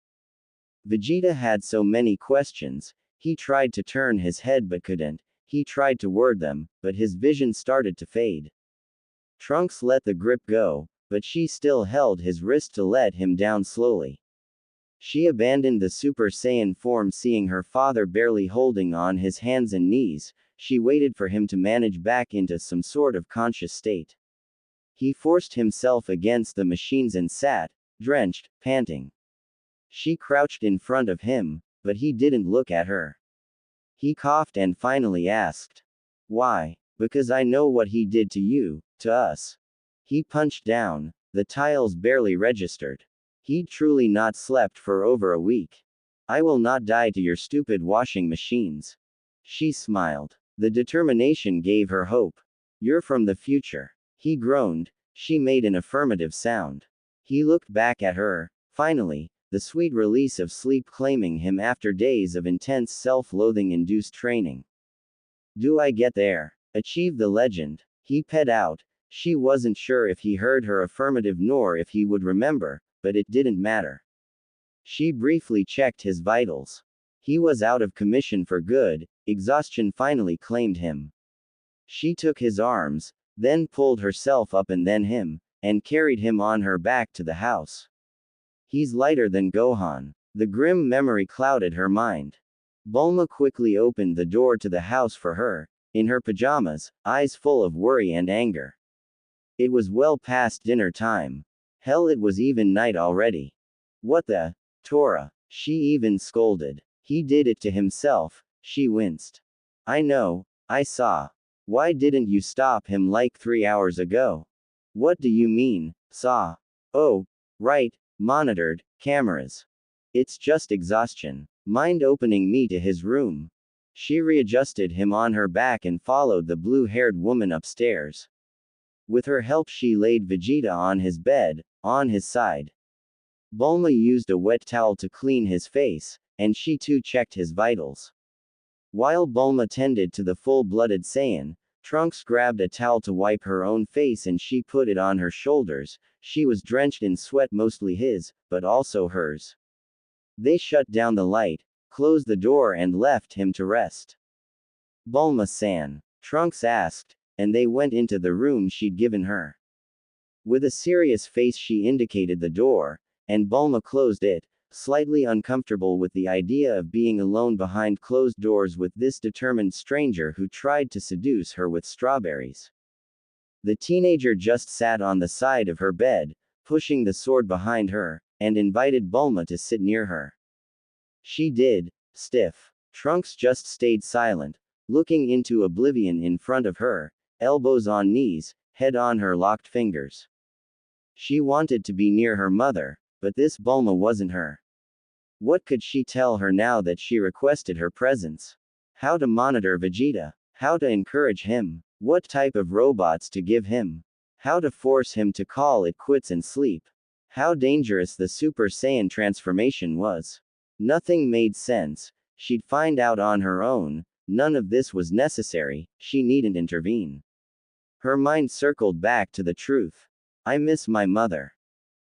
Vegeta had so many questions, he tried to turn his head but couldn't, he tried to word them, but his vision started to fade. Trunks let the grip go, but she still held his wrist to let him down slowly. She abandoned the Super Saiyan form seeing her father barely holding on his hands and knees, she waited for him to manage back into some sort of conscious state. He forced himself against the machines and sat, drenched, panting. She crouched in front of him, but he didn't look at her. He coughed and finally asked. Why? Because I know what he did to you, to us. He punched down, the tiles barely registered. He'd truly not slept for over a week. I will not die to your stupid washing machines. She smiled. The determination gave her hope. You're from the future. He groaned. She made an affirmative sound. He looked back at her, finally, the sweet release of sleep claiming him after days of intense self-loathing induced training. Do I get there? Achieve the legend. He ped out. She wasn't sure if he heard her affirmative nor if he would remember, but it didn't matter. She briefly checked his vitals. He was out of commission for good, exhaustion finally claimed him. She took his arms, then pulled herself up and then him, and carried him on her back to the house. He's lighter than Gohan. The grim memory clouded her mind. Bulma quickly opened the door to the house for her, in her pajamas, eyes full of worry and anger. It was well past dinner time. Hell, it was even night already. What the? Tora. She even scolded. He did it to himself, she winced. I know, I saw. Why didn't you stop him like 3 hours ago? What do you mean, saw? Oh, right, monitored, cameras. It's just exhaustion. Mind opening me to his room? She readjusted him on her back and followed the blue-haired woman upstairs. With her help, she laid Vegeta on his bed, on his side. Bulma used a wet towel to clean his face, and she too checked his vitals. While Bulma tended to the full-blooded Saiyan, Trunks grabbed a towel to wipe her own face and she put it on her shoulders. She was drenched in sweat, mostly his, but also hers. They shut down the light, closed the door and left him to rest. "Bulma-san," Trunks asked, and they went into the room she'd given her. With a serious face she indicated the door, and Bulma closed it, slightly uncomfortable with the idea of being alone behind closed doors with this determined stranger who tried to seduce her with strawberries. The teenager just sat on the side of her bed, pushing the sword behind her, and invited Bulma to sit near her. She did, stiff. Trunks just stayed silent, looking into oblivion in front of her, elbows on knees, head on her locked fingers. She wanted to be near her mother, but this Bulma wasn't her. What could she tell her now that she requested her presence? How to monitor Vegeta? How to encourage him? What type of robots to give him? How to force him to call it quits and sleep? How dangerous the Super Saiyan transformation was? Nothing made sense. She'd find out on her own. None of this was necessary. She needn't intervene. Her mind circled back to the truth. I miss my mother.